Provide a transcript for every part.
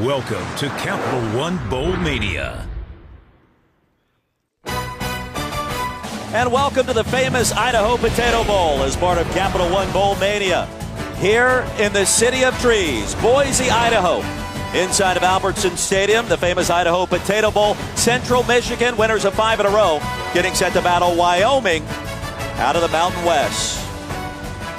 Welcome to Capital One Bowl Mania. And welcome to the famous Idaho Potato Bowl as part of Capital One Bowl Mania. Here in the City of Trees, Boise, Idaho. Inside of Albertson Stadium, the famous Idaho Potato Bowl. Central Michigan, winners of 5 in a row, getting set to battle Wyoming out of the Mountain West.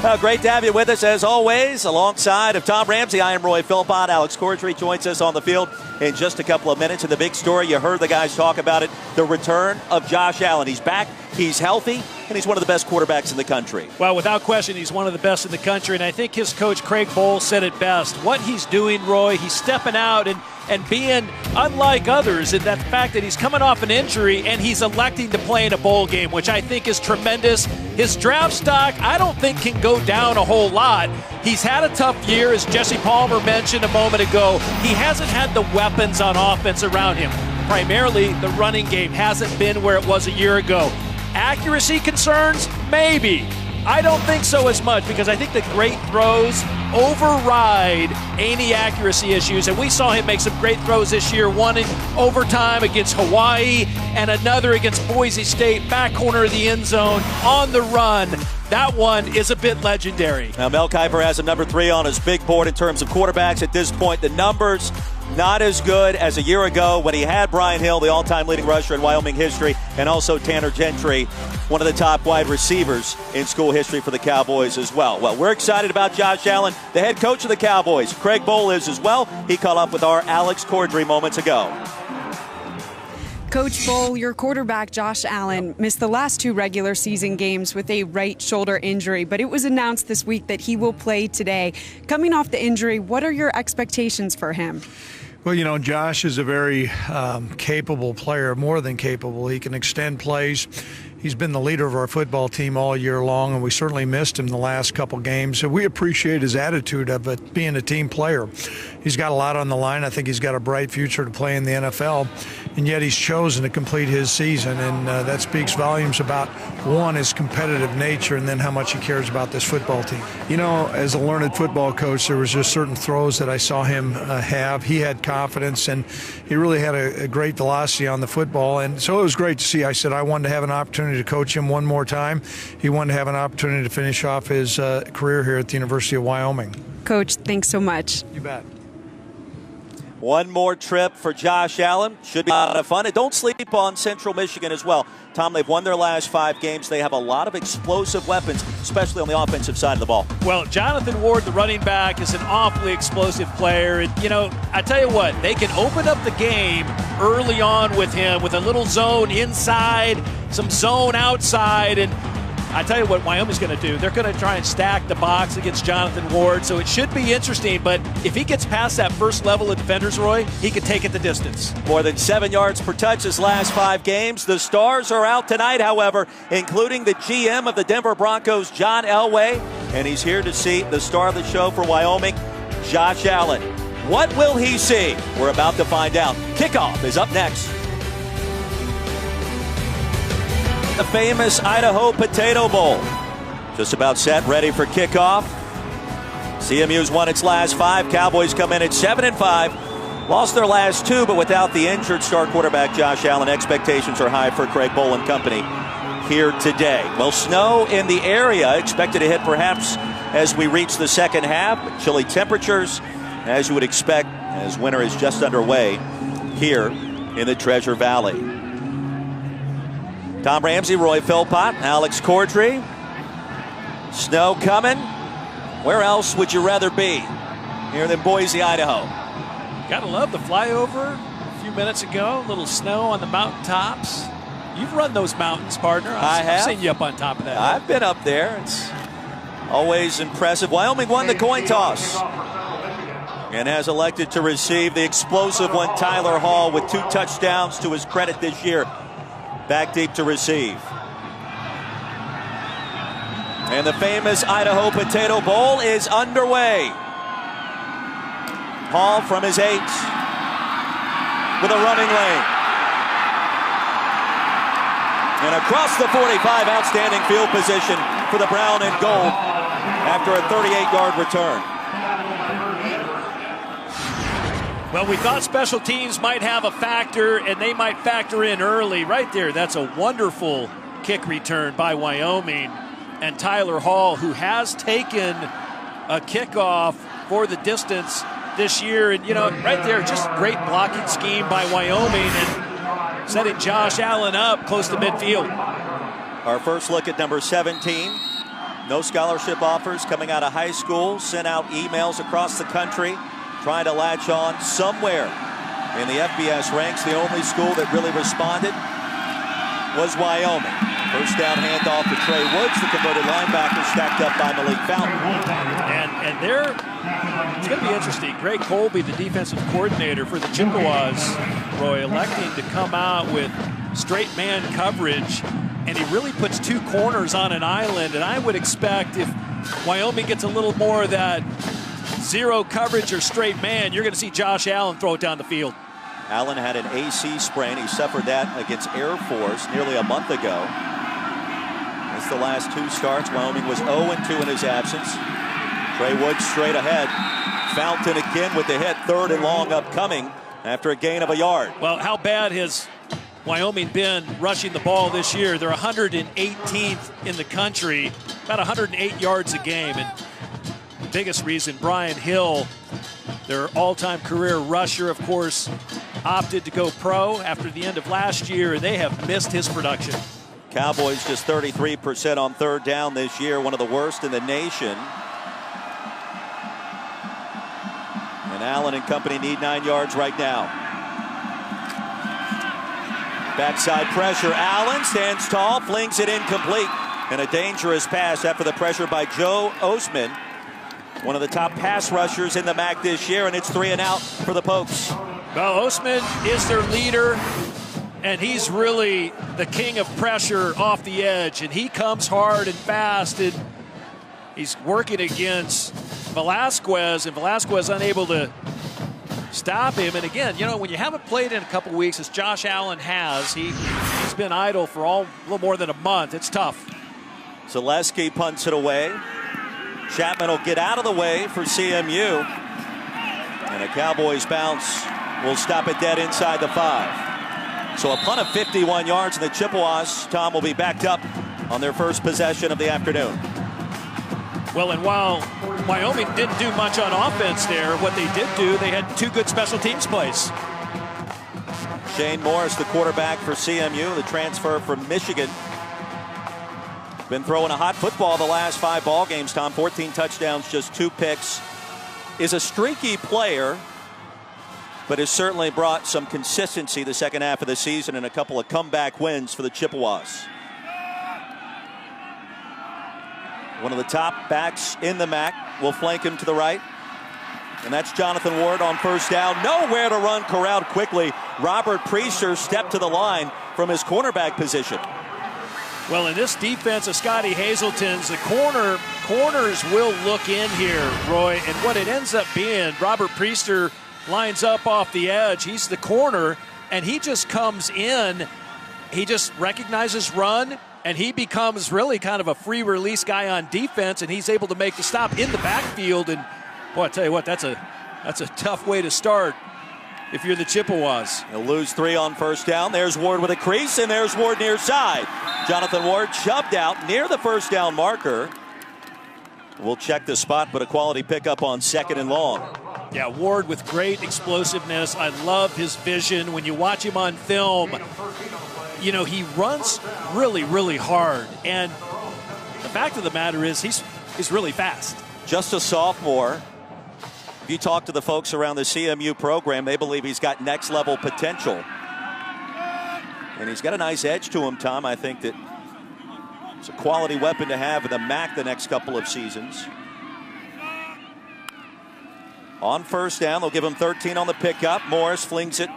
Well, great to have you with us as always. Alongside of Tom Ramsey, I am Roy Philpott. Alex Cordry joins us on the field in just a couple of minutes. And the big story, you heard the guys talk about it, the return of Josh Allen. He's back, he's healthy, and he's one of the best quarterbacks in the country. Well, without question, he's one of the best in the country. And I think his coach, Craig Bohl, said it best. What he's doing, Roy, he's stepping out and being unlike others in that fact that he's coming off an injury and he's electing to play in a bowl game, which I think is tremendous. His draft stock, I don't think can go down a whole lot. He's had a tough year, as Jesse Palmer mentioned a moment ago. He hasn't had the weapons on offense around him. Primarily, the running game hasn't been where it was a year ago. Accuracy concerns? Maybe. I don't think so as much because I think the great throws override any accuracy issues. And we saw him make some great throws this year, one in overtime against Hawaii and another against Boise State, back corner of the end zone, on the run. That one is a bit legendary. Now, Mel Kiper has him number 3 on his big board in terms of quarterbacks. At this point, the numbers not as good as a year ago when he had Brian Hill, the all-time leading rusher in Wyoming history, and also Tanner Gentry, one of the top wide receivers in school history for the Cowboys as well. Well, we're excited about Josh Allen, the head coach of the Cowboys. Craig Bohl is as well. He caught up with our Alex Cordry moments ago. Coach Bohl, your quarterback, Josh Allen, missed the last 2 regular season games with a right shoulder injury, but it was announced this week that he will play today. Coming off the injury, what are your expectations for him? Well, you know, Josh is a very capable player, more than capable. He can extend plays. He's been the leader of our football team all year long, and we certainly missed him the last couple games. So we appreciate his attitude of it, being a team player. He's got a lot on the line. I think he's got a bright future to play in the NFL, and yet he's chosen to complete his season, and that speaks volumes about, one, his competitive nature, and then how much he cares about this football team. You know, as a learned football coach, there was just certain throws that I saw him have. He had confidence, and he really had a great velocity on the football, and so it was great to see. I said I wanted to have an opportunity to coach him one more time. He wanted to have an opportunity to finish off his career here at the University of Wyoming. Coach, thanks so much. You bet. One more trip for Josh Allen. Should be a lot of fun. And don't sleep on Central Michigan as well. Tom, they've won their last 5 games. They have a lot of explosive weapons, especially on the offensive side of the ball. Well, Jonathan Ward, the running back, is an awfully explosive player. And, you know, I tell you what, they can open up the game early on with him with a little zone inside, some zone outside, and I tell you what Wyoming's going to do. They're going to try and stack the box against Jonathan Ward, so it should be interesting. But if he gets past that first level of defenders, Roy, he can take it the distance. More than 7 yards per touch his last 5 games. The stars are out tonight, however, including the GM of the Denver Broncos, John Elway. And he's here to see the star of the show for Wyoming, Josh Allen. What will he see? We're about to find out. Kickoff is up next. The famous Idaho Potato Bowl. Just about set, ready for kickoff. CMU's won its last 5. Cowboys come in at 7-5. Lost their last 2, but without the injured star quarterback Josh Allen, expectations are high for Craig Bohl and company here today. Well, snow in the area, expected to hit perhaps as we reach the second half. But chilly temperatures, as you would expect, as winter is just underway here in the Treasure Valley. Tom Ramsey, Roy Philpott, Alex Cordry. Snow coming. Where else would you rather be here than Boise, Idaho? Gotta love the flyover a few minutes ago. A little snow on the mountaintops. You've run those mountains, partner. I've seen you up on top of that. I've been up there. It's always impressive. Wyoming won the coin toss and has elected to receive the explosive one, Tyler Hall, with 2 touchdowns to his credit this year. Back deep to receive. And the famous Idaho Potato Bowl is underway. Hall from his 8 with a running lane. And across the 45, outstanding field position for the brown and gold after a 38-yard return. Well, we thought special teams might have a factor, and they might factor in early. Right there, that's a wonderful kick return by Wyoming. And Tyler Hall, who has taken a kickoff for the distance this year. And, right there, just great blocking scheme by Wyoming and setting Josh Allen up close to midfield. Our first look at number 17. No scholarship offers coming out of high school. Sent out emails across the country trying to latch on somewhere in the FBS ranks. The only school that really responded was Wyoming. First down handoff to Trey Woods, the converted linebacker, stacked up by Malik Fountain. And there, it's going to be interesting. Greg Colby, the defensive coordinator for the Chippewas, Roy, electing to come out with straight man coverage, and he really puts two corners on an island. And I would expect if Wyoming gets a little more of that zero coverage or straight man, you're going to see Josh Allen throw it down the field. Allen had an AC sprain. He suffered that against Air Force nearly a month ago. That's the last two starts. Wyoming was 0-2 in his absence. Trey Woods straight ahead. Fountain again with the hit. 3rd and long upcoming after a gain of a yard. Well, how bad has Wyoming been rushing the ball this year? They're 118th in the country, about 108 yards a game. And the biggest reason, Brian Hill, their all-time career rusher, of course, opted to go pro after the end of last year, and they have missed his production. Cowboys just 33% on 3rd down this year, one of the worst in the nation. And Allen and company need 9 yards right now. Backside pressure. Allen stands tall, flings it incomplete. And a dangerous pass after the pressure by Joe Osman, one of the top pass rushers in the MAC this year, and it's 3 and out for the Pokes. Well, Osman is their leader, and he's really the king of pressure off the edge, and he comes hard and fast, and he's working against Velasquez, and Velasquez unable to stop him. And again, when you haven't played in a couple weeks, as Josh Allen has, he's been idle for a little more than a month. It's tough. Zaleski punts it away. Chapman will get out of the way for CMU. And a Cowboys bounce will stop it dead inside the 5. So a punt of 51 yards, and the Chippewas, Tom, will be backed up on their first possession of the afternoon. Well, and while Wyoming didn't do much on offense there, what they did do, they had 2 good special teams plays. Shane Morris, the quarterback for CMU, the transfer from Michigan. Been throwing a hot football the last 5 ball games, Tom. 14 touchdowns, just 2 picks. Is a streaky player, but has certainly brought some consistency the second half of the season and a couple of comeback wins for the Chippewas. One of the top backs in the MAC will flank him to the right. And that's Jonathan Ward on first down. Nowhere to run, corralled quickly. Robert Priester stepped to the line from his cornerback position. Well, in this defense of Scotty Hazelton's, the corners will look in here, Roy. And what it ends up being, Robert Priester lines up off the edge. He's the corner, and he just comes in. He just recognizes run, and he becomes really kind of a free release guy on defense, and he's able to make the stop in the backfield. And boy, I tell you what, that's a tough way to start if you're the Chippewas. He'll lose 3 on first down. There's Ward with a crease, and there's Ward near side. Jonathan Ward shoved out near the first down marker. We'll check the spot, but a quality pickup on 2nd and long. Yeah, Ward with great explosiveness. I love his vision. When you watch him on film, he runs really, really hard. And the fact of the matter is he's really fast. Just a sophomore. If you talk to the folks around the CMU program, they believe he's got next level potential. And he's got a nice edge to him, Tom. I think that it's a quality weapon to have in the MAC the next couple of seasons. On first down, they'll give him 13 on the pickup. Morris flings it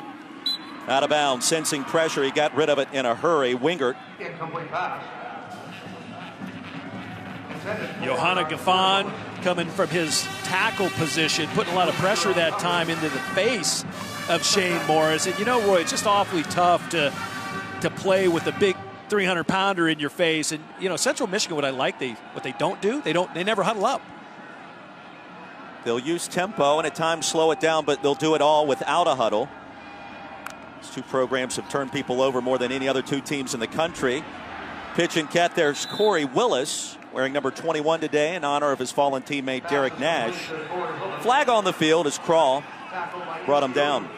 out of bounds, sensing pressure. He got rid of it in a hurry. Wingert. Johanna Gaffon coming from his tackle position, putting a lot of pressure that time into the face of Shane Morris. And Roy, it's just awfully tough to play with a big 300-pounder in your face. And Central Michigan, what they don't do, they never huddle up. They'll use tempo and at times slow it down, but they'll do it all without a huddle. These two programs have turned people over more than any other two teams in the country. Pitch and cat, there's Corey Willis, wearing number 21 today in honor of his fallen teammate Derek Nash. Flag on the field as Crawl brought him down.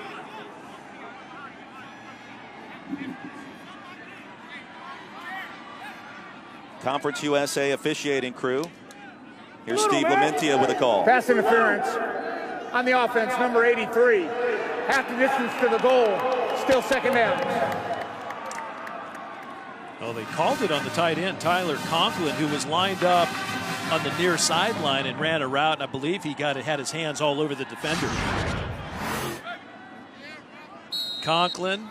Conference USA officiating crew. Here's Steve Lamentia with a call. Pass interference on the offense, number 83. Half the distance to the goal, still second down. Oh, they called it on the tight end, Tyler Conklin, who was lined up on the near sideline and ran a route, and I believe he had his hands all over the defender. Conklin,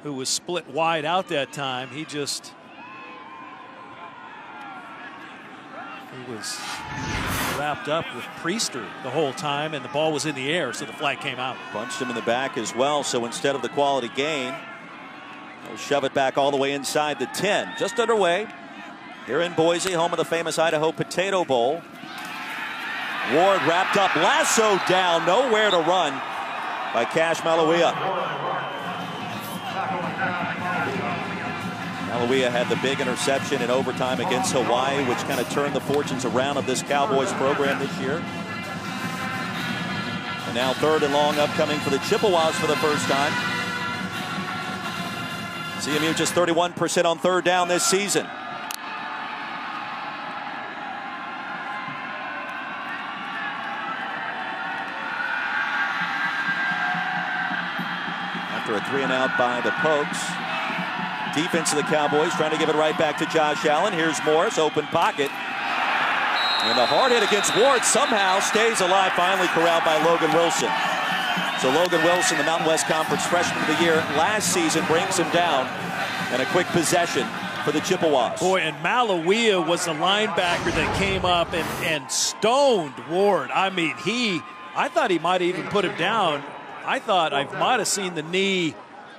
who was split wide out that time, he was wrapped up with Priester the whole time, and the ball was in the air, so the flag came out. Punched him in the back as well, so instead of the quality gain, they'll shove it back all the way inside the 10. Just underway here in Boise, home of the famous Idaho Potato Bowl. Ward wrapped up, lasso down, nowhere to run by Cash Malawia. Malawia had the big interception in overtime against Hawaii, which kind of turned the fortunes around of this Cowboys program this year. And now 3rd and long upcoming for the Chippewas for the first time. CMU just 31% on 3rd down this season. After a 3-and-out by the Pokes. Defense of the Cowboys trying to give it right back to Josh Allen. Here's Morris, open pocket. And the hard hit against Ward somehow stays alive, finally corralled by Logan Wilson. So Logan Wilson, the Mountain West Conference Freshman of the Year last season, brings him down. And a quick possession for the Chippewas. Boy, and Malawia was the linebacker that came up and stoned Ward. I mean, I thought he might even put him down. I thought I might have seen the knee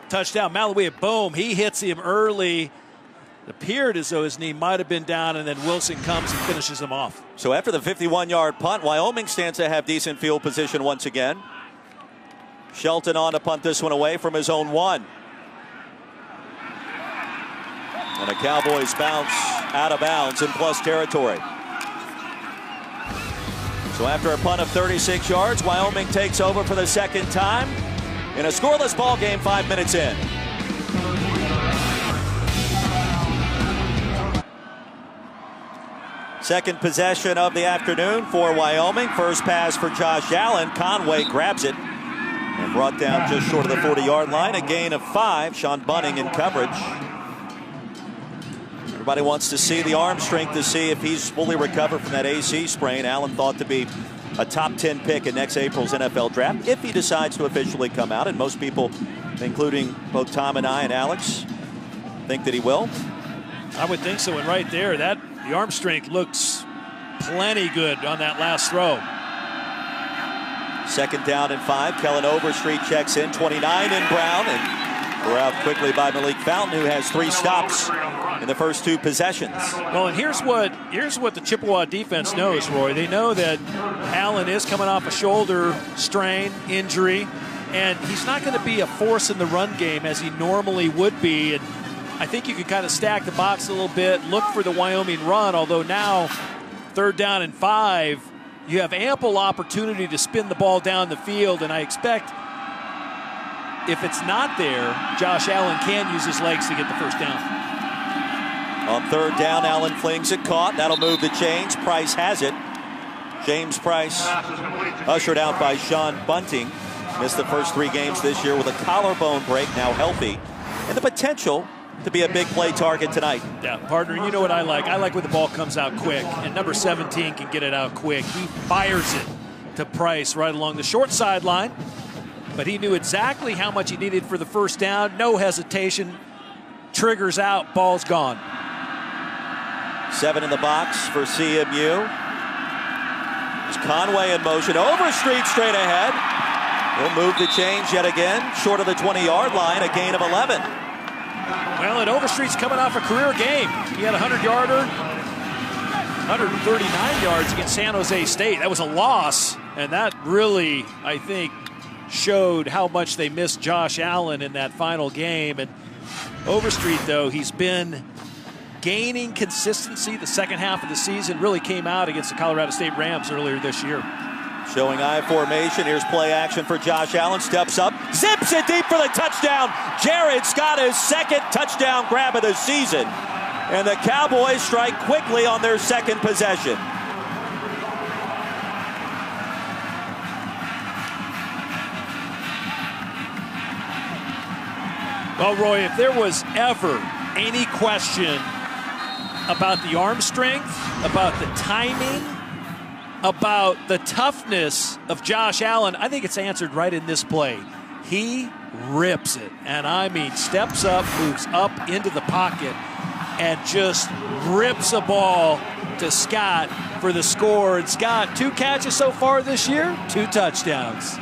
touchdown. Malawia, boom, he hits him early. It appeared as though his knee might have been down, and then Wilson comes and finishes him off. So after the 51-yard punt, Wyoming stands to have decent field position once again. Shelton on to punt this one away from his own 1. And a Cowboys bounce out of bounds in plus territory. So after a punt of 36 yards, Wyoming takes over for the second time in a scoreless ball game 5 minutes in. Second possession of the afternoon for Wyoming. First pass for Josh Allen. Conway grabs it and brought down just short of the 40-yard line. A gain of 5. Sean Bunning in coverage. Everybody wants to see the arm strength to see if he's fully recovered from that AC sprain. Allen thought to be a top 10 pick in next April's NFL draft if he decides to officially come out. And most people, including both Tom and I and Alex, think that he will. I would think so. And right there, the arm strength looks plenty good on that last throw. Second down and 5. Kellen Overstreet checks in. 29 in Brown. And we're out quickly by Malik Fountain, who has 3 stops in the first 2 possessions. Well, and here's what the Chippewa defense knows, Roy. They know that Allen is coming off a shoulder strain, injury, and he's not going to be a force in the run game as he normally would be. And I think you can kind of stack the box a little bit, look for the Wyoming run, although now 3rd down and 5, you have ample opportunity to spin the ball down the field, and I expect if it's not there, Josh Allen can use his legs to get the first down. On 3rd down, Allen flings it, caught. That'll move the chains. Price has it. James Price ushered out by Sean Bunting. Missed the first 3 games this year with a collarbone break, now healthy. And the potential to be a big play target tonight. Yeah, partner, you know what I like. I like when the ball comes out quick, and number 17 can get it out quick. He fires it to Price right along the short sideline, but he knew exactly how much he needed for the first down. No hesitation. Triggers out, ball's gone. 7 in the box for CMU. There's Conway in motion. Overstreet straight ahead. He'll move the chains yet again, short of the 20-yard line, a gain of 11. Well, and Overstreet's coming off a career game. He had a 100-yarder 139 yards against San Jose State. That was a loss, and that really, I think, showed how much they missed Josh Allen in that final game. And Overstreet, though, he's been gaining consistency the second half of the season. Really came out against the Colorado State Rams earlier this year. Showing I formation. Here's play action for Josh Allen. Steps up, zips it deep for the touchdown. Jared Scott, his second touchdown grab of the season. And the Cowboys strike quickly on their second possession. Well, Roy, if there was ever any question about the arm strength, about the timing, about the toughness of Josh Allen, I think it's answered right in this play. He rips it, and I mean steps up, moves up into the pocket, and just rips a ball to Scott for the score. And Scott, 2 catches so far this year, 2 touchdowns.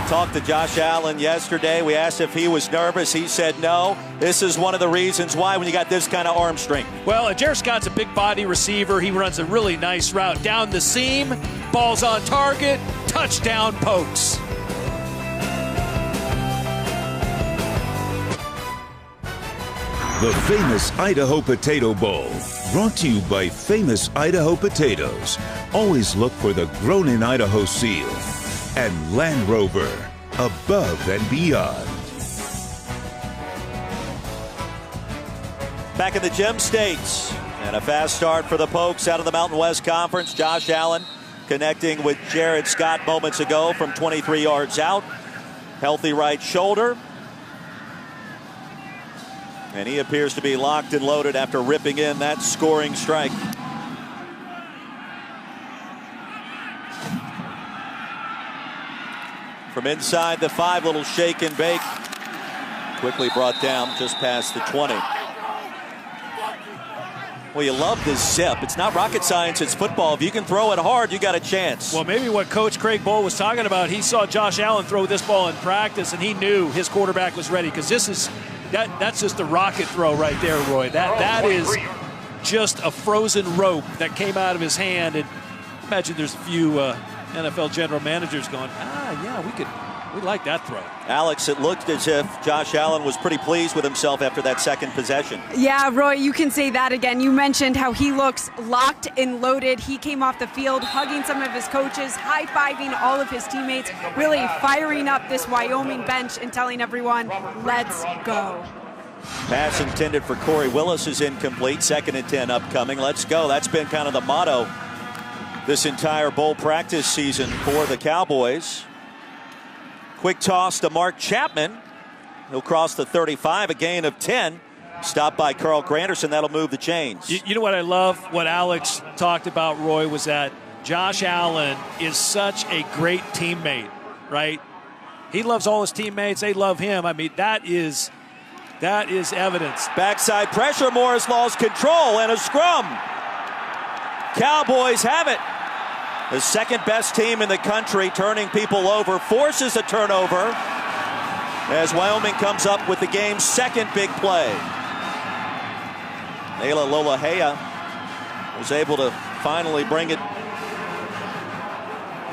Talked to Josh Allen yesterday. We asked if he was nervous. He said no. This is one of the reasons why when you got this kind of arm strength. Well, Jared Scott's a big body receiver. He runs a really nice route down the seam. Ball's on target. Touchdown Pokes. The famous Idaho Potato Bowl, brought to you by Famous Idaho Potatoes. Always look for the Grown in Idaho seal. And Land Rover, above and beyond. Back in the Gem States, and a fast start for the Pokes out of the Mountain West Conference. Josh Allen connecting with Jared Scott moments ago from 23 yards out. Healthy right shoulder. And he appears to be locked and loaded after ripping in that scoring strike. From inside the 5, little shake and bake. Quickly brought down just past the 20. Well, you love this zip. It's not rocket science, it's football. If you can throw it hard, you got a chance. Well, maybe what Coach Craig Bohl was talking about, he saw Josh Allen throw this ball in practice, and he knew his quarterback was ready, because this is that's just a rocket throw right there, Roy. That is just a frozen rope that came out of his hand. And imagine there's a few NFL general managers going, yeah, we like that throw. Alex, it looked as if Josh Allen was pretty pleased with himself after that second possession. Yeah, Roy, you can say that again. You mentioned how he looks locked and loaded. He came off the field hugging some of his coaches, high-fiving all of his teammates, really firing up this Wyoming bench and telling everyone, let's go. Pass intended for Corey Willis is incomplete. 2nd and 10 upcoming. Let's go. That's been kind of the motto this entire bowl practice season for the Cowboys. Quick toss to Mark Chapman. He'll cross the 35, a gain of 10. Stopped by Carl Granderson. That'll move the chains. You know what I love? What Alex talked about, Roy, was that Josh Allen is such a great teammate, right? He loves all his teammates. They love him. I mean, that is evidence. Backside pressure. Morris lost control and a scrum. Cowboys have it. The second best team in the country turning people over, forces a turnover as Wyoming comes up with the game's second big play. Nayla Lolahea was able to finally bring it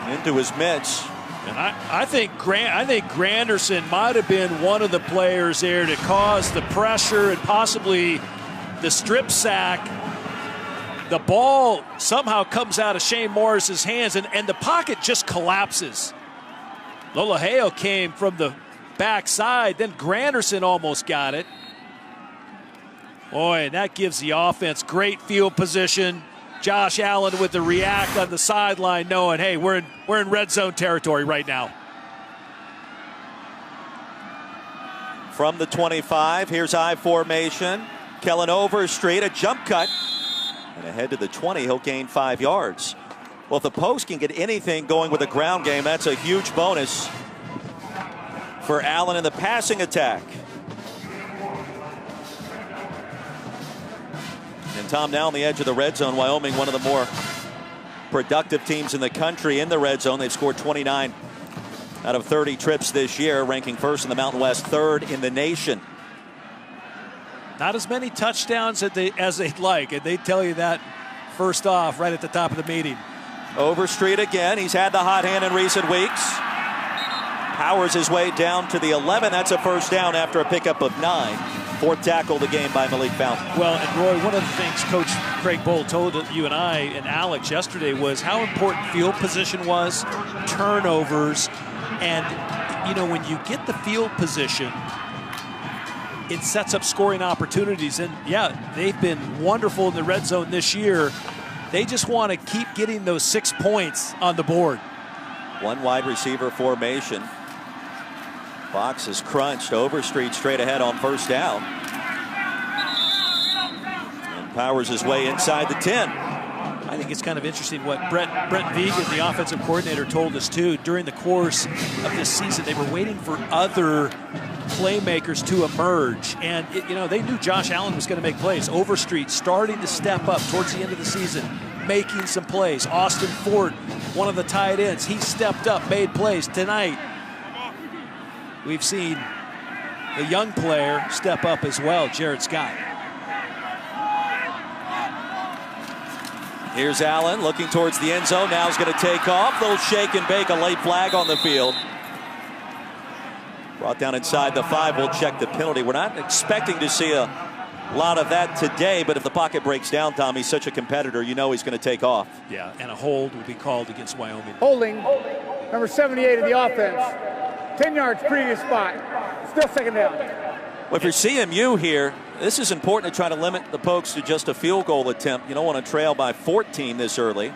into his midst. And I think Granderson might have been one of the players there to cause the pressure and possibly the strip sack. The ball somehow comes out of Shane Morris's hands, and the pocket just collapses. Lolahea came from the backside, then Granderson almost got it. Boy, and that gives the offense great field position. Josh Allen with the react on the sideline, knowing, hey, we're in red zone territory right now. From the 25, here's I formation. Kellen Overstreet, a jump cut. And ahead to the 20, he'll gain 5 yards. Well, if the Pokes can get anything going with the ground game, that's a huge bonus for Allen in the passing attack. And Tom, now on the edge of the red zone, Wyoming, one of the more productive teams in the country in the red zone. They've scored 29 out of 30 trips this year, ranking first in the Mountain West, third in the nation. Not as many touchdowns as they'd like, and they tell you that first off right at the top of the meeting. Overstreet again. He's had the hot hand in recent weeks. Powers his way down to the 11. That's a first down after a pickup of 9. Fourth tackle of the game by Malik Fountain. Well, and Roy, one of the things Coach Craig Bohl told you and I and Alex yesterday was how important field position was, turnovers, and, you know, when you get the field position, it sets up scoring opportunities. And, yeah, they've been wonderful in the red zone this year. They just want to keep getting those 6 points on the board. One wide receiver formation. Box is crunched. Overstreet straight ahead on first down. And Powers his way inside the 10. I think it's kind of interesting what Brent Vegan, the offensive coordinator, told us too. During the course of this season, they were waiting for other playmakers to emerge. And, you know, they knew Josh Allen was going to make plays. Overstreet starting to step up towards the end of the season, making some plays. Austin Ford, one of the tight ends, he stepped up, made plays. Tonight, we've seen the young player step up as well, Jared Scott. Here's Allen looking towards the end zone. Now he's going to take off. Little shake and bake, a late flag on the field. Brought down inside the 5. We'll check the penalty. We're not expecting to see a lot of that today, but if the pocket breaks down, Tom, he's such a competitor, you know he's going to take off. Yeah, and a hold will be called against Wyoming. Holding, number 78 of the offense. 10 yards previous spot. Still second down. Well, if you're CMU here, this is important to try to limit the Pokes to just a field goal attempt. You don't want to trail by 14 this early.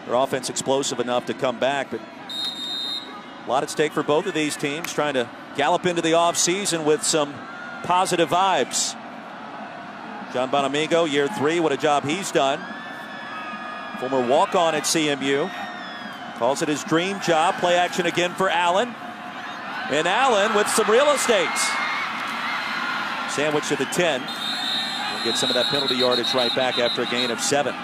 Their offense explosive enough to come back, but a lot at stake for both of these teams, trying to gallop into the offseason with some positive vibes. John Bonamigo, year 3, what a job he's done. Former walk-on at CMU. Calls it his dream job. Play action again for Allen. And Allen with some real estate. Sandwich to the 10. We'll get some of that penalty yardage right back after a gain of 7.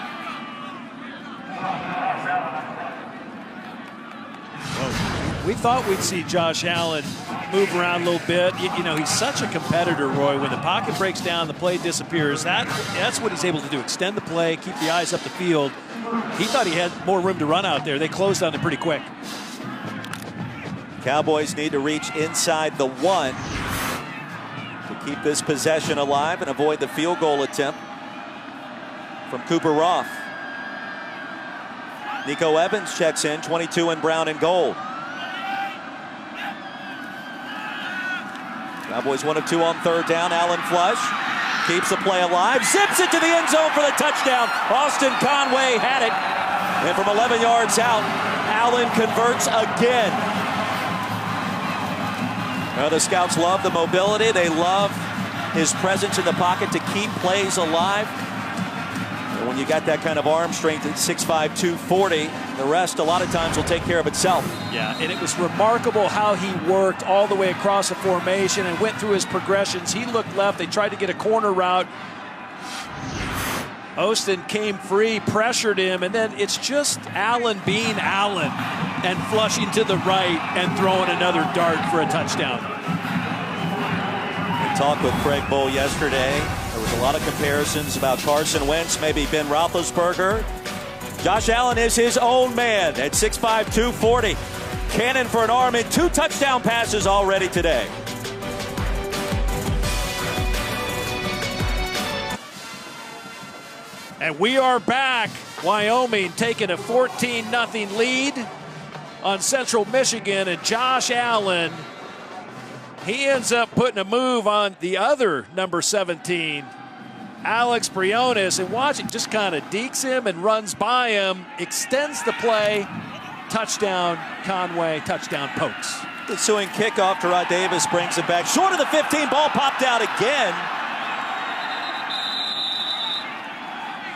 We thought we'd see Josh Allen move around a little bit. You know, he's such a competitor, Roy. When the pocket breaks down, the play disappears. That's what he's able to do. Extend the play, keep the eyes up the field. He thought he had more room to run out there. They closed on him pretty quick. Cowboys need to reach inside the 1 to keep this possession alive and avoid the field goal attempt from Cooper Roth. Nico Evans checks in, 22 in brown and gold. Cowboys 1 of 2 on third down. Allen flush. Keeps the play alive. Zips it to the end zone for the touchdown. Austin Conway had it. And from 11 yards out, Allen converts again. Now the scouts love the mobility. They love his presence in the pocket to keep plays alive. And when you got that kind of arm strength at 6'5", 240, the rest a lot of times will take care of itself. Yeah, and it was remarkable how he worked all the way across the formation and went through his progressions. He looked left. They tried to get a corner route. Austin came free, pressured him, and then it's just Allen being Allen and flushing to the right and throwing another dart for a touchdown. We talked with Craig Bohl yesterday. There was a lot of comparisons about Carson Wentz, maybe Ben Roethlisberger. Josh Allen is his own man at 6'5", 240. Cannon for an arm and 2 touchdown passes already today. And we are back. Wyoming taking a 14-0 lead on Central Michigan, and Josh Allen, he ends up putting a move on the other number 17, Alex Briones, and watch it, just kind of dekes him and runs by him, extends the play, touchdown Conway, touchdown Pokes. The ensuing kickoff, Terod Davis brings it back short of the 15, ball popped out again.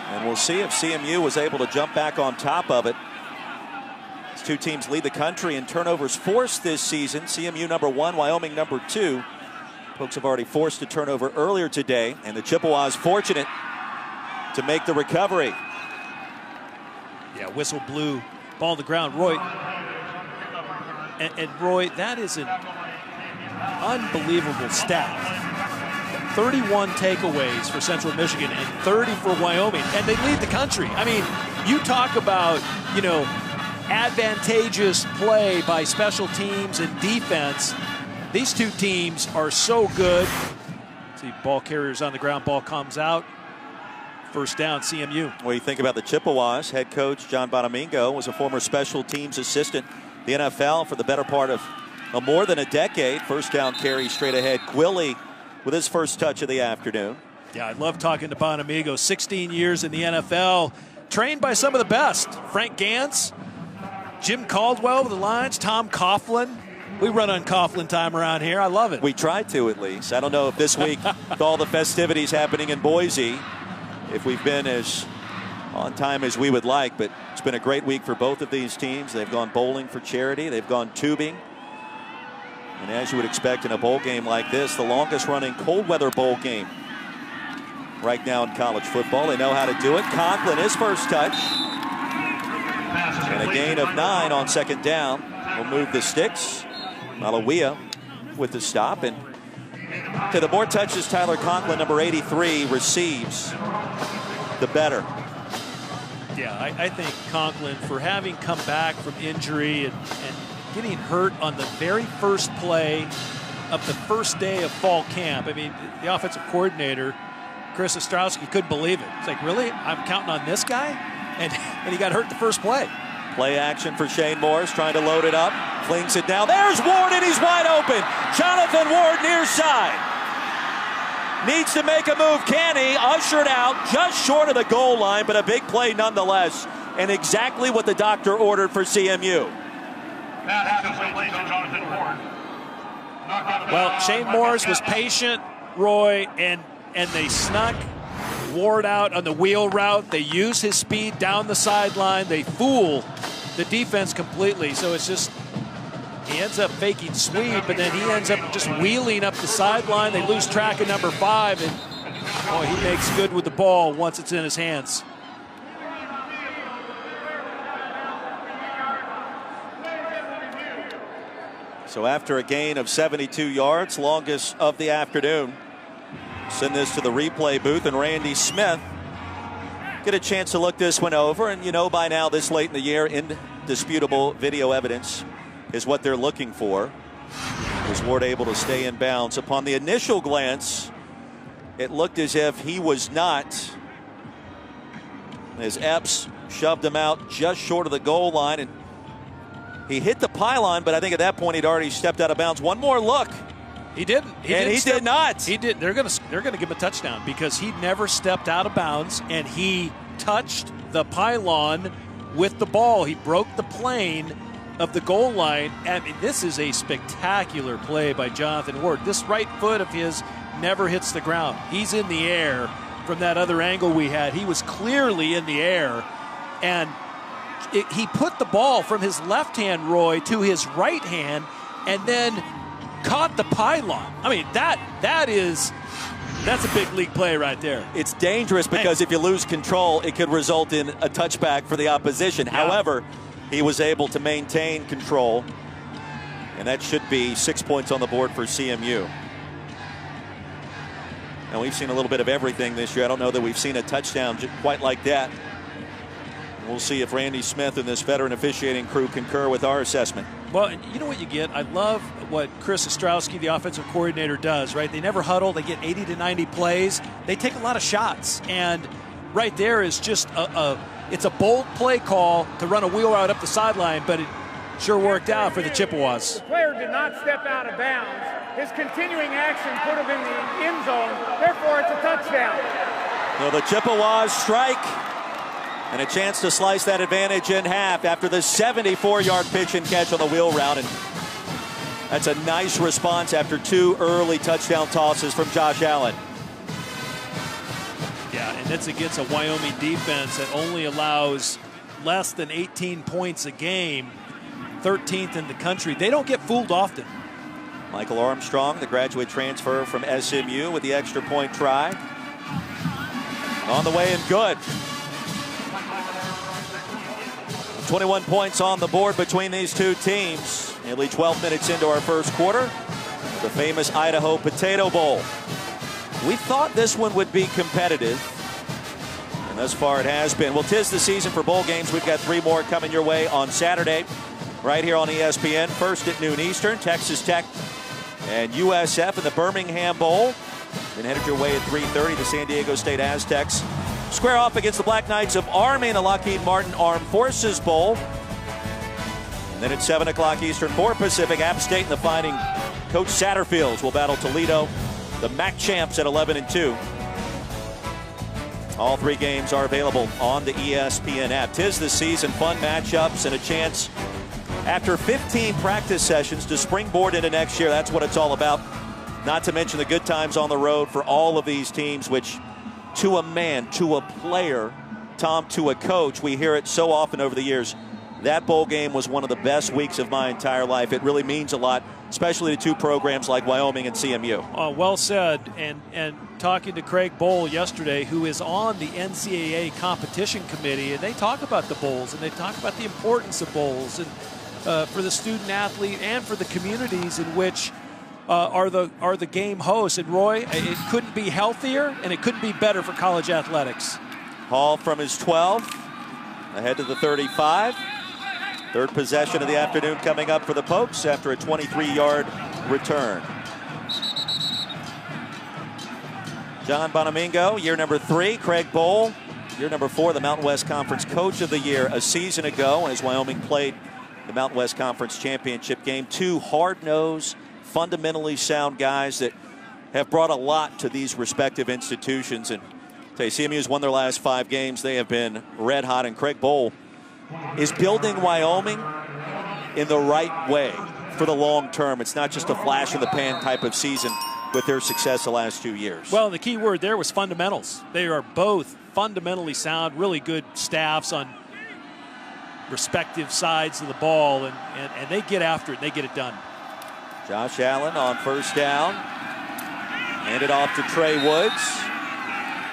And we'll see if CMU was able to jump back on top of it. These two teams lead the country in turnovers forced this season. CMU number 1, Wyoming number 2. Pokes have already forced a turnover earlier today, and the Chippewas fortunate to make the recovery. Yeah, whistle blew, ball on the ground. Roy, and Roy, that is an unbelievable stat. 31 takeaways for Central Michigan and 30 for Wyoming, and they lead the country. I mean, you talk about, you know, advantageous play by special teams and defense. These two teams are so good. See, ball carriers on the ground, ball comes out. First down, CMU. Well, you think about the Chippewas. Head coach John Bonamingo was a former special teams assistant, the NFL for the better part of more than a decade. First down carry straight ahead. Quilly with his first touch of the afternoon. Yeah, I love talking to Bonamingo. 16 years in the NFL, trained by some of the best. Frank Gantz, Jim Caldwell with the Lions, Tom Coughlin. We run on Coughlin time around here. I love it. We try to, at least. I don't know if this week, with all the festivities happening in Boise, if we've been as on time as we would like, but it's been a great week for both of these teams. They've gone bowling for charity. They've gone tubing. And as you would expect in a bowl game like this, the longest running cold weather bowl game right now in college football. They know how to do it. Conklin, his first touch. And a gain of 9 on second down. Will move the sticks. Malawia with the stop. And to the more touches Tyler Conklin, number 83, receives, the better. Yeah, I think Conklin, for having come back from injury and getting hurt on the very first play of the first day of fall camp. I mean, the offensive coordinator, Chris Ostrowski, couldn't believe it. It's like, really? I'm counting on this guy? And he got hurt the first play. Play action for Shane Morris, trying to load it up. Flings it down. There's Ward, and he's wide open. Jonathan Ward near side. Needs to make a move. Can he? Ushered out just short of the goal line, but a big play nonetheless. And exactly what the doctor ordered for CMU. Well, Shane Morris was patient, Roy, and they snuck Ward out on the wheel route. They use his speed down the sideline. They fool the defense completely. So it's just, he ends up faking sweep, and then he ends up just wheeling up the sideline. They lose track of number 5, and boy, he makes good with the ball once it's in his hands. So after a gain of 72 yards, longest of the afternoon, send this to the replay booth, and Randy Smith get a chance to look this one over. And you know by now, this late in the year, indisputable video evidence is what they're looking for. Was Ward able to stay in bounds? Upon the initial glance, it looked as if he was not, as Epps shoved him out just short of the goal line, and he hit the pylon, but I think at that point he'd already stepped out of bounds. One more look. He didn't. He did not. He did. They're gonna give him a touchdown because he never stepped out of bounds, and he touched the pylon with the ball. He broke the plane of the goal line. I mean, this is a spectacular play by Jonathan Ward. This right foot of his never hits the ground. He's in the air from that other angle we had. He was clearly in the air, and he put the ball from his left hand, Roy, to his right hand, and then caught the pylon. I mean, that's a big league play right there. It's dangerous because if you lose control, it could result in a touchback for the opposition. Yeah. However, he was able to maintain control, and that should be 6 points on the board for CMU. And we've seen a little bit of everything this year. I don't know that we've seen a touchdown quite like that. We'll see if Randy Smith and this veteran officiating crew concur with our assessment. Well, you know what you get? I love what Chris Ostrowski, the offensive coordinator, does, right? They never huddle. They get 80 to 90 plays. They take a lot of shots. And right there is just it's a bold play call to run a wheel route up the sideline, but it sure worked out for the Chippewas. The player did not step out of bounds. His continuing action put him in the end zone. Therefore, it's a touchdown. So the Chippewas strike. And a chance to slice that advantage in half after the 74-yard pitch and catch on the wheel route. And that's a nice response after 2 early touchdown tosses from Josh Allen. Yeah, and it's against a Wyoming defense that only allows less than 18 points a game, 13th in the country. They don't get fooled often. Michael Armstrong, the graduate transfer from SMU, with the extra point try. On the way and good. 21 points on the board between these two teams. Nearly 12 minutes into our first quarter. The famous Idaho Potato Bowl. We thought this one would be competitive, and thus far it has been. Well, 'tis the season for bowl games. We've got 3 more coming your way on Saturday, right here on ESPN. First at noon Eastern, Texas Tech and USF in the Birmingham Bowl. Then headed your way at 3:30, the San Diego State Aztecs square off against the Black Knights of Army in the Lockheed Martin Armed Forces Bowl. And then at 7 o'clock Eastern, 4 Pacific, App State and the Fighting Coach Satterfields will battle Toledo, the MAC champs, at 11 and 2. All 3 games are available on the ESPN app. 'Tis the season, fun matchups, and a chance after 15 practice sessions to springboard into next year. That's what it's all about. Not to mention the good times on the road for all of these teams, which to a man, to a player, Tom, to a coach, we hear it so often over the years. That bowl game was one of the best weeks of my entire life. It really means a lot, especially to 2 programs like Wyoming and CMU. Well said. And talking to Craig Bohl yesterday, who is on the NCAA competition committee, and they talk about the bowls, and they talk about the importance of bowls, and for the student athlete and for the communities in which are the game hosts. And Roy, it couldn't be healthier and it couldn't be better for college athletics. Hall from his 12, ahead to the 35. Third possession of the afternoon coming up for the Pokes after a 23-yard return. John Bonamingo, year number 3. Craig Bohl, year number 4, the Mountain West Conference Coach of the Year a season ago as Wyoming played the Mountain West Conference Championship game. 2 hard-nosed, fundamentally sound guys that have brought a lot to these respective institutions. And CMU's won their last 5 games. They have been red hot, and Craig Bohl is building Wyoming in the right way for the long term. It's not just a flash in the pan type of season with their success the last 2 years. Well, the key word there was fundamentals. They are both fundamentally sound, really good staffs on respective sides of the ball, and they get after it, and they get it done. Josh Allen on first down. Handed off to Trey Woods.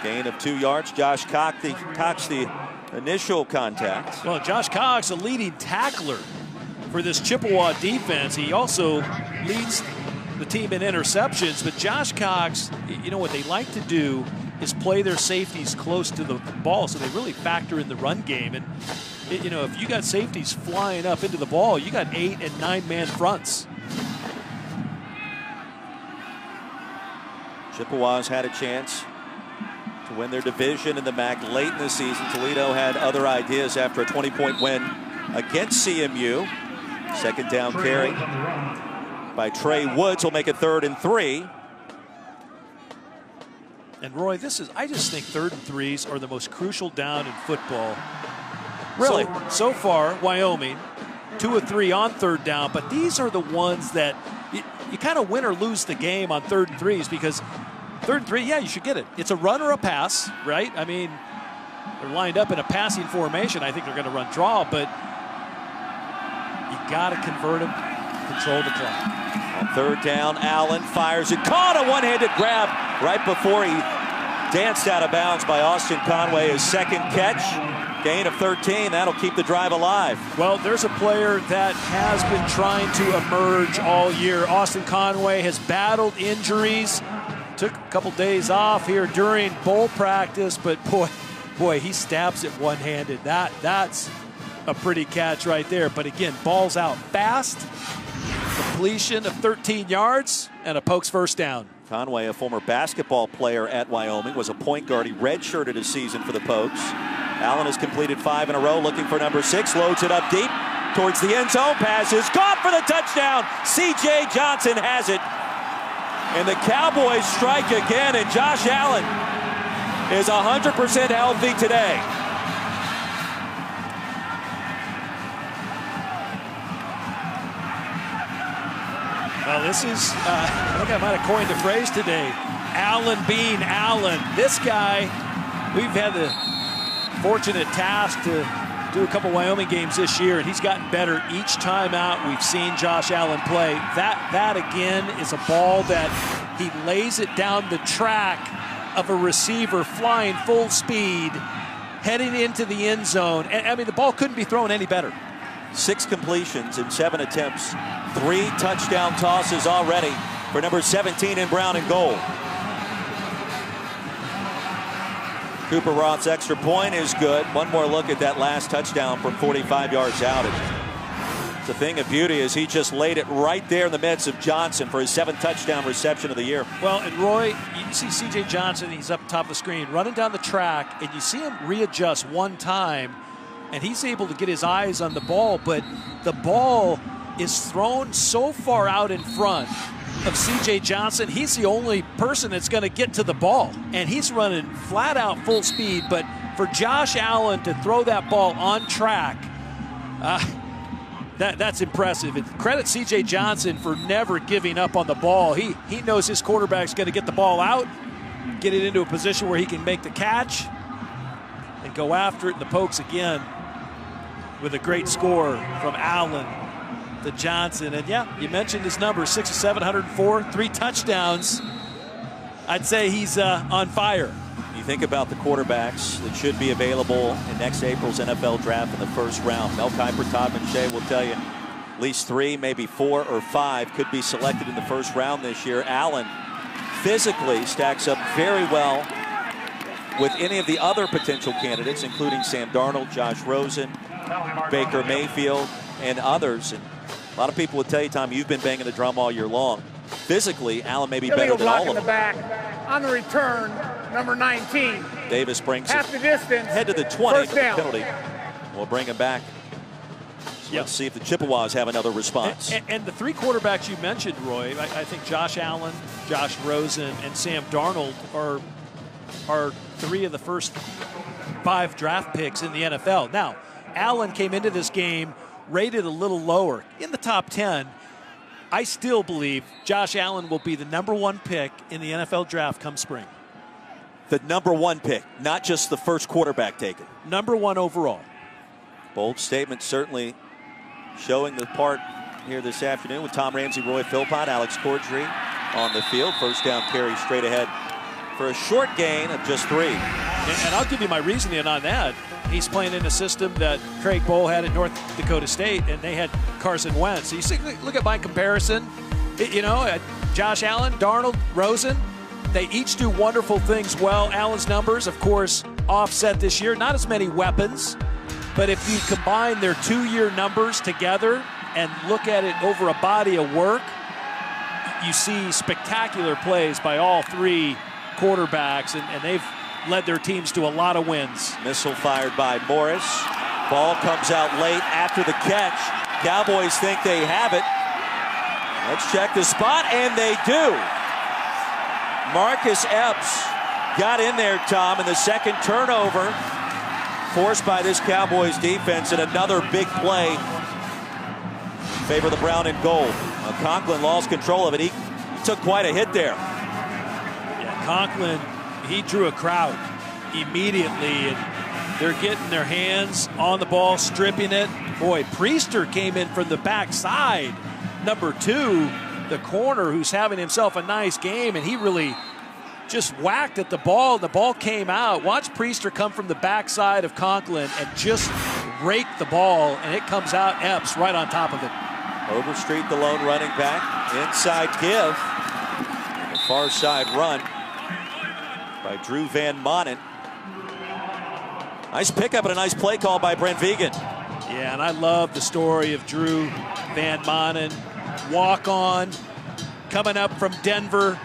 Gain of 2 yards. Josh Cox the initial contact. Well, Josh Cox, a leading tackler for this Chippewa defense. He also leads the team in interceptions. But Josh Cox, you know what they like to do is play their safeties close to the ball, so they really factor in the run game. And you know, if you got safeties flying up into the ball, you got 8- and 9-man fronts. Chippewa's had a chance to win their division in the MAC late in the season. Toledo had other ideas after a 20-point win against CMU. Second down carry by Trey Woods will make it 3rd and 3. And Roy, I just think 3rd and 3s are the most crucial down in football. Really? So far, Wyoming, 2 of 3 on 3rd down, but these are the ones that you kind of win or lose the game on 3rd and 3s, because 3rd and 3, yeah, you should get it. It's a run or a pass, right? I mean, they're lined up in a passing formation. I think they're going to run draw, but you got to convert them, control the clock. On 3rd down, Allen fires it. Caught a one-handed grab right before he danced out of bounds by Austin Conway. His 2nd catch. Gain of 13. That'll keep the drive alive. Well, there's a player that has been trying to emerge all year. Austin Conway has battled injuries. Took a couple days off here during bowl practice, but boy, he stabs it one-handed. That's a pretty catch right there. But again, ball's out fast. Completion of 13 yards and a Pokes first down. Conway, a former basketball player at Wyoming, was a point guard. He redshirted his season for the Pokes. Allen has completed 5 in a row, looking for number 6. Loads it up deep towards the end zone. Passes caught for the touchdown. C.J. Johnson has it. And the Cowboys strike again, and Josh Allen is 100% healthy today. Well, this is, I think I might have coined the phrase today, Allen being Allen. This guy, we've had the fortunate task to do a couple Wyoming games this year, and he's gotten better each time out we've seen Josh Allen play. That again is a ball that he lays it down the track of a receiver flying full speed, heading into the end zone. And I mean, the ball couldn't be thrown any better. 6 completions in 7 attempts. 3 touchdown tosses already for number 17 in brown and gold. Cooper Roth's extra point is good. One more look at that last touchdown from 45 yards out. The thing of beauty is he just laid it right there in the midst of Johnson for his 7th touchdown reception of the year. Well, and Roy, you see C.J. Johnson, he's up top of the screen, running down the track, and you see him readjust one time, and he's able to get his eyes on the ball, but the ball is thrown so far out in front of C.J. Johnson. He's the only person that's going to get to the ball, and he's running flat out full speed. But for Josh Allen to throw that ball on track, that's impressive. And credit C.J. Johnson for never giving up on the ball. He knows his quarterback's going to get the ball out, get it into a position where he can make the catch, and go after it. And the Pokes again with a great score from Allen to Johnson. And yeah, you mentioned his numbers, 6 of 704, 3 touchdowns. I'd say he's on fire. You think about the quarterbacks that should be available in next April's NFL draft in the first round. Mel Kiper, Todd McShay will tell you at least 3, maybe 4 or 5 could be selected in the first round this year. Allen physically stacks up very well with any of the other potential candidates, including Sam Darnold, Josh Rosen, Baker Mayfield, and others. And a lot of people would tell you, Tom, you've been banging the drum all year long. Physically, Allen may be better than all of them. Back on the return, number 19. Davis brings half the distance. Head to the 20 for the penalty. We'll bring him back. So let's see if the Chippewas have another response. And the 3 quarterbacks you mentioned, Roy, I think Josh Allen, Josh Rosen, and Sam Darnold are 3 of the first 5 draft picks in the NFL. Now, Allen came into this game rated a little lower, in the top 10. I still believe Josh Allen will be the #1 pick in the NFL draft come spring. The #1 pick, not just the first quarterback taken. #1 overall. Bold statement, certainly showing the part here this afternoon with Tom Ramsey, Roy Philpott, Alex Cordry on the field. First down carry straight ahead for a short gain of just 3. And I'll give you my reasoning on that. He's playing in a system that Craig Bohl had at North Dakota State, and they had Carson Wentz. So you see, look at my comparison. Josh Allen, Darnold, Rosen, they each do wonderful things well. Allen's numbers, of course, offset this year. Not as many weapons, but if you combine their 2-year numbers together and look at it over a body of work, you see spectacular plays by all 3 quarterbacks, and they've led their teams to a lot of wins. Missile fired by Morris. Ball comes out late after the catch. Cowboys think they have it. Let's check the spot, and they do. Marcus Epps got in there, Tom, in the second turnover forced by this Cowboys defense, and another big play in favor of the brown and gold. Conklin lost control of it. He took quite a hit there. Yeah, Conklin, he drew a crowd immediately, and they're getting their hands on the ball, stripping it. Boy, Priester came in from the backside. #2, the corner, who's having himself a nice game, and he really just whacked at the ball. The ball came out. Watch Priester come from the backside of Conklin and just rake the ball, and it comes out. Epps right on top of it. Overstreet, the lone running back. Inside give. And a far side run by Drew Van Manen. Nice pickup and a nice play call by Brent Vigen. Yeah, and I love the story of Drew Van Manen. Walk on, coming up from Denver,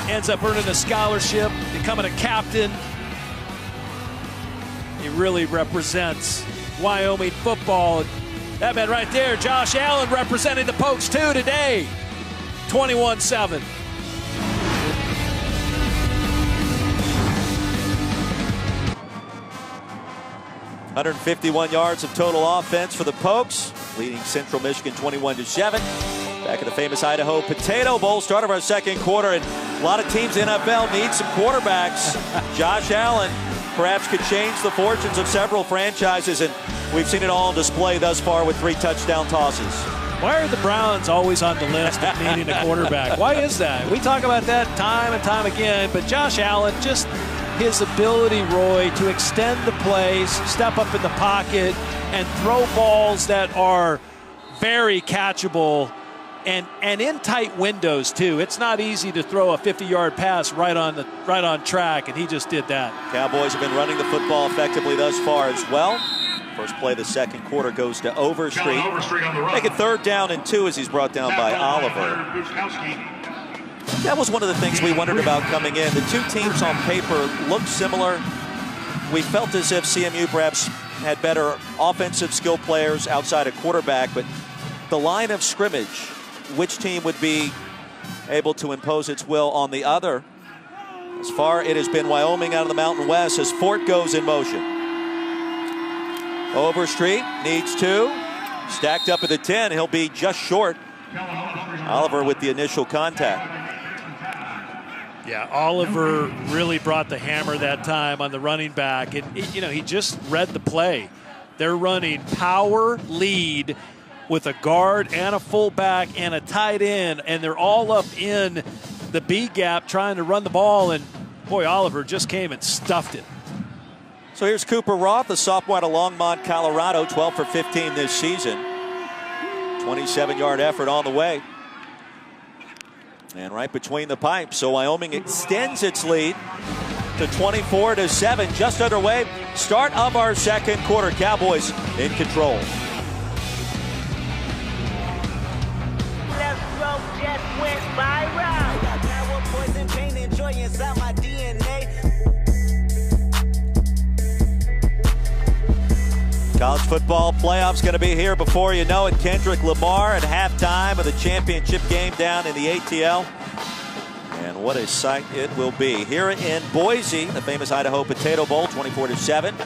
ends up earning a scholarship, becoming a captain. He really represents Wyoming football. That man right there, Josh Allen, representing the Pokes too today. 21-7. $151 yards of total offense for the Pokes, leading Central Michigan 21-7. Back at the famous Idaho Potato Bowl, start of our second quarter, and a lot of teams in the NFL need some quarterbacks. Josh Allen perhaps could change the fortunes of several franchises, and we've seen it all on display thus far with 3 touchdown tosses. Why are the Browns always on the list of needing a quarterback? Why is that? We talk about that time and time again, but Josh Allen, just his ability, Roy, to extend the plays, step up in the pocket, and throw balls that are very catchable. and in tight windows too. It's not easy to throw a 50-yard pass right on track, and he just did that. Cowboys have been running the football effectively thus far as well. First play of the second quarter goes to Overstreet. Make it 3rd down and 2 as he's brought down by Oliver. That was one of the things we wondered about coming in. The two teams on paper looked similar. We felt as if CMU perhaps had better offensive skill players outside a quarterback, but the line of scrimmage, which team would be able to impose its will on the other? As far it has been Wyoming out of the Mountain West as Fort goes in motion. Overstreet needs 2. Stacked up at the 10. He'll be just short. Oliver with the initial contact. Yeah, Oliver really brought the hammer that time on the running back. And, he just read the play. They're running power lead with a guard and a fullback and a tight end, and they're all up in the B gap trying to run the ball, and boy, Oliver just came and stuffed it. So here's Cooper Roth, the sophomore out of Longmont, Colorado, 12 for 15 this season. 27-yard effort on the way. And right between the pipes, so Wyoming extends its lead to 24-7, just underway. Start of our second quarter. Cowboys in control. Left stroke just went viral. Got power, poison, pain, and joy inside my DNA. College football playoffs going to be here before you know it. Kendrick Lamar at halftime of the championship game down in the ATL. And what a sight it will be. Here in Boise, the famous Idaho Potato Bowl, 24-7.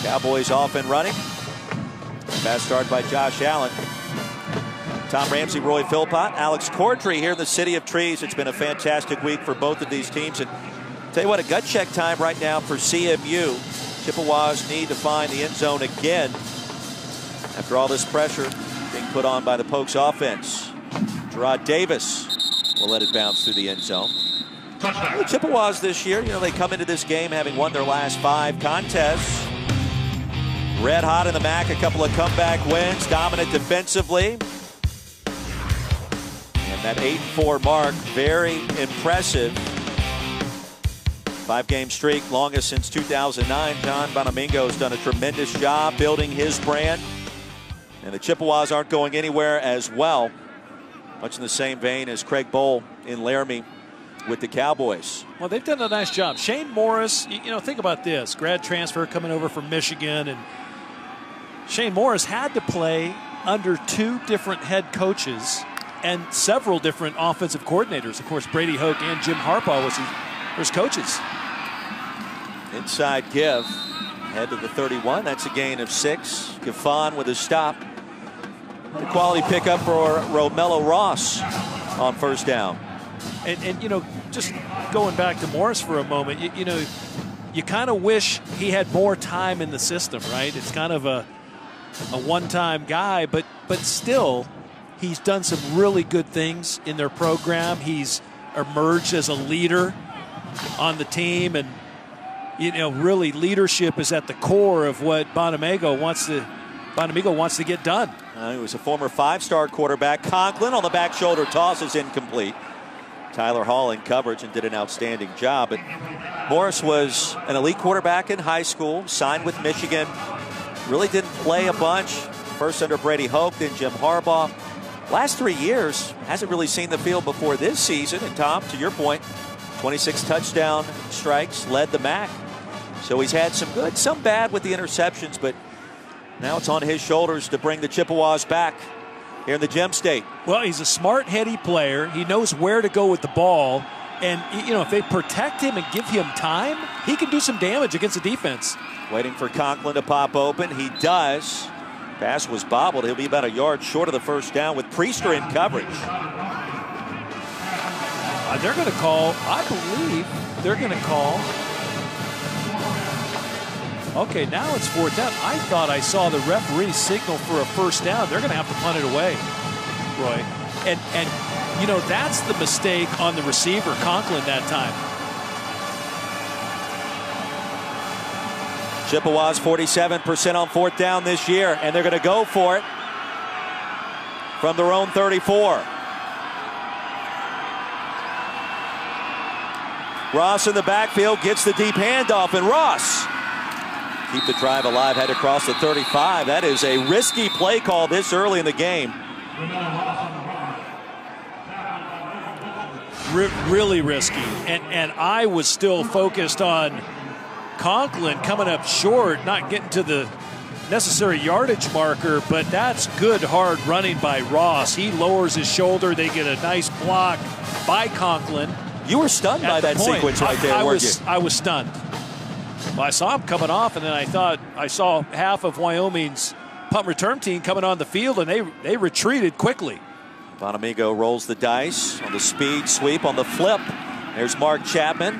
Cowboys off and running. Fast start by Josh Allen. Tom Ramsey, Roy Philpott, Alex Cordry here in the City of Trees. It's been a fantastic week for both of these teams. And tell you what, a gut check time right now for CMU. Chippewas need to find the end zone again after all this pressure being put on by the Pokes offense. Gerard Davis will let it bounce through the end zone. The Chippewas this year, they come into this game having won their last 5 contests. Red hot in the MAC, a couple of comeback wins, dominant defensively. And that 8-4 mark, very impressive. 5-game streak, longest since 2009. John Bonamingo has done a tremendous job building his brand. And the Chippewas aren't going anywhere as well. Much in the same vein as Craig Bohl in Laramie with the Cowboys. Well, they've done a nice job. Shane Morris, think about this. Grad transfer coming over from Michigan. And Shane Morris had to play under 2 different head coaches and several different offensive coordinators. Of course, Brady Hoke and Jim Harbaugh was his coaches. Inside give, head to the 31. That's a gain of 6. Gafon with a stop. The quality pickup for Romello Ross on first down. And just going back to Morris for a moment, you kind of wish he had more time in the system, right? It's kind of a one-time guy, but still, he's done some really good things in their program. He's emerged as a leader on the team, and really leadership is at the core of what Bonamingo wants to get done. He was a former 5-star quarterback. Conklin on the back shoulder toss is incomplete. Tyler Hall in coverage and did an outstanding job. But Morris was an elite quarterback in high school, signed with Michigan, really didn't play a bunch. First under Brady Hoke, then Jim Harbaugh. Last 3 years, hasn't really seen the field before this season. And Tom, to your point, 26 touchdown strikes, led the MAC. So he's had some good, some bad with the interceptions, but now it's on his shoulders to bring the Chippewas back here in the Gem State. Well, he's a smart, heady player. He knows where to go with the ball. And, if they protect him and give him time, he can do some damage against the defense. Waiting for Conklin to pop open. He does. Pass was bobbled. He'll be about a yard short of the first down with Priester in coverage. They're going to call, I believe, they're going to call. Okay, now it's 4th down. I thought I saw the referee signal for a first down. They're going to have to punt it away, Roy. And that's the mistake on the receiver, Conklin, that time. Chippewas 47% on 4th down this year, and they're going to go for it from their own 34. Ross in the backfield gets the deep handoff, and Ross keep the drive alive, head across the 35. That is a risky play call this early in the game. Really risky, and I was still focused on Conklin coming up short, not getting to the necessary yardage marker, but that's good hard running by Ross. He lowers his shoulder. They get a nice block by Conklin. You were stunned by that sequence right there, weren't you? I was stunned. Well, I saw him coming off, and then I thought I saw half of Wyoming's punt return team coming on the field, and they retreated quickly. Bonamigo rolls the dice on the speed sweep on the flip. There's Mark Chapman.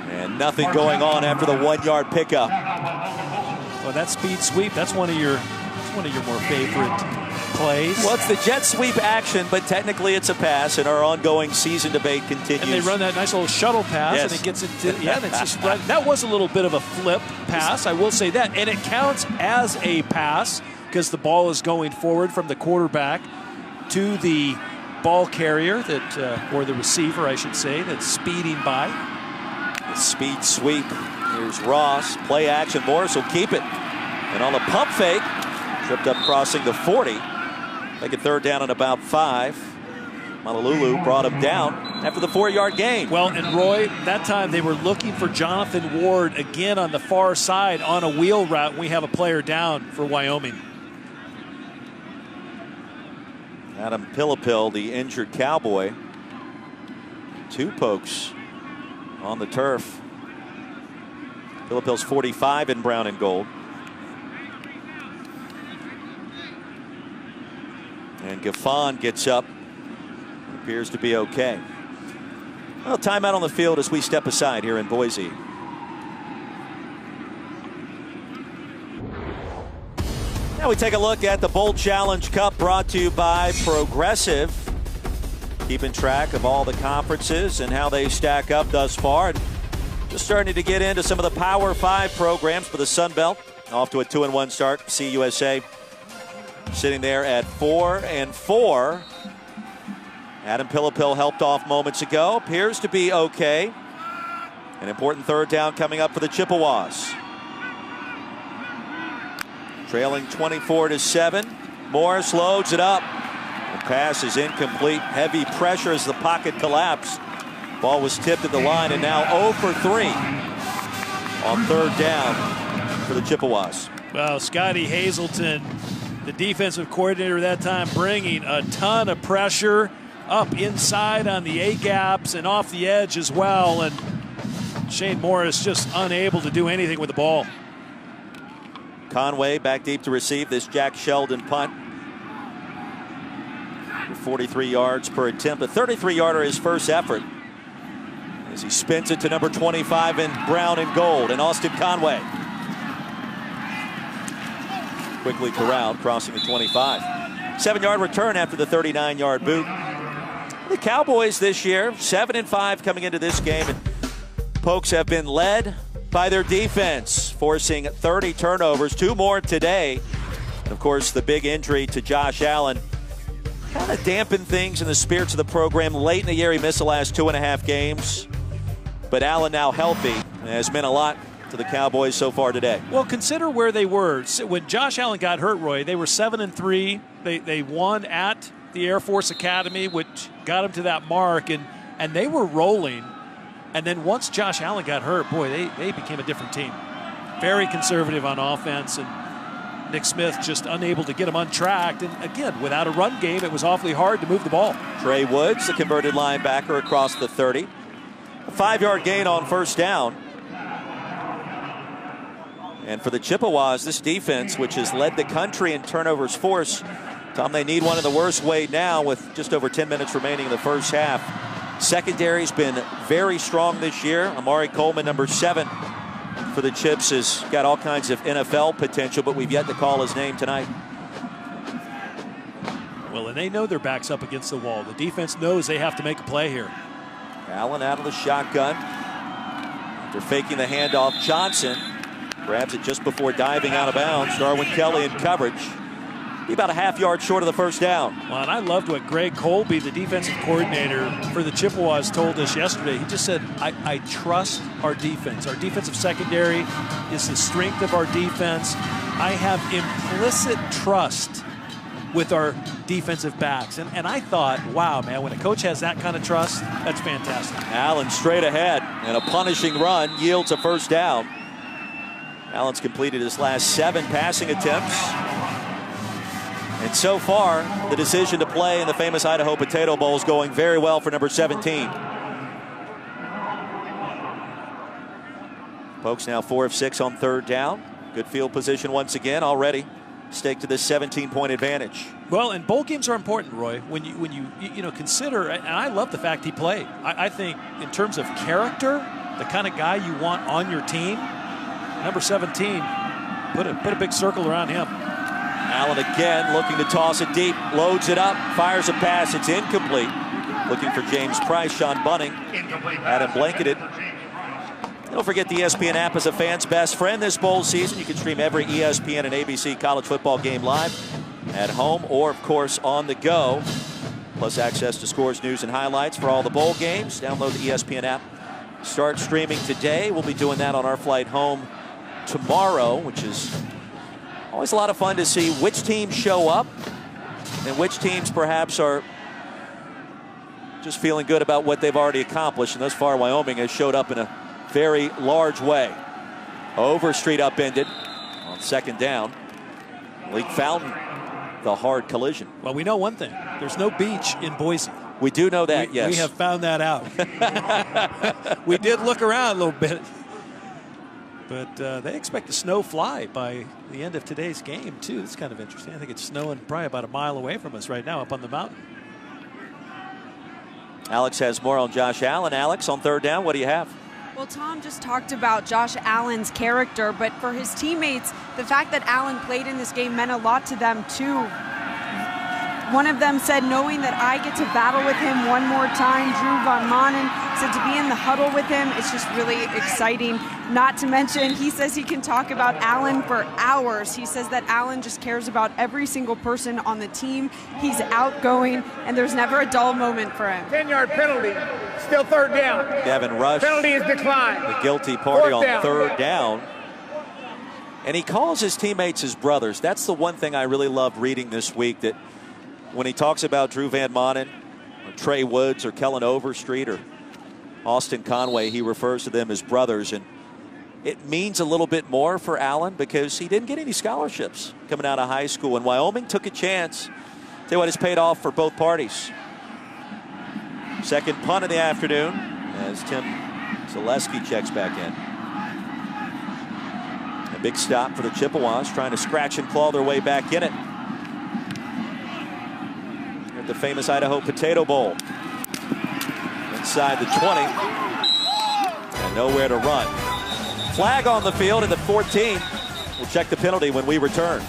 And nothing going on after the 1 yard pickup. Well, that speed sweep, that's one of your more favorite plays. Well, it's the jet sweep action, but technically it's a pass, and our ongoing season debate continues. And they run that nice little shuttle pass, yes. And it gets into, yeah, and it's just right. That was a little bit of a flip pass, I will say that. And it counts as a pass because the ball is going forward from the quarterback to the ball carrier or the receiver, I should say, that's speeding by. The speed sweep. Here's Ross. Play action. Morris will keep it. And on the pump fake, tripped up crossing the 40. Make it third down and about 5. Malululu brought him down after the 4 yard gain. Well, and Roy, that time they were looking for Jonathan Ward again on the far side on a wheel route. We have a player down for Wyoming. Adam Pillapil, the injured Cowboy. 2 pokes on the turf. Pillapil's 45 in brown and gold. And Gaffon gets up. Appears to be okay. Well, timeout on the field as we step aside here in Boise. Now we take a look at the Bowl Challenge Cup, brought to you by Progressive. Keeping track of all the conferences and how they stack up thus far. And just starting to get into some of the Power 5 programs for the Sun Belt. Off to a 2-1 start. CUSA sitting there at 4-4. Adam Pillapil helped off moments ago. Appears to be okay. An important third down coming up for the Chippewas. Trailing 24-7. Morris loads it up. The pass is incomplete. Heavy pressure as the pocket collapsed. Ball was tipped at the line, and now 0 for 3 on third down for the Chippewas. Well, Scotty Hazelton, the defensive coordinator that time, bringing a ton of pressure up inside on the A-gaps and off the edge as well. And Shane Morris just unable to do anything with the ball. Conway back deep to receive this Jack Sheldon punt. 43 yards per attempt. A 33-yarder his first effort. As he spins it to number 25 in brown and gold, and Austin Conway. Quickly corralled, crossing the 25. 7-yard return after the 39-yard boot. The Cowboys this year, 7-5 coming into this game, and Pokes have been led by their defense, forcing 30 turnovers, 2 more today. And of course, the big injury to Josh Allen kind of dampened things in the spirits of the program. Late in the year, he missed the last 2.5 games. But Allen now healthy has meant a lot to the Cowboys so far today. Well, consider where they were. When Josh Allen got hurt, Roy, they were 7-3. They won at the Air Force Academy, which got them to that mark, and they were rolling. And then once Josh Allen got hurt, boy, they became a different team. Very conservative on offense, and Nick Smith just unable to get them untracked. And again, without a run game, it was awfully hard to move the ball. Trey Woods, the converted linebacker, across the 30. A 5-yard gain on first down. And for the Chippewas, this defense, which has led the country in turnovers forced, Tom, they need one in the worst way now with just over 10 minutes remaining in the first half. Secondary's been very strong this year. Amari Coleman, number 7 for the Chips, has got all kinds of NFL potential, but we've yet to call his name tonight. Well, and they know their back's up against the wall. The defense knows they have to make a play here. Allen out of the shotgun. They're faking the handoff. Johnson grabs it just before diving out of bounds. Darwin Kelly in coverage. be about a half yard short of the first down. Well, and I loved what Greg Colby, the defensive coordinator for the Chippewas, told us yesterday. He just said, I trust our defense. Our defensive secondary is the strength of our defense. I have implicit trust with our defensive backs. And I thought, wow, man, when a coach has that kind of trust, that's fantastic. Allen straight ahead, and a punishing run yields a first down. Allen's completed his last 7 passing attempts. And so far, the decision to play in the famous Idaho Potato Bowl is going very well for number 17. Pokes now 4 of 6 on third down. Good field position once again already. Stake to this 17-point advantage. Well, and bowl games are important, Roy. When you consider, and I love the fact he played. I think in terms of character, the kind of guy you want on your team, number 17, put a big circle around him. Allen again looking to toss it deep, loads it up, fires a pass. It's incomplete. Looking for James Price, Sean Bunning, Adam blanketed. Don't forget the ESPN app is a fan's best friend this bowl season. You can stream every ESPN and ABC college football game live at home or, of course, on the go. Plus access to scores, news, and highlights for all the bowl games. Download the ESPN app. Start streaming today. We'll be doing that on our flight home tomorrow, which is always a lot of fun to see which teams show up and which teams perhaps are just feeling good about what they've already accomplished. And thus far, Wyoming has showed up in a very large way. Overstreet upended on second down. Leak Fountain, the hard collision. Well, we know one thing. There's no beach in Boise. We do know that, yes. We have found that out. We did look around a little bit. But they expect the snow fly by the end of today's game, too. It's kind of interesting. I think it's snowing probably about a mile away from us right now up on the mountain. Alex has more on Josh Allen. Alex, on third down, what do you have? Well, Tom just talked about Josh Allen's character, but for his teammates, the fact that Allen played in this game meant a lot to them, too. One of them said, knowing that I get to battle with him one more time, Drew Van Manen said to be in the huddle with him, it's just really exciting. Not to mention, he says he can talk about Allen for hours. He says that Allen just cares about every single person on the team. He's outgoing, and there's never a dull moment for him. 10-yard penalty, still third down. Gavin Rush, Penalty is declined. the guilty party Fourth on down. third down. And he calls his teammates his brothers. That's the one thing I really loved reading this week, that when he talks about Drew Van Manen or Trey Woods or Kellen Overstreet or Austin Conway, he refers to them as brothers. And it means a little bit more for Allen because he didn't get any scholarships coming out of high school. And Wyoming took a chance. Tell you what, it's paid off for both parties. Second punt of the afternoon as Tim Zaleski checks back in. A big stop for the Chippewas, trying to scratch and claw their way back in it. The famous Idaho Potato Bowl. Inside the 20. And nowhere to run. Flag on the field at the 14. We'll check the penalty when we return.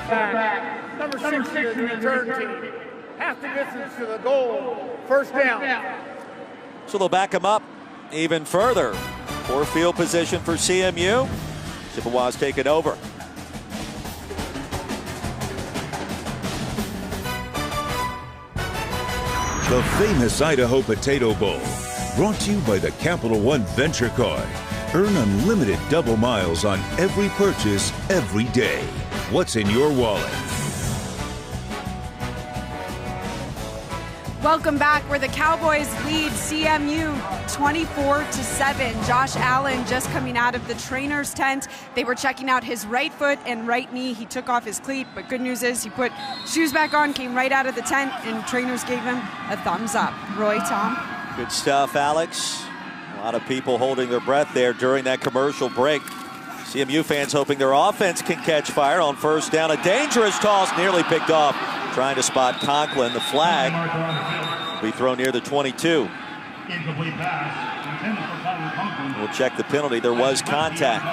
Back. Number 6 is the return team. Half the distance to the goal. First down. So they'll back him up even further. Poor field position for CMU. Chippewas take it over. The famous Idaho Potato Bowl, brought to you by the Capital One Venture Card. Earn unlimited double miles on every purchase every day. What's in your wallet? Welcome back, where the Cowboys lead CMU 24-7. Josh Allen just coming out of the trainer's tent. They were checking out his right foot and right knee. He took off his cleat, but good news is he put shoes back on, came right out of the tent, and trainers gave him a thumbs up. Roy, Tom? Good stuff, Alex. A lot of people holding their breath there during that commercial break. CMU fans hoping their offense can catch fire on first down. A dangerous toss, nearly picked off. Trying to spot Conklin. The flag will be thrown near the 22. We'll check the penalty. There was contact.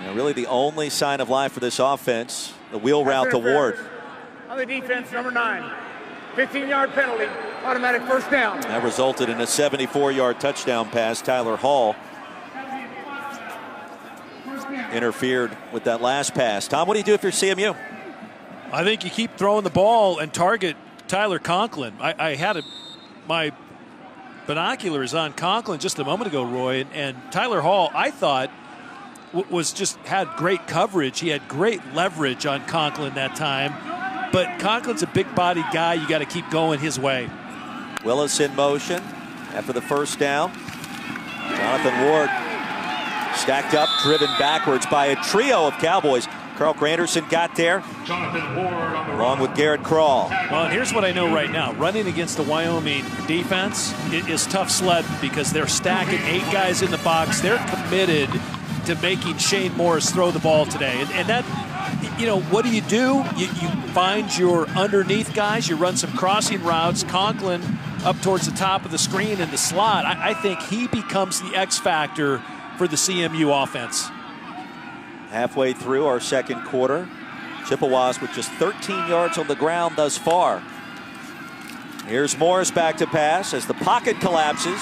Now, really the only sign of life for this offense, the wheel route to Ward. On the defense, number 9. 15-yard penalty. Automatic first down. That resulted in a 74-yard touchdown pass. Tyler Hall interfered with that last pass. Tom, what do you do if you're CMU? I think you keep throwing the ball and target Tyler Conklin. I had my binoculars on Conklin just a moment ago, Roy, and Tyler Hall, I thought, had great coverage. He had great leverage on Conklin that time. But Conklin's a big body guy. You got to keep going his way. Willis in motion after the first down. Jonathan Ward stacked up, driven backwards by a trio of Cowboys. Carl Granderson got there, along with Garrett Crawl. Well, and here's what I know right now. Running against the Wyoming defense is tough sledding because they're stacking 8 guys in the box. They're committed to making Shane Morris throw the ball today. And that, what do? You find your underneath guys. You run some crossing routes. Conklin up towards the top of the screen in the slot. I think he becomes the X factor for the CMU offense. Halfway through our second quarter, Chippewas with just 13 yards on the ground thus far. Here's Morris back to pass as the pocket collapses.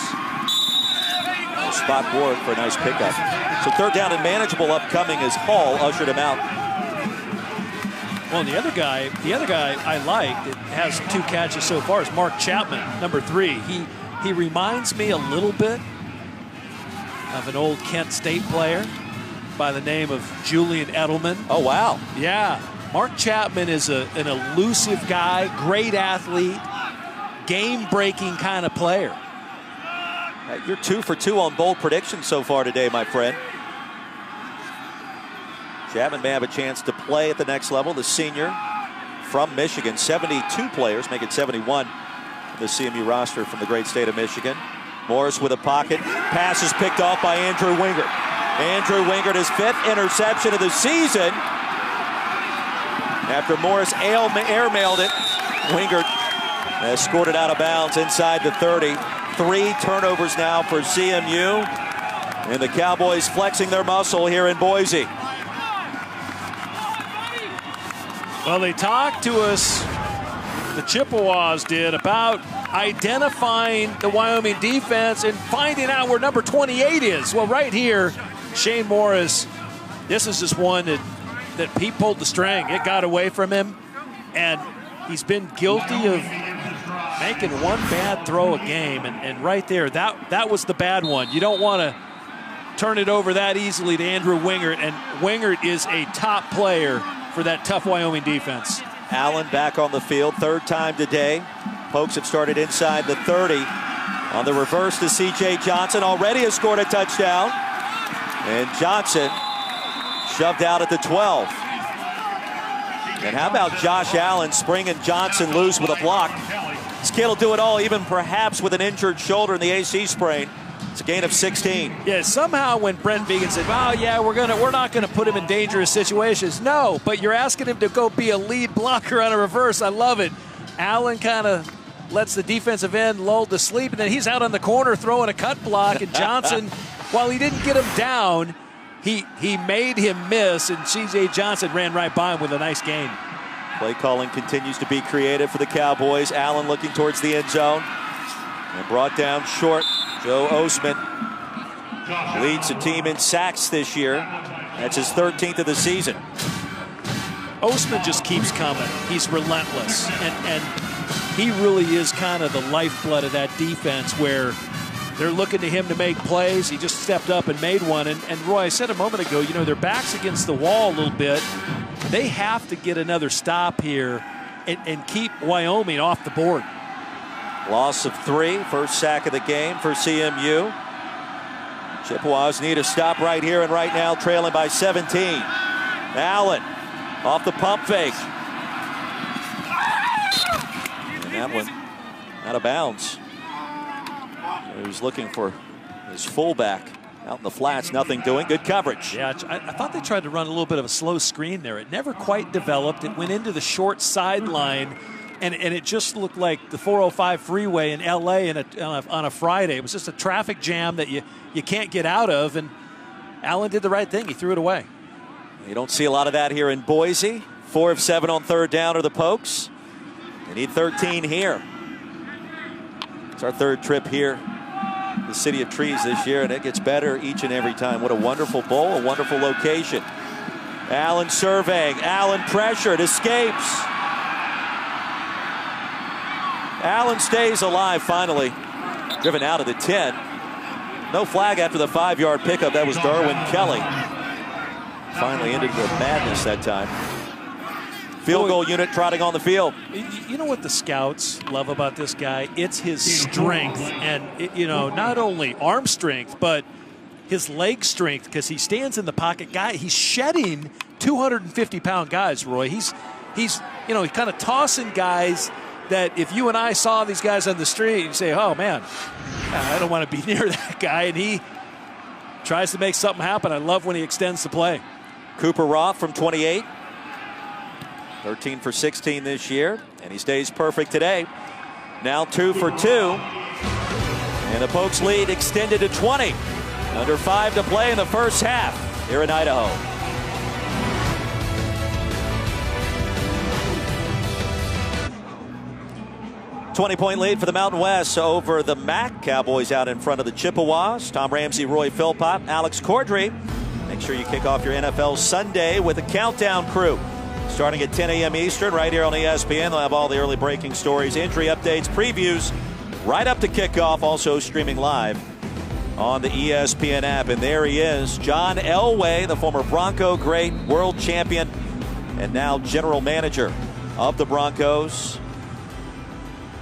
Spot Ward for a nice pickup. So third down and manageable upcoming as Hall ushered him out. Well, the other guy I like that has 2 catches so far is Mark Chapman, number 3. He reminds me a little bit of an old Kent State player by the name of Julian Edelman. Oh, wow. Yeah. Mark Chapman is an elusive guy, great athlete, game-breaking kind of player. You're 2 for 2 on bold predictions so far today, my friend. Chapman may have a chance to play at the next level. The senior from Michigan, 72 players, make it 71. The CMU roster from the great state of Michigan. Morris with a pocket. Pass is picked off by Andrew Wingert. Andrew Wingert, his 5th interception of the season. After Morris airmailed it, Wingert has scored it out of bounds inside the 30. 3 turnovers now for CMU. And the Cowboys flexing their muscle here in Boise. Well, they talked to us, the Chippewas did, about identifying the Wyoming defense and finding out where number 28 is. Well, right here, Shane Morris, this is just one that Pete pulled the string. It got away from him, and he's been guilty of making one bad throw a game. And right there, that was the bad one. You don't want to turn it over that easily to Andrew Wingert, and Wingert is a top player for that tough Wyoming defense. Allen back on the field, 3rd time today. Pokes have started inside the 30. On the reverse to C.J. Johnson, already has scored a touchdown. And Johnson shoved out at the 12. And how about Josh Allen springing Johnson loose with a block? This kid will do it all, even perhaps with an injured shoulder in the AC sprain. It's a gain of 16. Yeah, somehow when Brent Vigen said, "Oh yeah, we're not gonna put him in dangerous situations," no, but you're asking him to go be a lead blocker on a reverse. I love it. Allen kind of lets the defensive end lulled to sleep, and then he's out on the corner throwing a cut block, and Johnson, while he didn't get him down, he made him miss, and C.J. Johnson ran right by him with a nice gain. Play calling continues to be creative for the Cowboys. Allen looking towards the end zone and brought down short. Joe Osman leads the team in sacks this year. That's his 13th of the season. Osman just keeps coming. He's relentless, and he really is kind of the lifeblood of that defense where they're looking to him to make plays. He just stepped up and made one. And Roy, I said a moment ago, their back's against the wall a little bit. They have to get another stop here and keep Wyoming off the board. Loss of 3, first sack of the game for CMU. Chippewas need a stop right here and right now, trailing by 17. Allen off the pump fake. And that one out of bounds. He was looking for his fullback out in the flats, nothing doing. Good coverage. Yeah, I thought they tried to run a little bit of a slow screen there. It never quite developed. It went into the short sideline. And it just looked like the 405 freeway in L.A. on a Friday. It was just a traffic jam that you can't get out of, and Allen did the right thing. He threw it away. You don't see a lot of that here in Boise. 4 of 7 on 3rd down are the Pokes. They need 13 here. It's our third trip here, the City of Trees this year, and it gets better each and every time. What a wonderful bowl, a wonderful location. Allen surveying, Allen pressured, escapes. Allen stays alive finally. Driven out of the 10. No flag after the 5-yard pickup. That was Darwin Kelly. Finally ended with madness that time. Field goal unit trotting on the field. You know what the scouts love about this guy? It's his strength, and you know, not only arm strength, but his leg strength, because he stands in the pocket. He's shedding 250-pound guys, Roy. He's you know, kind of tossing guys that if you and I saw these guys on the street, you say, oh man, I don't want to be near that guy, and he tries to make something happen. I love when he extends the play. Cooper Roth from 28. 13 for 16 this year, and he stays perfect today. Now 2 for 2. And the Pokes lead extended to 20. Under 5 to play in the first half here in Idaho. $20-point lead for the Mountain West over the MAC. Cowboys out in front of the Chippewas. Tom Ramsey, Roy Philpott, Alex Cordry. Make sure you kick off your NFL Sunday with a countdown crew. Starting at 10 a.m. Eastern, right here on ESPN. They'll have all the early breaking stories, injury updates, previews, right up to kickoff. Also streaming live on the ESPN app. And there he is, John Elway, the former Bronco great, world champion, and now general manager of the Broncos.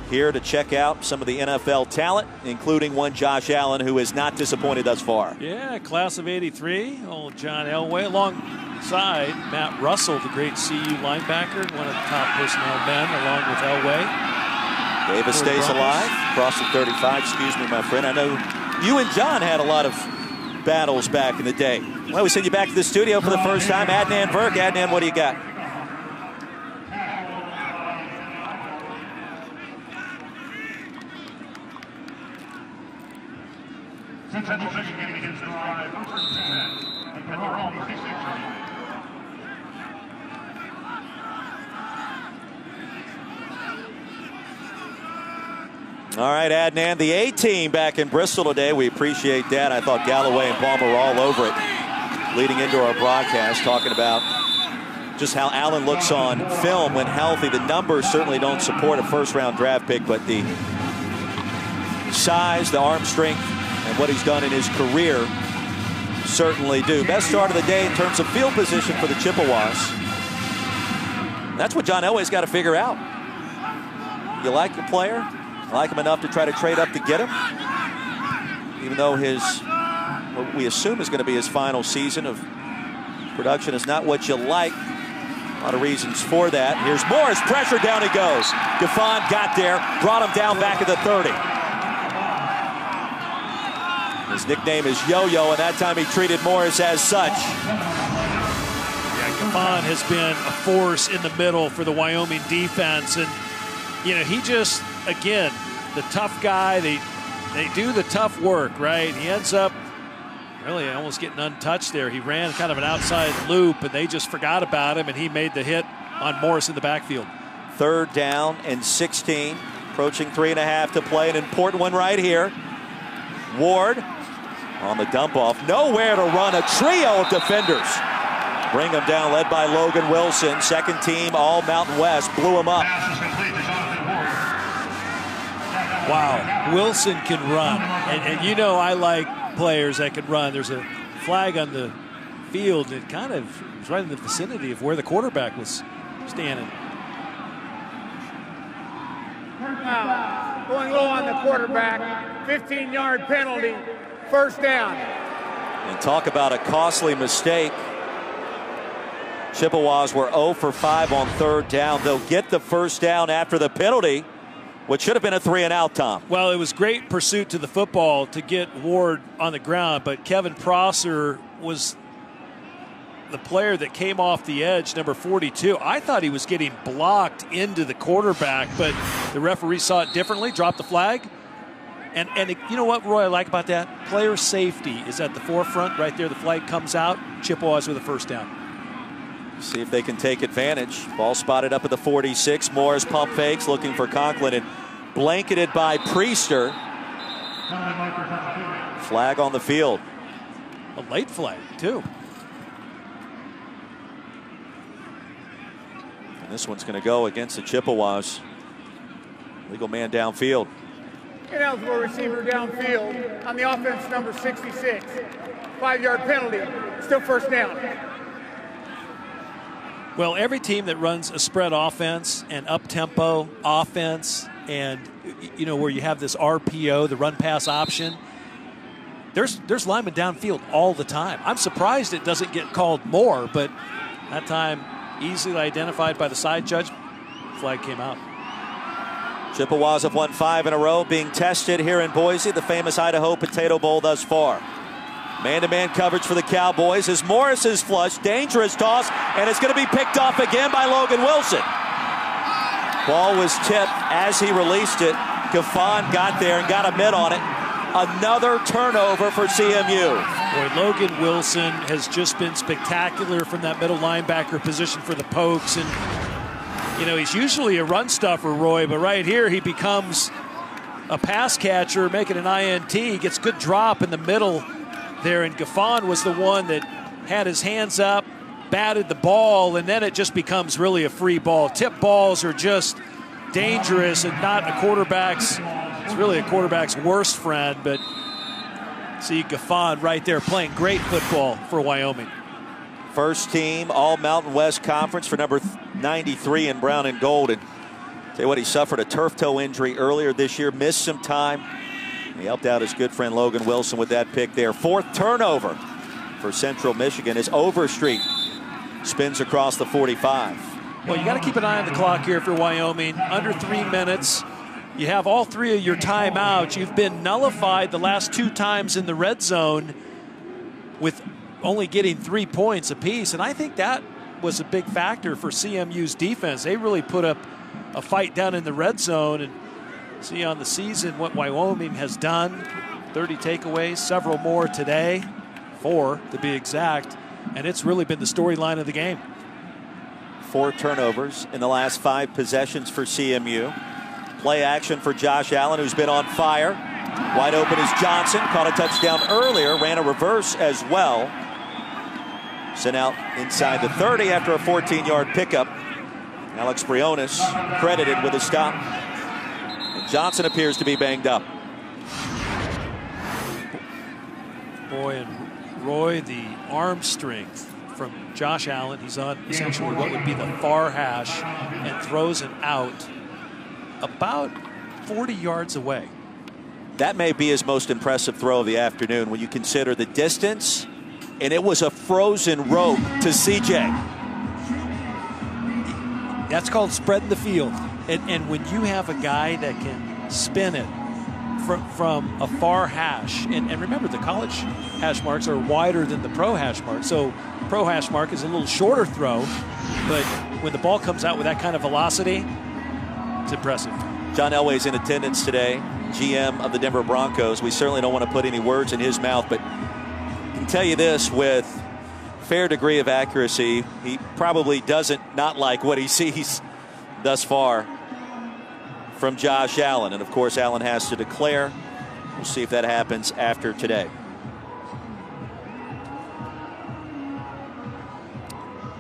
Here to check out some of the NFL talent, including one Josh Allen, who is not disappointed thus far. Yeah, class of '83, old John Elway, alongside Matt Russell, the great CU linebacker, one of the top personnel men, along with Elway. Davis stays alive, across the 35, excuse me, my friend. I know you and John had a lot of battles back in the day. Well, we send you back to the studio for the first time. Adnan Virk. Adnan, what do you got? All right, Adnan, the A-team back in Bristol today. We appreciate that. I thought Galloway and Palmer were all over it leading into our broadcast, talking about just how Allen looks on film when healthy. The numbers certainly don't support a first-round draft pick, but the size, the arm strength, and what he's done in his career certainly do. Best start of the day in terms of field position for the Chippewas. That's what John Elway's got to figure out. You like your player? Like him enough to try to trade up to get him, even though what we assume is going to be his final season of production is not what you like. A lot of reasons for that. Here's Morris, pressure, down he goes. Gaffon got there, brought him down back at the 30. His nickname is Yo-Yo, and that time he treated Morris as such. Yeah, Gaffon has been a force in the middle for the Wyoming defense, and you know, he just, again, the tough guy, they do the tough work, right? He ends up really almost getting untouched there. He ran kind of an outside loop, and they just forgot about him, and he made the hit on Morris in the backfield. 3rd down and 16, approaching 3.5 to play. An important one right here. Ward on the dump off. Nowhere to run, a trio of defenders. Bring him down, led by Logan Wilson. Second team, all Mountain West, blew him up. Wow, Wilson can run. And you know I like players that can run. There's a flag on the field. It kind of was right in the vicinity of where the quarterback was standing. Wow. Going low on the quarterback. 15-yard penalty. First down. And talk about a costly mistake. Chippewas were 0 for 5 on 3rd down. They'll get the first down after the penalty, which should have been a 3-and-out, Tom. Well, it was great pursuit to the football to get Ward on the ground, but Kevin Prosser was the player that came off the edge, number 42. I thought he was getting blocked into the quarterback, but the referee saw it differently, dropped the flag. And you know what, Roy, I like about that? Player safety is at the forefront right there. The flag comes out. Chippewas with a first down. See if they can take advantage. Ball spotted up at the 46. Morris pump fakes, looking for Conklin, and blanketed by Priester. Flag on the field. A late flag, too. And this one's going to go against the Chippewas. Legal man downfield. Ineligible receiver downfield on the offense, number 66. 5-yard penalty. Still first down. Well, every team that runs a spread offense and up-tempo offense and, you know, where you have this RPO, the run-pass option, there's linemen downfield all the time. I'm surprised it doesn't get called more, but that time easily identified by the side judge. Flag came out. Chippewas have won 5 in a row, being tested here in Boise, the famous Idaho Potato Bowl thus far. Man-to-man coverage for the Cowboys as Morris is flushed. Dangerous toss, and it's going to be picked off again by Logan Wilson. Ball was tipped as he released it. Gaffon got there and got a mitt on it. Another turnover for CMU. Boy, Logan Wilson has just been spectacular from that middle linebacker position for the Pokes. And, you know, he's usually a run stuffer, Roy, but right here he becomes a pass catcher, making an INT. He gets good drop in the middle there, and Gaffon was the one that had his hands up, batted the ball, and then it just becomes really a free ball. Tip balls are just dangerous and not a quarterback's, it's really a quarterback's worst friend, but see Gaffon right there playing great football for Wyoming. First team All Mountain West Conference for number 93 in brown and gold. And tell you what, he suffered a turf toe injury earlier this year, missed some time. He helped out his good friend Logan Wilson with that pick there. 4th turnover for Central Michigan as Overstreet spins across the 45. Well, you got to keep an eye on the clock here for Wyoming. Under 3 minutes. You have all 3 of your timeouts. You've been nullified the last 2 times in the red zone with only getting 3 points apiece. And I think that was a big factor for CMU's defense. They really put up a fight down in the red zone. And see on the season what Wyoming has done. 30 takeaways, several more today. 4 to be exact. And it's really been the storyline of the game. 4 turnovers in the last 5 possessions for CMU. Play action for Josh Allen, who's been on fire. Wide open is Johnson. Caught a touchdown earlier. Ran a reverse as well. Sent out inside the 30 after a 14-yard pickup. Alex Briones credited with a stop. And Johnson appears to be banged up. Boy, and Roy, the arm strength from Josh Allen. He's on essentially what would be the far hash and throws it out about 40 yards away. That may be his most impressive throw of the afternoon when you consider the distance, and it was a frozen rope to CJ. That's called spreading the field. And when you have a guy that can spin it from a far hash, and remember the college hash marks are wider than the pro hash mark, so pro hash mark is a little shorter throw, but when the ball comes out with that kind of velocity, it's impressive. John Elway's in attendance today, GM of the Denver Broncos. We certainly don't want to put any words in his mouth, but I can tell you this with fair degree of accuracy, he probably doesn't not like what he sees thus far from Josh Allen. And of course, Allen has to declare. We'll see if that happens after today.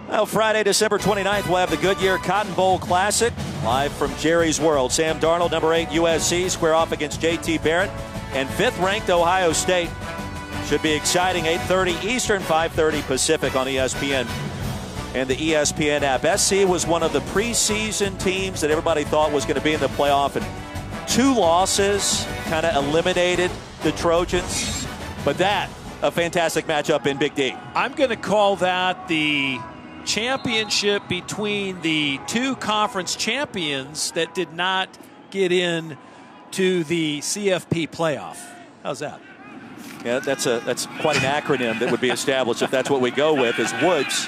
Well, Friday, December 29th, we'll have the Goodyear Cotton Bowl Classic live from Jerry's World. Sam Darnold, number 8 USC, square off against JT Barrett and 5th-ranked Ohio State. Should be exciting. 8:30 Eastern, 5:30 Pacific on ESPN and the ESPN app. SC was one of the preseason teams that everybody thought was going to be in the playoff, and 2 losses kind of eliminated the Trojans. But that, a fantastic matchup in Big D. I'm going to call that the championship between the 2 conference champions that did not get in to the CFP playoff. How's that? Yeah, that's quite an acronym that would be established if that's what we go with, as Woods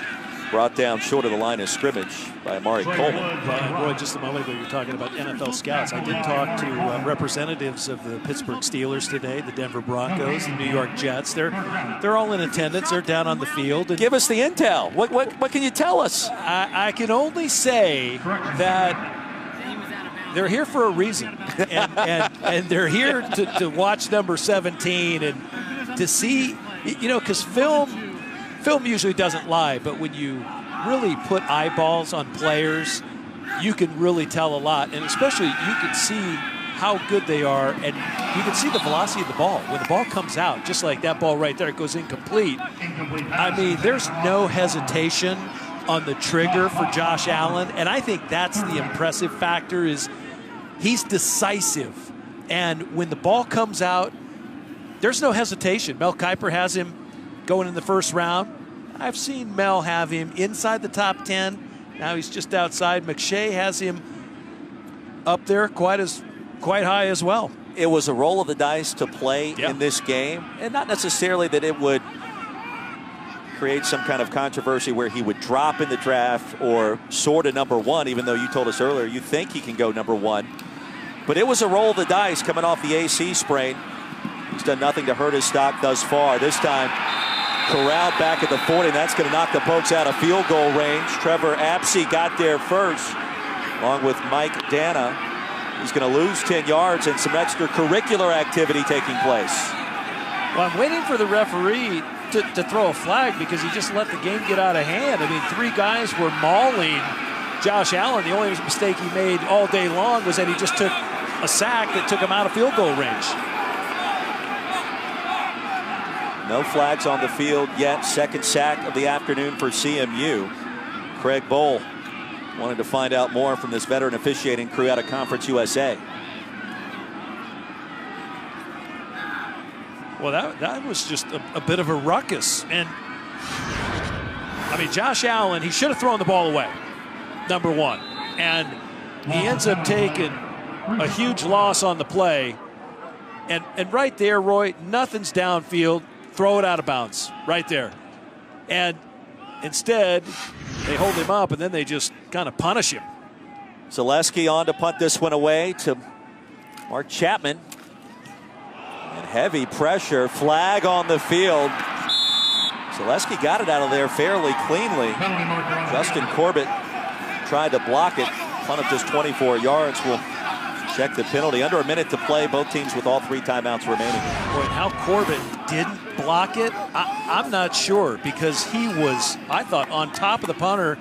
brought down short of the line of scrimmage by Amari Coleman. Roy, just a moment ago, you were talking about NFL scouts. I did talk to representatives of the Pittsburgh Steelers today, the Denver Broncos, the New York Jets. They're all in attendance. They're down on the field. And give us the intel. What can you tell us? I can only say that they're here for a reason, and they're here to watch number 17 and to see, you know, because film usually doesn't lie, but when you really put eyeballs on players, you can really tell a lot, and especially you can see how good they are, and you can see the velocity of the ball. When the ball comes out, just like that ball right there, it goes incomplete. I mean, there's no hesitation on the trigger for Josh Allen, and I think that's the impressive factor is he's decisive. And when the ball comes out, there's no hesitation. Mel Kiper has him going in the first round. I've seen Mel have him inside the top 10. Now he's just outside. McShay has him up there quite high as well. It was a roll of the dice to play in this game, and not necessarily that it would create some kind of controversy where he would drop in the draft or soar to number 1, even though you told us earlier you think he can go number 1. But it was a roll of the dice coming off the AC sprain. He's done nothing to hurt his stock thus far. This time, corralled back at the 40. That's going to knock the Pokes out of field goal range. Trevor Apsey got there first, along with Mike Dana. He's going to lose 10 yards and some extracurricular activity taking place. Well, I'm waiting for the referee to throw a flag because he just let the game get out of hand. I mean, 3 guys were mauling Josh Allen. The only mistake he made all day long was that he just took a sack that took him out of field goal range. No flags on the field yet. Second sack of the afternoon for CMU. Craig Bohl wanted to find out more from this veteran officiating crew out of Conference USA. Well, that was just a bit of a ruckus. And, I mean, Josh Allen, he should have thrown the ball away, number 1. And he ends up taking a huge loss on the play. And right there, Roy, nothing's downfield. Throw it out of bounds right there. And instead, they hold him up, and then they just kind of punish him. Zaleski on to punt this one away to Mark Chapman. And heavy pressure, flag on the field. Zaleski got it out of there fairly cleanly. Justin Corbett tried to block it. Punt of just 24 yards. We'll check the penalty. Under a minute to play. Both teams with all 3 timeouts remaining. Boy, how Corbett didn't block it, I'm not sure, because he was, I thought, on top of the punter.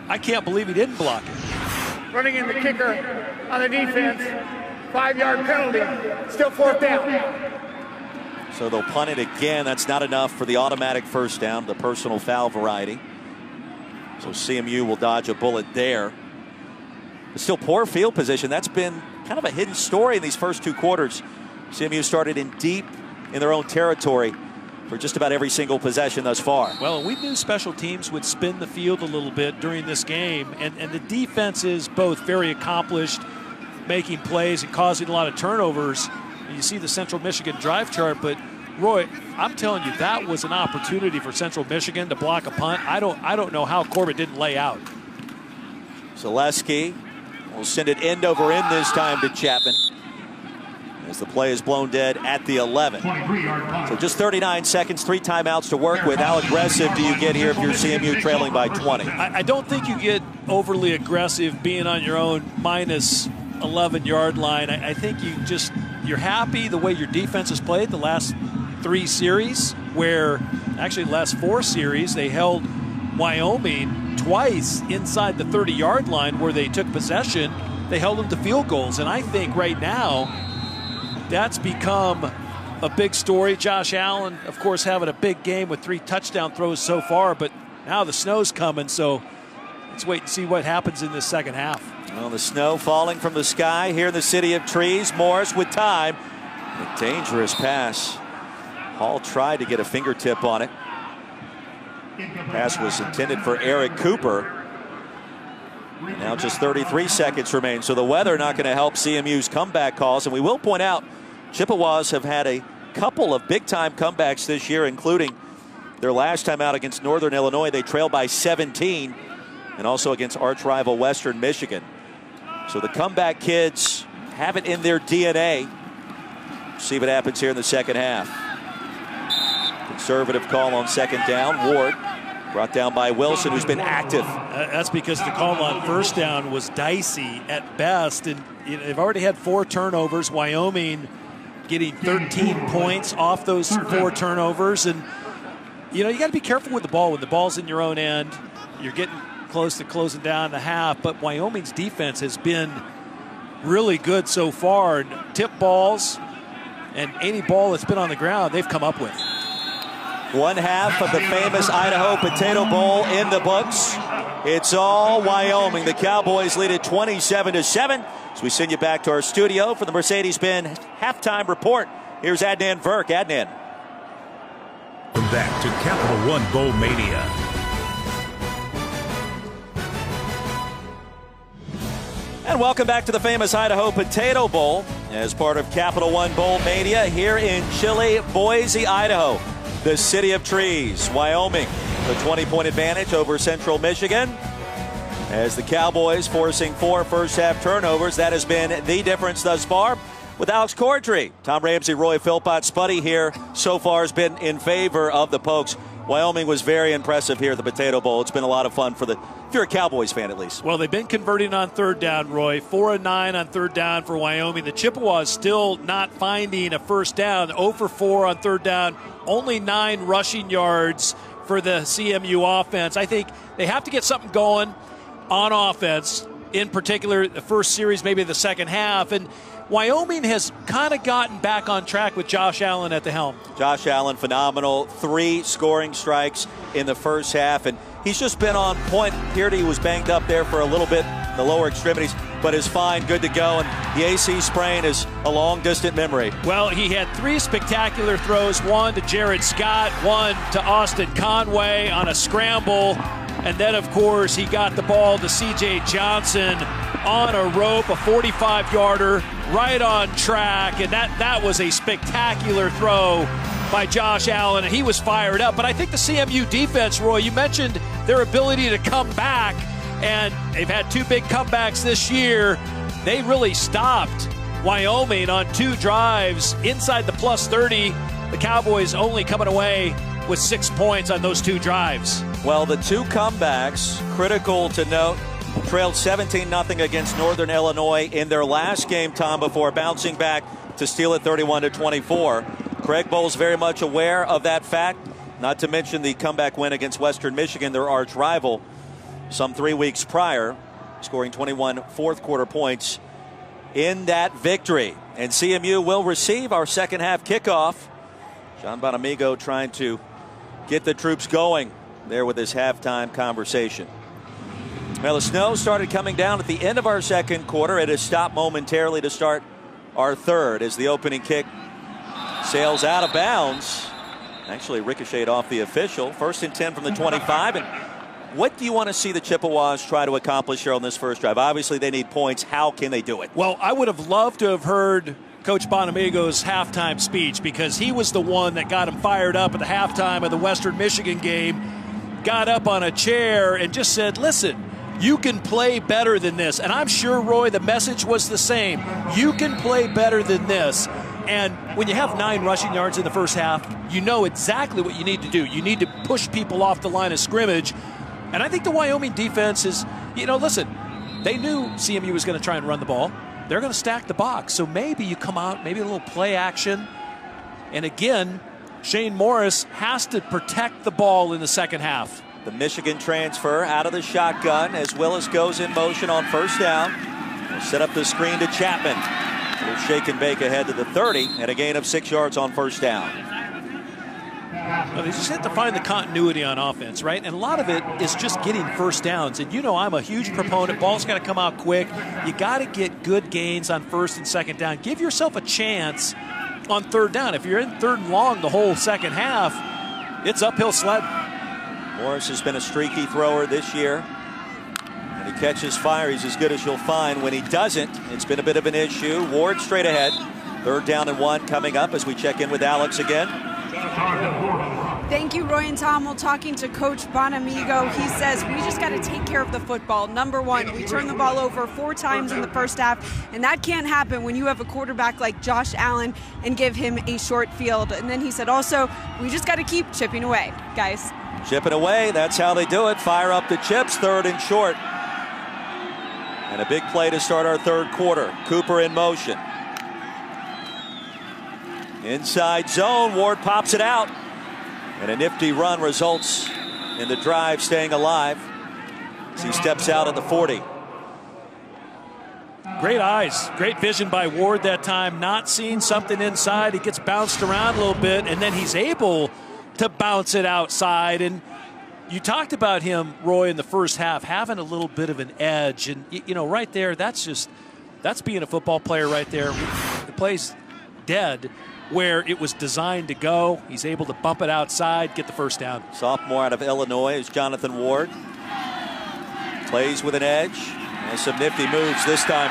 I can't believe he didn't block it. Running in the kicker on the defense. 5-yard penalty. Still 4th down. So they'll punt it again. That's not enough for the automatic first down, the personal foul variety. So CMU will dodge a bullet there. But still poor field position. That's been kind of a hidden story in these first 2 quarters. CMU started in deep in their own territory for just about every single possession thus far. Well, we knew special teams would spin the field a little bit during this game, and the defense is both very accomplished, making plays and causing a lot of turnovers. And you see the Central Michigan drive chart, but Roy, I'm telling you, that was an opportunity for Central Michigan to block a punt. I don't know how Corbett didn't lay out. Zaleski will send it end over end this time to Chapman, as the play is blown dead at the 11. So just 39 seconds, 3 timeouts to work with. How aggressive do you get here if you're CMU trailing by 20? I don't think you get overly aggressive being on your own minus 11-yard line. I think you're happy the way your defense has played the last 3 series, where actually the last 4 series they held Wyoming twice inside the 30-yard line where they took possession. They held them to field goals, and I think right now that's become a big story. Josh Allen, of course, having a big game with 3 touchdown throws so far, but now the snow's coming, so let's wait and see what happens in this second half. Well, the snow falling from the sky here in the City of Trees. Morris with time. A dangerous pass. Hall tried to get a fingertip on it. Pass was intended for Eric Cooper. Now just 33 seconds remain, so the weather not going to help CMU's comeback calls. And we will point out, Chippewas have had a couple of big-time comebacks this year, including their last time out against Northern Illinois. They trailed by 17, and also against arch-rival Western Michigan. So the comeback kids have it in their DNA. See what happens here in the second half. Conservative call on second down. Ward Brought down by Wilson, who's been active. That's because the call on first down was dicey at best. And they've already had 4 turnovers. Wyoming getting 13 points off those 4 turnovers. And, you got to be careful with the ball. When the ball's in your own end, you're getting close to closing down the half. But Wyoming's defense has been really good so far. Tip balls and any ball that's been on the ground, they've come up with. One half of the famous Idaho Potato Bowl in the books. It's all Wyoming. The Cowboys lead it 27-7. As we send you back to our studio for the Mercedes-Benz halftime report. Here's Adnan Verk. Adnan. Welcome back to Capital One Bowl Mania. And welcome back to the famous Idaho Potato Bowl as part of Capital One Bowl Mania here in chilly Boise, Idaho. The city of trees, Wyoming, the 20-point advantage over Central Michigan. As the Cowboys forcing 4 first-half turnovers, that has been the difference thus far. With Alex Cordry, Tom Ramsey, Roy Philpott, Spuddy here so far has been in favor of the Pokes. Wyoming was very impressive here at the Potato Bowl. It's been a lot of fun if you're a Cowboys fan at least. Well, they've been converting on third down, Roy. 4 of 9 on third down for Wyoming. The Chippewas still not finding a first down. 0 for 4 on third down. Only 9 rushing yards for the CMU offense. I think they have to get something going on offense, in particular the first series, maybe the second half. And Wyoming has kind of gotten back on track with Josh Allen at the helm. Josh Allen, phenomenal. 3 scoring strikes in the first half, and he's just been on point. Peardy was banged up there for a little bit, the lower extremities, but is fine, good to go, and the AC sprain is a long, distant memory. Well, he had 3 spectacular throws, 1 to Jared Scott, 1 to Austin Conway on a scramble, and then, of course, he got the ball to C.J. Johnson on a rope, a 45-yarder, right on track, and that was a spectacular throw by Josh Allen, and he was fired up. But I think the CMU defense, Roy, you mentioned their ability to come back, and they've had 2 big comebacks this year. They really stopped Wyoming on 2 drives inside the plus 30. The Cowboys only coming away with 6 points on those 2 drives. Well, the 2 comebacks, critical to note, trailed 17-0 against Northern Illinois in their last game, Tom, before bouncing back to steal it 31-24. Craig Bohl's very much aware of that fact, not to mention the comeback win against Western Michigan, their arch rival, some 3 weeks prior, scoring 21 fourth-quarter points in that victory. And CMU will receive our second-half kickoff. John Bonamigo trying to get the troops going there with his halftime conversation. Well, the snow started coming down at the end of our second quarter. It has stopped momentarily to start our third as the opening kick sails out of bounds. Actually ricocheted off the official. 1st and 10 from the 25. And what do you want to see the Chippewas try to accomplish here on this first drive? Obviously, they need points. How can they do it? Well, I would have loved to have heard Coach Bonamigo's halftime speech, because he was the one that got him fired up at the halftime of the Western Michigan game, got up on a chair and just said, listen, you can play better than this. And I'm sure, Roy, the message was the same. You can play better than this. And when you have 9 rushing yards in the first half, you know exactly what you need to do. You need to push people off the line of scrimmage. And I think the Wyoming defense is, listen, they knew CMU was going to try and run the ball. They're going to stack the box. So maybe you come out, maybe a little play action. And again, Shane Morris has to protect the ball in the second half. The Michigan transfer out of the shotgun as Willis goes in motion on first down. We'll set up the screen to Chapman. We'll shake and bake ahead to the 30 and a gain of 6 yards on first down. Well, they just have to find the continuity on offense, right? And a lot of it is just getting first downs. And I'm a huge proponent. Ball's got to come out quick. You got to get good gains on first and second down. Give yourself a chance on third down. If you're in third and long the whole second half, it's uphill sled. Morris has been a streaky thrower this year. When he catches fire, he's as good as you'll find. When he doesn't, it's been a bit of an issue. Ward straight ahead. 3rd down and 1 coming up as we check in with Alex again. Thank you, Roy and Tom. We're talking to Coach Bonamigo. He says, we just got to take care of the football. Number one, we turned the ball over 4 times in the first half, and that can't happen when you have a quarterback like Josh Allen and give him a short field. And then he said also, we just got to keep chipping away, guys. Chipping away, that's how they do it. Fire up the chips, 3rd and short. And a big play to start our 3rd quarter. Cooper in motion. Inside zone, Ward pops it out. And a nifty run results in the drive staying alive as he steps out at the 40. Great eyes, great vision by Ward that time, not seeing something inside. He gets bounced around a little bit, and then he's able to bounce it outside. And you talked about him, Roy, in the first half, having a little bit of an edge. And, you know, right there, that's being a football player right there. The play's dead where it was designed to go. He's able to bump it outside, get the first down. Sophomore out of Illinois is Jonathan Ward. Plays with an edge. And some nifty moves this time.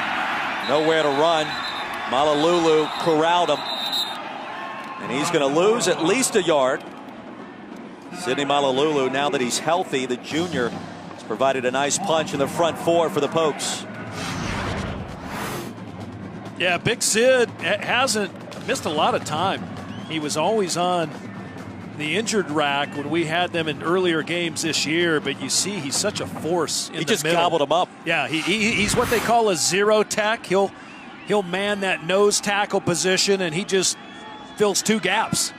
Nowhere to run. Malululu corralled him. And he's going to lose at least a yard. Sidney Malululu, now that he's healthy, the junior, has provided a nice punch in the front 4 for the Pokes. Yeah, Big Sid hasn't missed a lot of time. He was always on the injured rack when we had them in earlier games this year, but you see he's such a force in the middle. He just gobbled him up. Yeah, he's what they call a zero tech. He'll man that nose tackle position, and he just fills 2 gaps.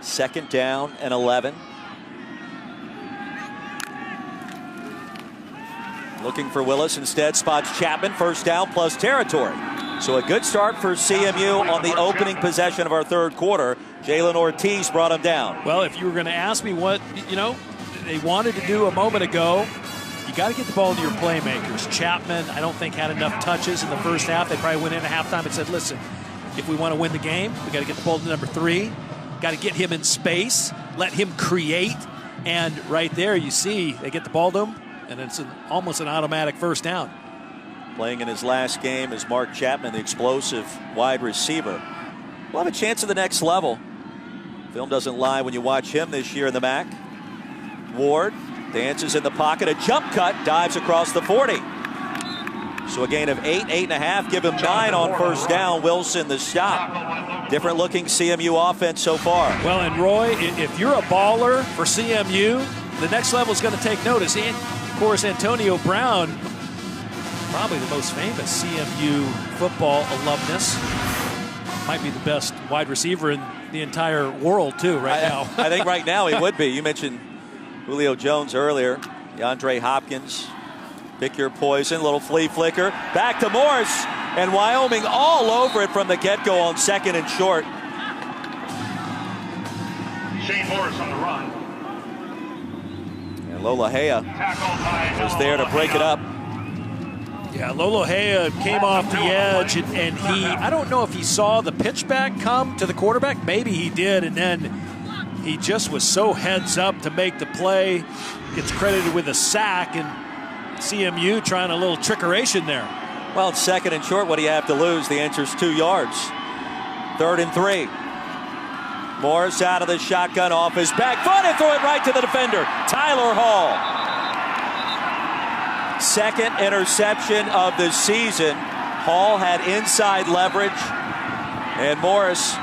2nd down and 11. Looking for Willis, instead spots Chapman. 1st down plus territory. So a good start for CMU on the opening possession of our 3rd quarter. Jalen Ortiz brought him down. Well, if you were going to ask me what, they wanted to do a moment ago, you got to get the ball to your playmakers. Chapman, I don't think, had enough touches in the first half. They probably went in at halftime and said, listen, if we want to win the game, we got to get the ball to number 3. Got to get him in space, let him create. And right there, you see, they get the ball to him, and it's almost an automatic first down. Playing in his last game is Mark Chapman, the explosive wide receiver. We'll have a chance at the next level. Film doesn't lie when you watch him this year in the MAC. Ward dances in the pocket, a jump cut, dives across the 40. So a gain of 8.5, give him 9 on 1st down. Wilson the stop. Different looking CMU offense so far. Well, and Roy, if you're a baller for CMU, the next level is going to take notice. And of course, Antonio Brown, probably the most famous CMU football alumnus. Might be the best wide receiver in the entire world, too, now. I think right now he would be. You mentioned Julio Jones earlier. DeAndre Hopkins. Pick your poison. Little flea flicker. Back to Morris. And Wyoming all over it from the get-go on 2nd and short. Shane Morris on the run. And Lolahea was there to break it up. Yeah, Lolahea came off the edge, and I don't know if he saw the pitch back come to the quarterback. Maybe he did, and then he just was so heads up to make the play. Gets credited with a sack, and CMU trying a little trickeration there. Well, it's 2nd and short. What do you have to lose? The answer's 2 yards. 3rd and 3. Morris out of the shotgun off his back foot and threw it right to the defender, Tyler Hall. 2nd interception of the season. Hall had inside leverage, and Morris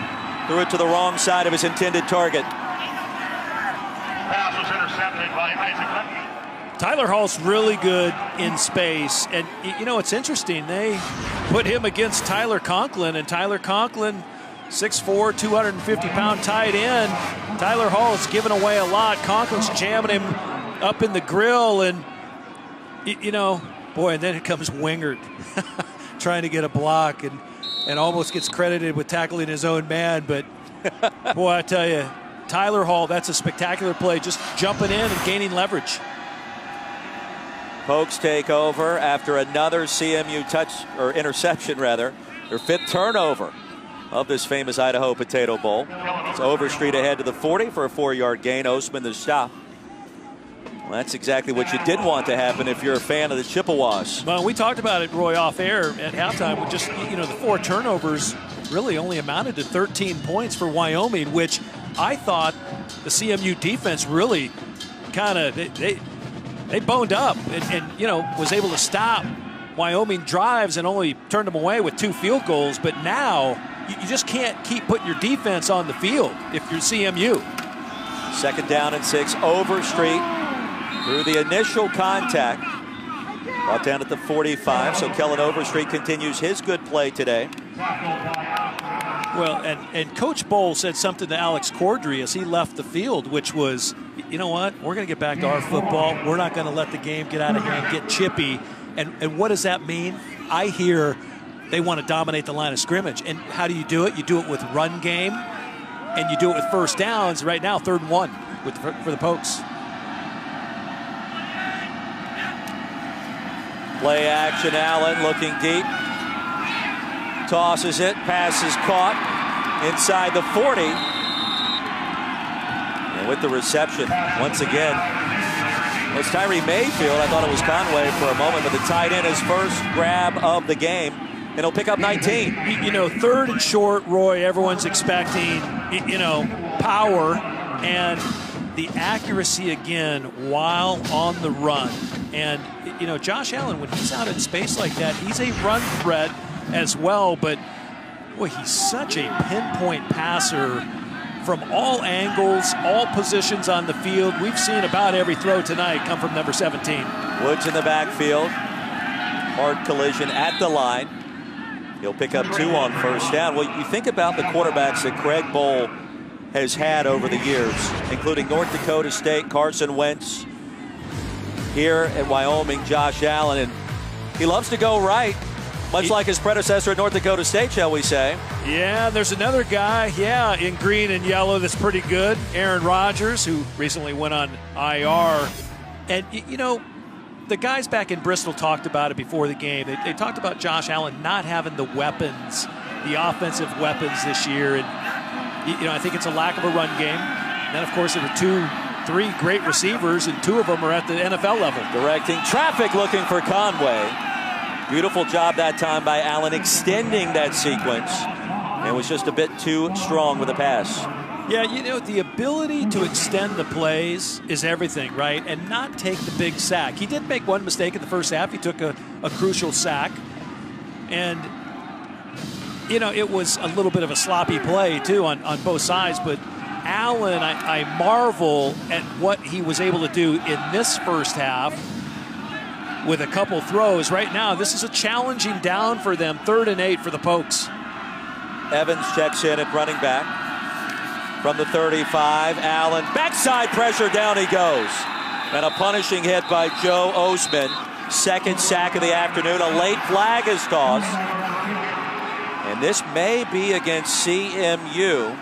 threw it to the wrong side of his intended target. Pass was intercepted by Isaac Hutton. Tyler Hall's really good in space, and it's interesting. They put him against Tyler Conklin, and Tyler Conklin, 6'4", 250-pound tight end. Tyler Hall has given away a lot. Conklin's jamming him up in the grill, and boy, and then it comes Wingard trying to get a block and almost gets credited with tackling his own man. But, boy, I tell you, Tyler Hall, that's a spectacular play, just jumping in and gaining leverage. Pokes take over after another CMU interception, their 5th turnover of this famous Idaho Potato Bowl. It's Overstreet ahead to the 40 for a 4-yard gain. Osman the stop. Well, that's exactly what you did want to happen if you're a fan of the Chippewas. Well, we talked about it, Roy, off air at halftime. Just, the 4 turnovers really only amounted to 13 points for Wyoming, which I thought the CMU defense really kind of, they boned up and, you know, was able to stop Wyoming drives and only turned them away with 2 field goals. But now you just can't keep putting your defense on the field if you're CMU. 2nd down and 6. Overstreet through the initial contact. Brought down at the 45. So Kellen Overstreet continues his good play today. Well, and Coach Bowl said something to Alex Cordry as he left the field, which was, you know what, we're going to get back to our football. We're not going to let the game get out of hand, get chippy. And what does that mean? I hear they want to dominate the line of scrimmage. And how do you do it? You do it with run game, and you do it with first downs. Right now, 3rd and 1 for the Pokes. Play action, Allen looking deep. Tosses it, pass is caught inside the 40. And with the reception, once again, it's Tyree Mayfield. I thought it was Conway for a moment, but the tight end is first grab of the game, and he'll pick up 19. You know, 3rd and short, Roy, everyone's expecting, you know, power, and the accuracy again while on the run. And, you know, Josh Allen, when he's out in space like that, he's a run threat as well, but boy, he's such a pinpoint passer from all angles, all positions on the field. We've seen about every throw tonight come from number 17. Woods in the backfield. Hard collision at the line. He'll pick up 2 on first down. Well, you think about the quarterbacks that Craig Bowl has had over the years, including North Dakota State, Carson Wentz, here at Wyoming, Josh Allen, and he loves to go right. Much like his predecessor at North Dakota State, shall we say. Yeah, there's another guy, in green and yellow that's pretty good. Aaron Rodgers, who recently went on IR. And, you know, the guys back in Bristol talked about it before the game. They talked about Josh Allen not having the weapons, the offensive weapons this year. And, you know, I think it's a lack of a run game. And then, of course, there were 3 great receivers, and 2 of them are at the NFL level. Directing traffic, looking for Conway. Beautiful job that time by Allen extending that sequence, and was just a bit too strong with the pass. Yeah, you know, the ability to extend the plays is everything, right? And not take the big sack. He did make one mistake in the first half. He took a crucial sack. And, you know, it was a little bit of a sloppy play, too, on both sides. But Allen, I marvel at what he was able to do in this first half with a couple throws. Right now, this is a challenging down for them. 3rd and 8 for the Pokes. Evans checks in at running back. From the 35, Allen, backside pressure, down he goes. And a punishing hit by Joe Osman. 2nd sack of the afternoon. A late flag is tossed. And this may be against CMU.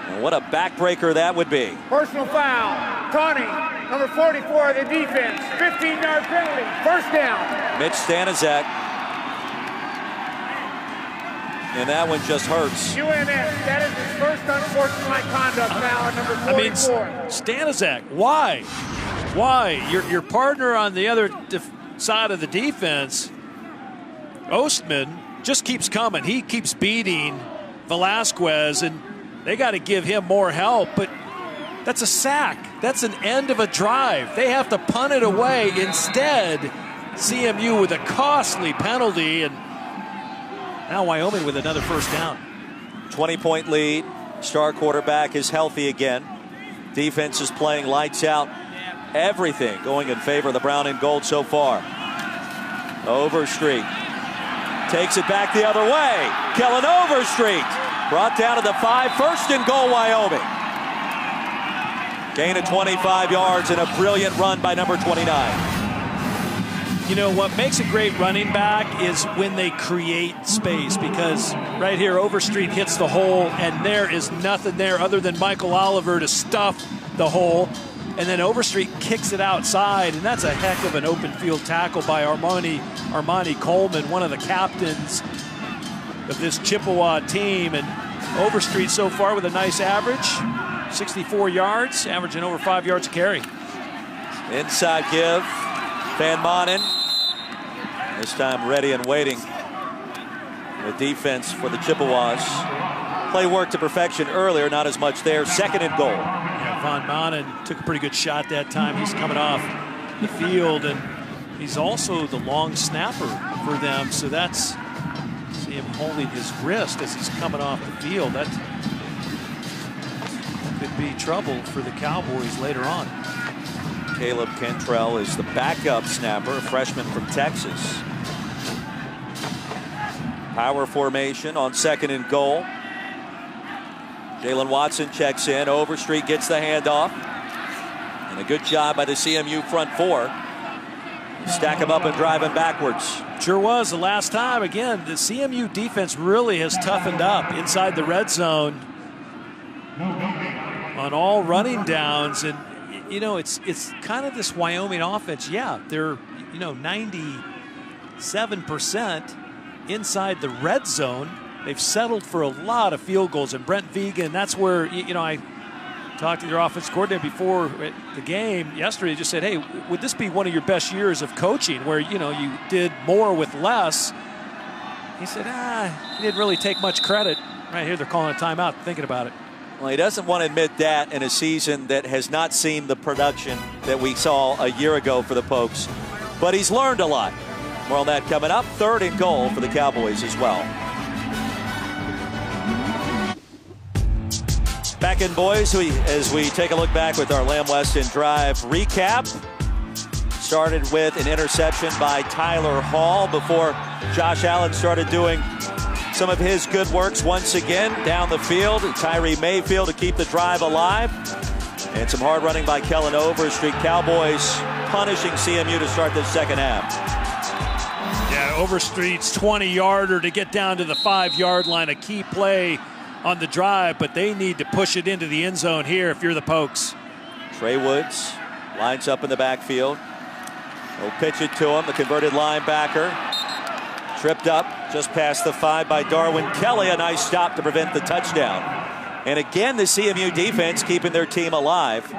And what a backbreaker that would be. Personal foul. Taunting. Number 44 of the defense. 15-yard penalty. First down. Mitch Stanizak. And that one just hurts. UNS. That is his first unsportsmanlike conduct foul at number 44. I mean, Stanizak, why? Why? Your partner on the other side of the defense, Ostman, just keeps coming. He keeps beating Velasquez, and they got to give him more help. But that's a sack. That's an end of a drive. They have to punt it away. Instead, CMU with a costly penalty, and now Wyoming with another first down. 20-point lead. Star quarterback is healthy again. Defense is playing lights out. Everything going in favor of the brown and gold so far. Overstreet takes it back the other way. Kellen Overstreet brought down to the 5. 1st and goal, Wyoming. Gain of 25 yards and a brilliant run by number 29. You know, what makes a great running back is when they create space, because right here, Overstreet hits the hole, and there is nothing there other than Michael Oliver to stuff the hole. And then Overstreet kicks it outside, and that's a heck of an open field tackle by Armani Coleman, one of the captains of this Chippewa team. And Overstreet so far with a nice average, 64 yards, averaging over 5 yards a carry. Inside give, Van Manen. This time ready and waiting. The defense for the Chippewas. Play worked to perfection earlier, not as much there. 2nd and goal. Yeah, Von Manen took a pretty good shot that time. He's coming off the field, and he's also the long snapper for them. So that's, see him holding his wrist as he's coming off the field. That could be trouble for the Cowboys later on. Caleb Cantrell is the backup snapper, a freshman from Texas. Power formation on 2nd and goal. Jalen Watson checks in. Overstreet gets the handoff. And a good job by the CMU front four. Stack him up and drive him backwards. Sure was the last time. Again, the CMU defense really has toughened up inside the red zone on all running downs. And, you know, it's kind of this Wyoming offense. Yeah, they're, 97% inside the red zone. They've settled for a lot of field goals. And Brent Vegan, that's where, I talked to your offense coordinator before the game yesterday. Just said, hey, would this be one of your best years of coaching where, you did more with less? He said, he didn't really take much credit. Right here, they're calling a timeout, thinking about it. Well, he doesn't want to admit that in a season that has not seen the production that we saw a year ago for the Pokes. But he's learned a lot. More on that coming up. 3rd and goal for the Cowboys as well. Back in, boys, as we take a look back with our Lamb Weston Drive recap. Started with an interception by Tyler Hall before Josh Allen started doing some of his good works once again down the field. Tyree Mayfield to keep the drive alive. And some hard running by Kellen Overstreet. Cowboys punishing CMU to start the 2nd half. Yeah, Overstreet's 20-yarder to get down to the 5-yard line. A key play on the drive, but they need to push it into the end zone here if you're the Pokes. Trey Woods lines up in the backfield. They'll pitch it to him, the converted linebacker. Tripped up just past the 5 by Darwin Kelly. A nice stop to prevent the touchdown. And again, the CMU defense keeping their team alive,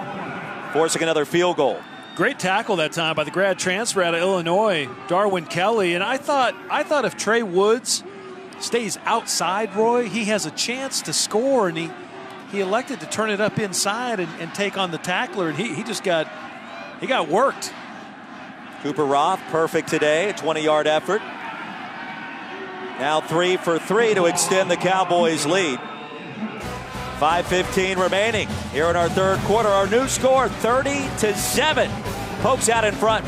forcing another field goal. Great tackle that time by the grad transfer out of Illinois, Darwin Kelly. And I thought if Trey Woods stays outside, Roy, he has a chance to score, and he elected to turn it up inside and take on the tackler, and he got worked. Cooper Roth, perfect today, a 20-yard effort. Now 3 for 3 to extend the Cowboys' lead. 5:15 remaining here in our 3rd quarter. Our new score, 30-7. Pokes out in front.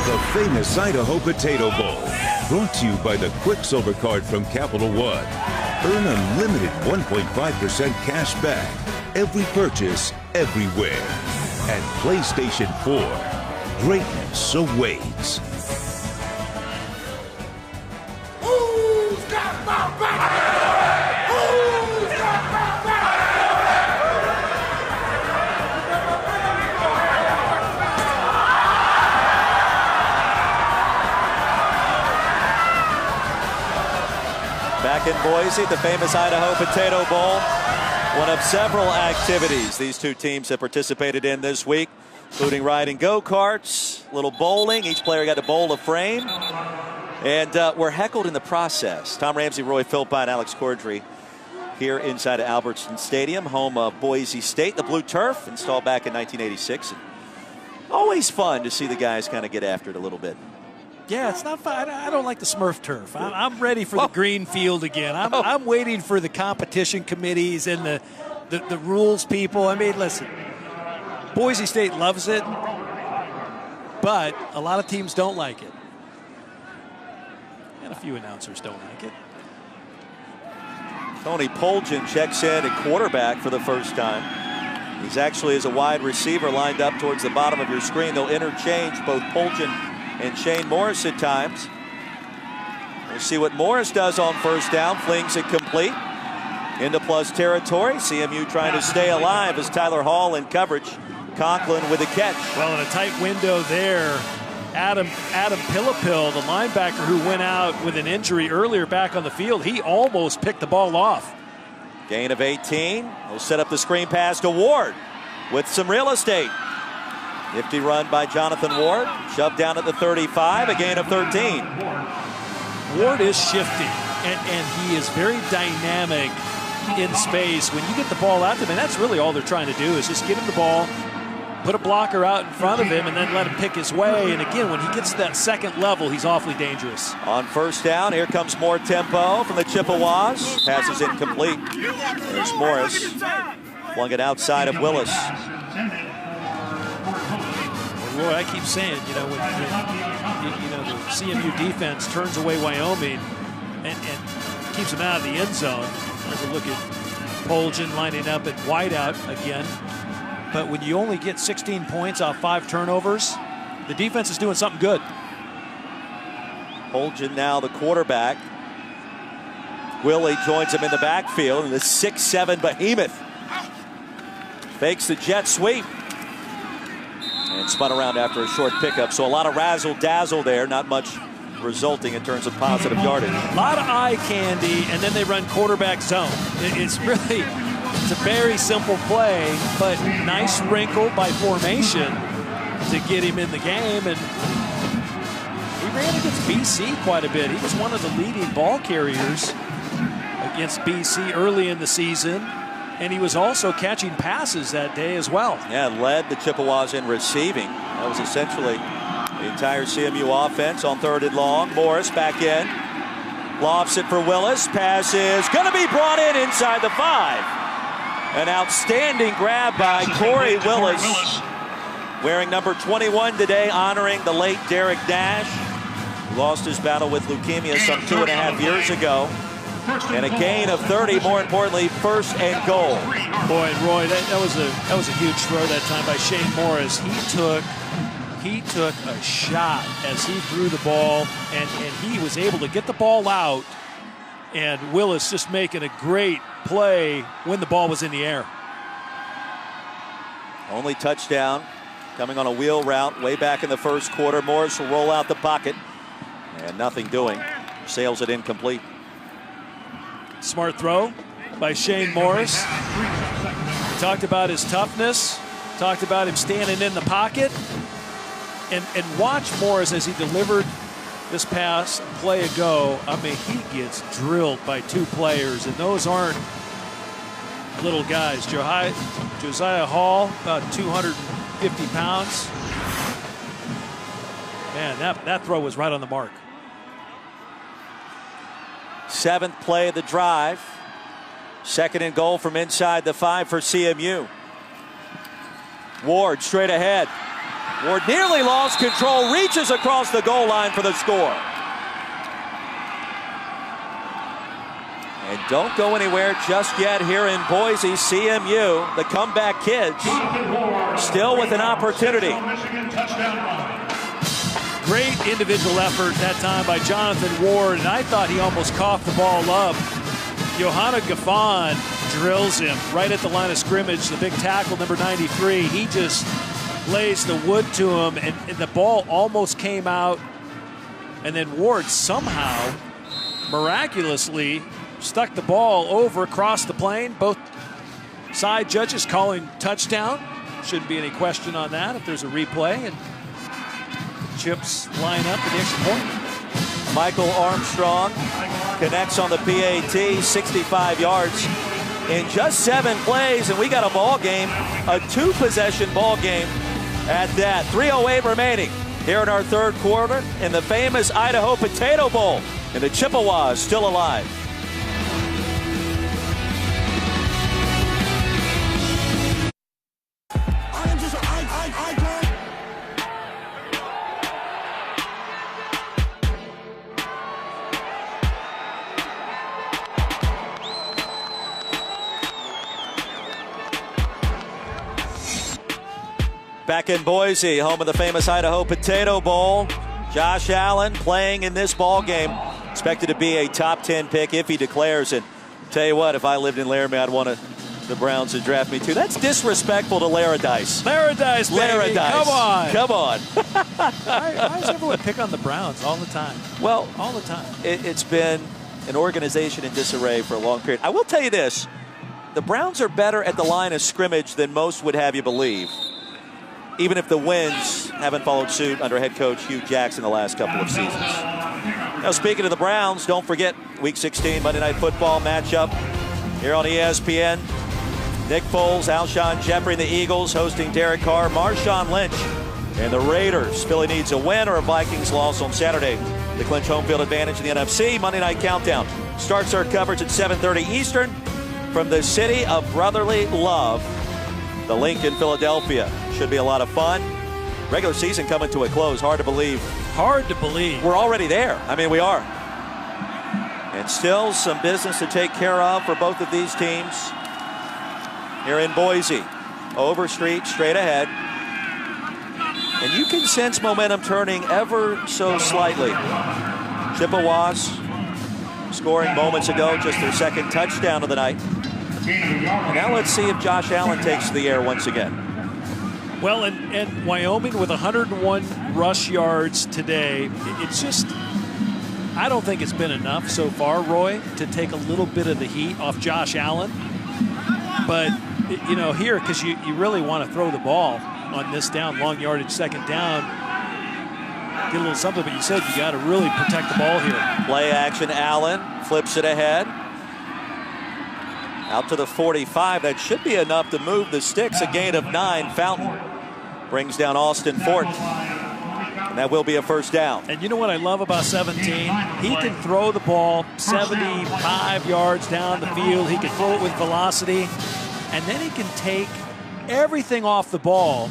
The famous Idaho Potato Bowl, brought to you by the Quicksilver Card from Capital One. Earn unlimited 1.5% cash back every purchase, everywhere. And PlayStation 4, greatness awaits. Who's got my back? Who's got my back? Back in Boise, the famous Idaho Potato Bowl. One of several activities these two teams have participated in this week, including riding go-karts, little bowling. Each player got to bowl a frame. And we're heckled in the process. Tom Ramsey, Roy Philpott, and Alex Cordry here inside of Albertson Stadium, home of Boise State. The blue turf, installed back in 1986. Always fun to see the guys kind of get after it a little bit. Yeah, it's not fun. I don't like the Smurf turf. I'm ready for the green field again. I'm waiting for the competition committees and the rules people. I mean, listen, Boise State loves it, but a lot of teams don't like it. And a few announcers don't like it. Tony Poljan checks in at quarterback for the first time. He's actually as a wide receiver lined up towards the bottom of your screen. They'll interchange both Poljan and Shane Morris at times. We'll see what Morris does on first down. Flings it complete into plus territory. CMU trying to stay alive as Tyler Hall in coverage. Conklin with a catch. Well, in a tight window there, Adam Pillapil, the linebacker who went out with an injury earlier back on the field, he almost picked the ball off. Gain of 18. We'll set up the screen pass to Ward with some real estate. Nifty run by Jonathan Ward. Shoved down at the 35, a gain of 13. Ward is shifty, and he is very dynamic in space. When you get the ball out to him, and that's really all they're trying to do is just get him the ball, put a blocker out in front of him, and then let him pick his way. And again, when he gets to that second level, he's awfully dangerous. On first down, here comes more tempo from the Chippewas. Passes incomplete. There's Morris. Flung it outside of Willis. Roy, I keep saying, you know, when the CMU defense turns away Wyoming and keeps them out of the end zone. There's a look at Poljan lining up at wideout again. But when you only get 16 points off 5 turnovers, the defense is doing something good. Poljan now the quarterback. Willie joins him in the backfield, and the 6'7" behemoth fakes the jet sweep and spun around after a short pickup. So a lot of razzle-dazzle there, not much resulting in terms of positive yardage. A lot of eye candy, and then they run quarterback zone. It's a very simple play, but nice wrinkle by formation to get him in the game. And he ran against BC quite a bit. He was one of the leading ball carriers against BC early in the season. And he was also catching passes that day as well. Yeah, led the Chippewas in receiving. That was essentially the entire CMU offense on 3rd and long. Morris back in. Lofts it for Willis. Pass is going to be brought in inside the 5. An outstanding grab by Corey Willis. Wearing number 21 today, honoring the late Derek Nash, who lost his battle with leukemia some 2.5 years ago. And a gain of 30, more importantly, 1st and goal. Boy, and Roy, that was a huge throw that time by Shane Morris. He took a shot as he threw the ball, and he was able to get the ball out, and Willis just making a great play when the ball was in the air. Only touchdown coming on a wheel route way back in the 1st quarter. Morris will roll out the pocket, and nothing doing. Sails it incomplete. Smart throw by Shane Morris. We talked about his toughness, talked about him standing in the pocket. And watch Morris as he delivered this pass a play ago. I mean, he gets drilled by 2 players, and those aren't little guys. Josiah Hall, about 250 pounds. Man, that throw was right on the mark. 7th play of the drive. 2nd and goal from inside the 5 for CMU. Ward straight ahead. Ward nearly lost control, reaches across the goal line for the score. And don't go anywhere just yet here in Boise. CMU, the comeback kids, still with an opportunity. Great individual effort that time by Jonathan Ward, and I thought he almost coughed the ball up. Johanna Gaffon drills him right at the line of scrimmage, the big tackle, number 93. He just lays the wood to him, and the ball almost came out. And then Ward somehow, miraculously, stuck the ball over across the plane. Both side judges calling touchdown. Shouldn't be any question on that if there's a replay. And Chips line up for the extra point. Michael Armstrong connects on the PAT, 65 yards in just 7 plays, and we got a ball game, a 2-possession ball game at that. 3:08 remaining here in our 3rd quarter in the famous Idaho Potato Bowl, and the Chippewas still alive. Back in Boise, home of the famous Idaho Potato Bowl. Josh Allen playing in this ball game. Expected to be a top 10 pick if he declares it. Tell you what, if I lived in Laramie, I'd want the Browns to draft me too. That's disrespectful to Laradice. Laradice, baby. Laradice. Come on. Come on. Why does everyone pick on the Browns all the time? Well, all the time. It's been an organization in disarray for a long period. I will tell you this. The Browns are better at the line of scrimmage than most would have you believe. even if the wins haven't followed suit under head coach Hugh Jackson the last couple of seasons. Now, speaking of the Browns, don't forget Week 16 Monday Night Football matchup here on ESPN. Nick Foles, Alshon Jeffrey, and the Eagles hosting Derek Carr, Marshawn Lynch, and the Raiders. Philly needs a win or a Vikings loss on Saturday to clinch home field advantage in the NFC. Monday Night Countdown starts our coverage at 7:30 Eastern from the city of brotherly love, the Link in Philadelphia. Should be a lot of fun. Regular season coming to a close. Hard to believe. Hard to believe. We're already there. I mean, we are. And still some business to take care of for both of these teams here in Boise. Overstreet, straight ahead. And you can sense momentum turning ever so slightly. Chippewas scoring moments ago, just their second touchdown of the night. And now let's see if Josh Allen takes the air once again. Well, and Wyoming with 101 rush yards today, it's just, I don't think it's been enough so far, Roy, to take a little bit of the heat off Josh Allen. But, you know, here, because you really want to throw the ball on this down, long yardage second down, get a little something, but you said you got to really protect the ball here. Play action, Allen flips it ahead. Out to the 45. That should be enough to move the sticks. A gain of 9. Fountain brings down Austin Fort. And that will be a first down. And you know what I love about 17? He can throw the ball 75 yards down the field. He can throw it with velocity. And then he can take everything off the ball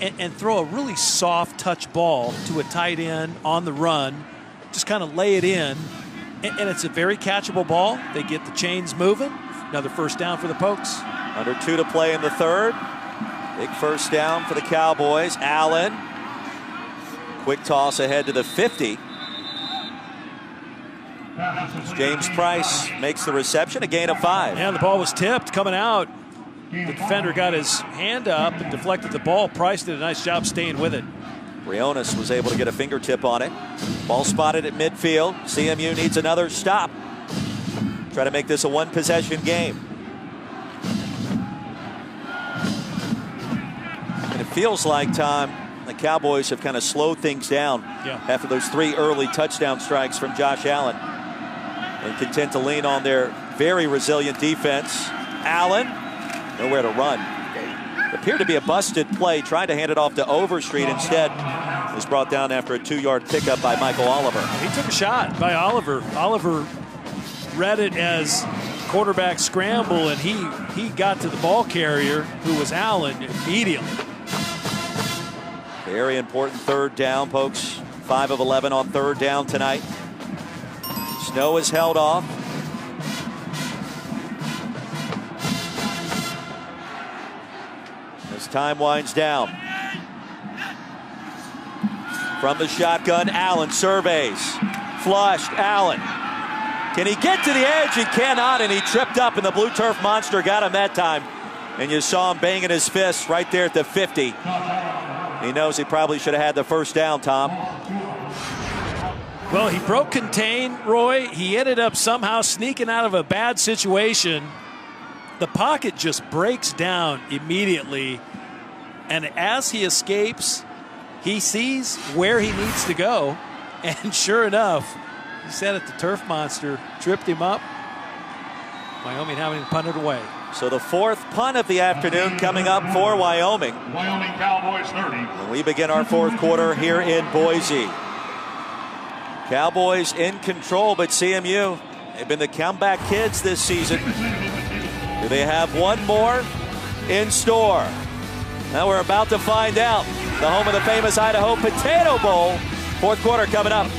and throw a really soft touch ball to a tight end on the run. Just kind of lay it in. And it's a very catchable ball. They get the chains moving. Another first down for the Pokes. Under 2 to play in the third. Big first down for the Cowboys. Allen. Quick toss ahead to the 50. James Price makes the reception, a gain of 5. Yeah, the ball was tipped coming out. The defender got his hand up and deflected the ball. Price did a nice job staying with it. Briones was able to get a fingertip on it. Ball spotted at midfield. CMU needs another stop. Try to make this a one-possession game. And it feels like, Tom, the Cowboys have kind of slowed things down after those 3 early touchdown strikes from Josh Allen. And content to lean on their very resilient defense. Allen, nowhere to run. Appeared to be a busted play, trying to hand it off to Overstreet. Instead, was brought down after a 2-yard pickup by Michael Oliver. He took a shot by Oliver. Oliver read it as quarterback scramble, and he got to the ball carrier, who was Allen, immediately. Very important third down, Pokes. 5 of 11 on third down tonight. Snow is held off. As time winds down. From the shotgun, Allen surveys. Flushed, Allen. Can he get to the edge? He cannot, and he tripped up, and the blue turf monster got him that time. And you saw him banging his fist right there at the 50. He knows he probably should have had the first down, Tom. Well, he broke contain, Roy. He ended up somehow sneaking out of a bad situation. The pocket just breaks down immediately. And as he escapes, he sees where he needs to go. And sure enough, he said it, the turf monster tripped him up. Wyoming having punted away. So the 4th punt of the afternoon coming up for Wyoming. Wyoming Cowboys 30. And we begin our 4th quarter here in Boise. Cowboys in control, but CMU, they've been the comeback kids this season. Do they have one more in store? Now we're about to find out. The home of the famous Idaho Potato Bowl. 4th quarter coming up.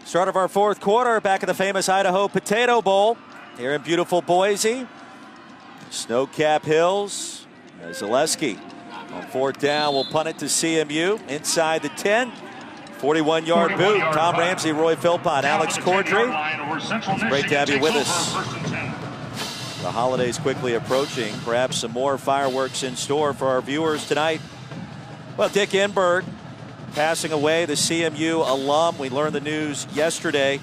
Start of our fourth quarter back at the famous Idaho Potato Bowl here in beautiful Boise. Snow-capped hills. Zaleski on fourth down will punt it to CMU inside the 10. 41-yard boot. Tom Ramsey, Roy Philpott, Alex Cordry. It's great to have you with us. The holidays quickly approaching. Perhaps some more fireworks in store for our viewers tonight. Well, Dick Enberg passing away, the CMU alum. We learned the news yesterday.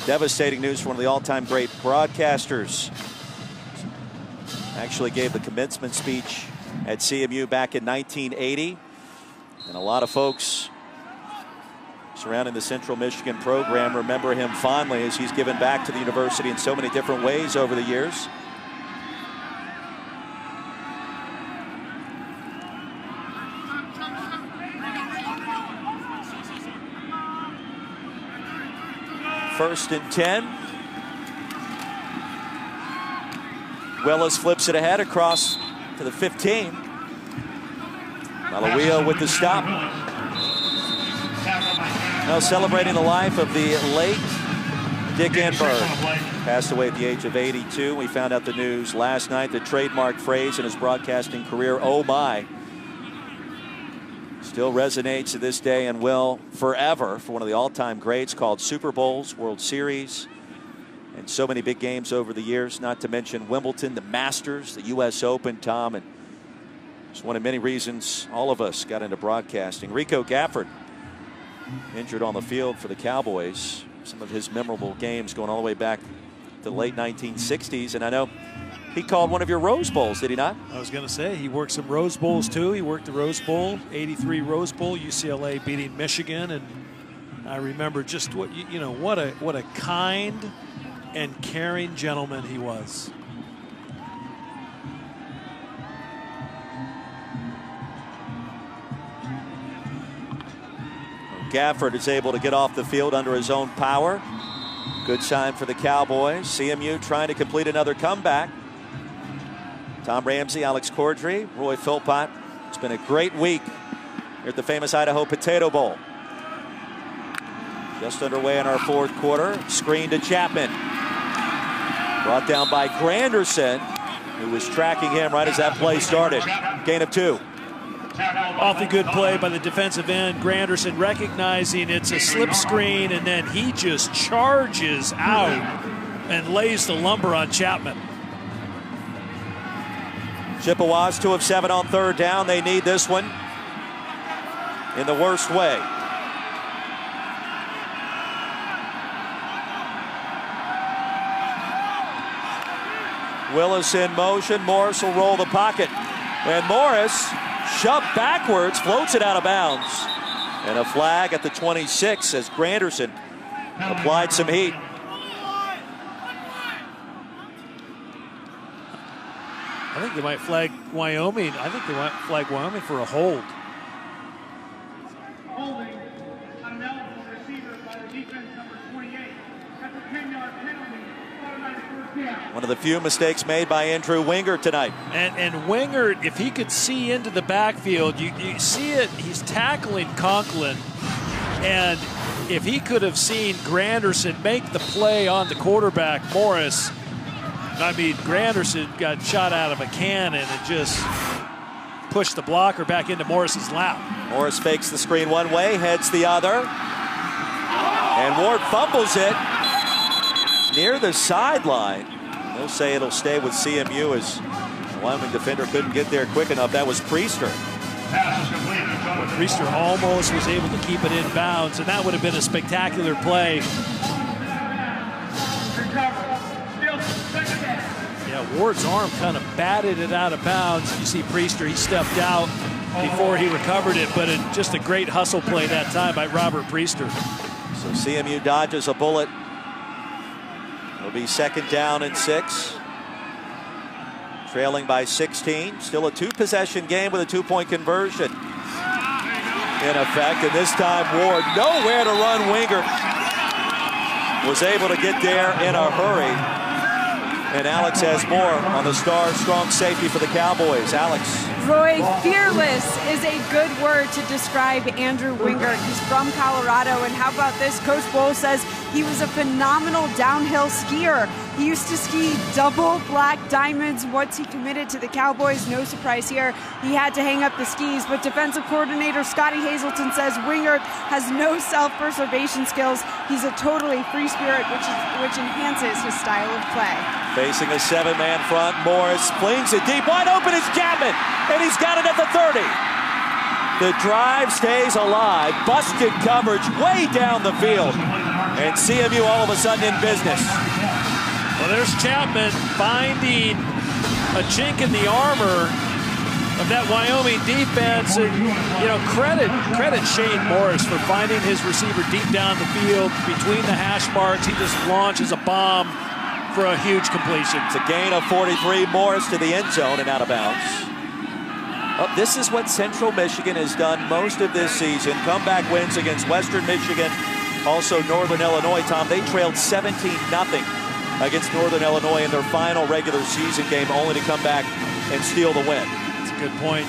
Devastating news for one of the all-time great broadcasters. Actually gave the commencement speech at CMU back in 1980. And a lot of folks surrounding the Central Michigan program remember him fondly as he's given back to the university in so many different ways over the years. First and 10. Willis flips it ahead across to the 15. Malawiya with the stop. Now celebrating the life of the late Dick Enberg. Passed away at the age of 82. We found out the news last night. The trademark phrase in his broadcasting career, "Oh my," still resonates to this day and will forever for one of the all-time greats, called Super Bowls, World Series, and so many big games over the years, not to mention Wimbledon, the Masters, the U.S. Open, Tom, and it's one of many reasons all of us got into broadcasting. Rico Gafford, injured on the field for the Cowboys. Some of his memorable games going all the way back to the late 1960s, and I know he called one of your Rose Bowls, did he not? I was going to say, he worked some Rose Bowls too. He worked the Rose Bowl, 83 Rose Bowl, UCLA beating Michigan, and I remember just what what a kind and caring gentleman he was. Gafford is able to get off the field under his own power. Good sign for the Cowboys. CMU trying to complete another comeback. Tom Ramsey, Alex Cordry, Roy Philpott. It's been a great week here at the famous Idaho Potato Bowl. Just underway in our fourth quarter. Screen to Chapman. Brought down by Granderson, who was tracking him right as that play started. Gain of 2. Awfully good play by the defensive end. Granderson recognizing it's a slip screen, and then he just charges out and lays the lumber on Chapman. Chippewas 2 of 7 on third down. They need this one in the worst way. Willis in motion. Morris will roll the pocket. And Morris, shoved backwards, floats it out of bounds. And a flag at the 26 as Granderson applied some heat. I think they might flag Wyoming. I think they might flag Wyoming for a hold. Holding on an eligible receiver by the defense number 28. That's a 10-yard penalty. Automatic first down. One of the few mistakes made by Andrew Wingert tonight. And Wingert, if he could see into the backfield, you see it, he's tackling Conklin. And if he could have seen Granderson make the play on the quarterback, Morris, I mean, Granderson got shot out of a cannon and just pushed the blocker back into Morris's lap. Morris fakes the screen one way, heads the other. And Ward fumbles it near the sideline. They'll say it'll stay with CMU as the Wyoming defender couldn't get there quick enough. That was Priester. Priester almost was able to keep it in bounds, and that would have been a spectacular play. Yeah, Ward's arm kind of batted it out of bounds. You see Priester, he stepped out before he recovered it, but just a great hustle play that time by Robert Priester. So CMU dodges a bullet. It'll be 2nd down and 6. Trailing by 16. Still a 2-possession game with a 2-point conversion in effect. And this time Ward nowhere to run. Wingert was able to get there in a hurry. And Alex has more on the star strong safety for the Cowboys. Alex. Roy, fearless is a good word to describe Andrew Wingert. He's from Colorado, and how about this? Coach Bowl says he was a phenomenal downhill skier. He used to ski double black diamonds once he committed to the Cowboys. No surprise here. He had to hang up the skis, but defensive coordinator Scotty Hazelton says Wingert has no self-preservation skills. He's a totally free spirit, which enhances his style of play. Facing a 7-man front, Morris flings it deep. Wide open is Chapman, and he's got it at the 30. The drive stays alive. Busted coverage way down the field. And CMU all of a sudden in business. Well, there's Chapman finding a chink in the armor of that Wyoming defense. And, you know, credit Shane Morris for finding his receiver deep down the field between the hash marks. He just launches a bomb for a huge completion. It's a gain of 43. Morris to the end zone and out of bounds. Oh, this is what Central Michigan has done most of this season. Comeback wins against Western Michigan, also Northern Illinois. Tom, they trailed 17-0 against Northern Illinois in their final regular season game, only to come back and steal the win. That's a good point.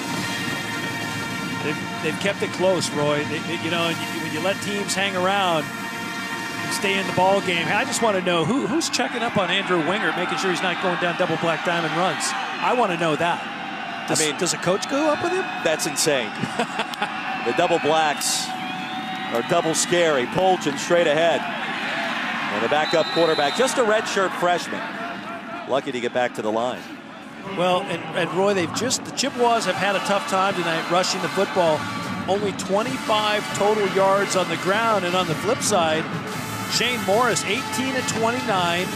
They've kept it close, Roy. You know, when you let teams hang around, stay in the ball game. I just want to know who's checking up on Andrew Wingert, making sure he's not going down double black diamond runs. I want to know that. Does a coach go up with him? That's insane. The double blacks are double scary. Polchin straight ahead. And the backup quarterback, just a redshirt freshman. Lucky to get back to the line. Well, and Roy, the Chippewas have had a tough time tonight rushing the football. Only 25 total yards on the ground, and on the flip side, Shane Morris, 18 of 29,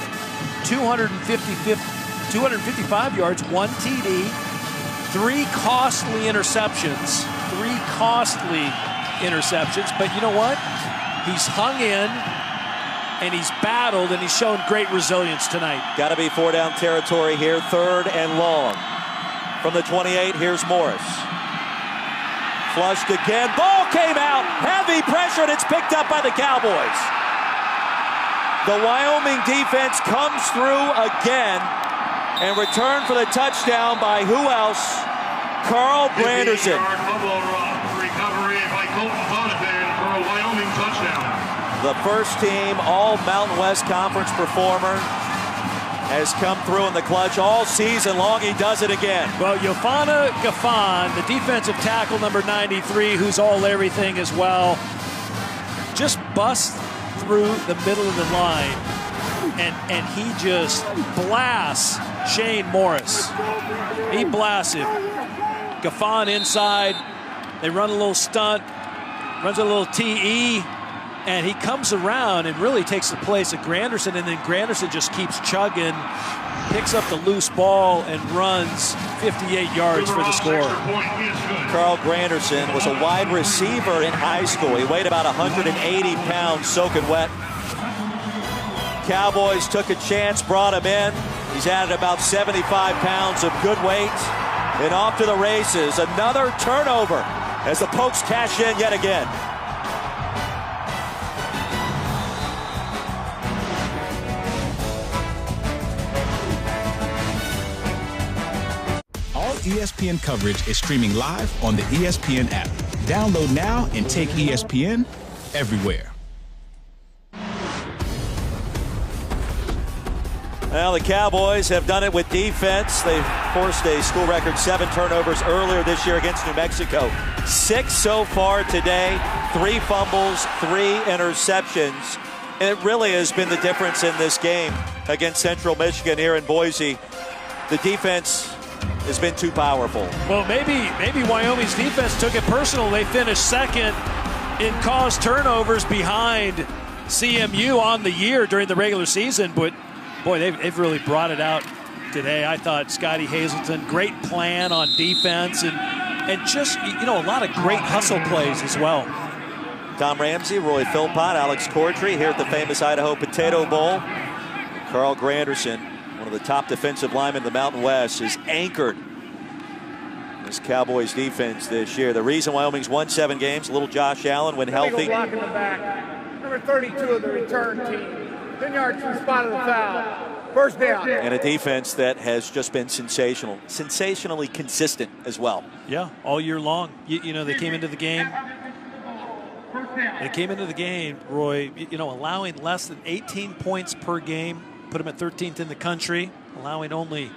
255 yards, 1 TD, 3 costly interceptions. But you know what? He's hung in, and he's battled, and he's shown great resilience tonight. Got to be 4-down territory here, 3rd and long. From the 28, here's Morris. Flushed again, ball came out, heavy pressure, and it's picked up by the Cowboys. The Wyoming defense comes through again and returned for the touchdown by who else? Carl Granderson. Recovery by Colton Donovan for a Wyoming touchdown. The first team all Mountain West Conference performer has come through in the clutch all season long. He does it again. Well, Yofana Gaffan, the defensive tackle number 93, who's all everything as well, just busts through the middle of the line, and he just blasts Shane Morris. He blasts him. Gaffan inside. They run a little stunt, runs a little TE, and he comes around and really takes the place of Granderson, and then Granderson just keeps chugging, picks up the loose ball, and runs 58 yards for the score. Carl Granderson was a wide receiver in high school. He weighed about 180 pounds, soaking wet. Cowboys took a chance, brought him in. He's added about 75 pounds of good weight. And off to the races. Another turnover as the Pokes cash in yet again. All ESPN coverage is streaming live on the ESPN app. Download now and take ESPN everywhere. Well, the Cowboys have done it with defense. They've forced a school record 7 turnovers earlier this year against New Mexico. 6 so far today, 3 fumbles, 3 interceptions. And it really has been the difference in this game against Central Michigan here in Boise. The defense has been too powerful. Well, maybe Wyoming's defense took it personal. They finished second in caused turnovers behind CMU on the year during the regular season, but boy, they've really brought it out today. I thought Scotty Hazelton, great plan on defense, and just, you know, a lot of great hustle plays as well. Tom Ramsey, Roy Philpott, Alex Cordry here at the famous Idaho Potato Bowl. Carl Granderson, one of the top defensive linemen in the Mountain West, is anchored this Cowboys defense this year. The reason Wyoming's won 7 games, little Josh Allen when healthy. Block in the back. Number 32 of the return team. 10 yards from the spot of the foul. First down. And a defense that has just been sensationally consistent as well. Yeah, all year long. You know, they came into the game. They came into the game, Roy, you know, allowing less than 18 points per game, put them at 13th in the country, allowing only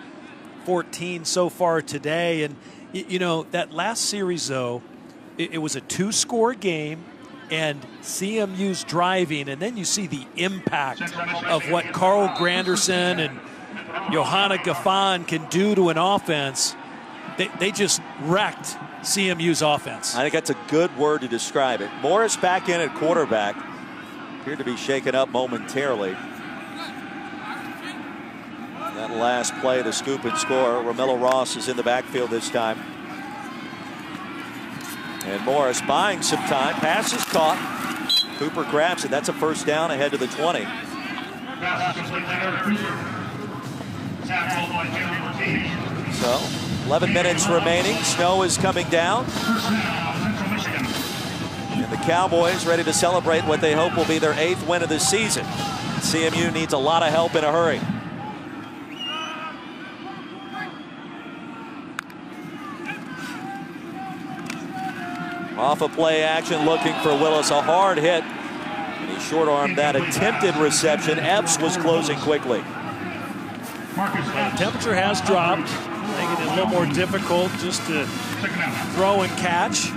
14 so far today. And, you know, that last series, though, it was a 2-score game, and CMU's driving, and then you see the impact of what Carl Granderson and Johanna Gaffan can do to an offense. They just wrecked CMU's offense. I think that's a good word to describe it. Morris back in at quarterback. Appeared to be shaken up momentarily. That last play, the scoop and score. Romello Ross is in the backfield this time. And Morris buying some time. Pass is caught. Cooper grabs it. That's a first down ahead to the 20. So 11 minutes remaining. Snow is coming down. And the Cowboys ready to celebrate what they hope will be their 8th win of the season. CMU needs a lot of help in a hurry. Off of play action, looking for Willis. A hard hit. And he short-armed that attempted reception. Epps was closing quickly. The temperature has dropped, making it a little more difficult just to throw and catch.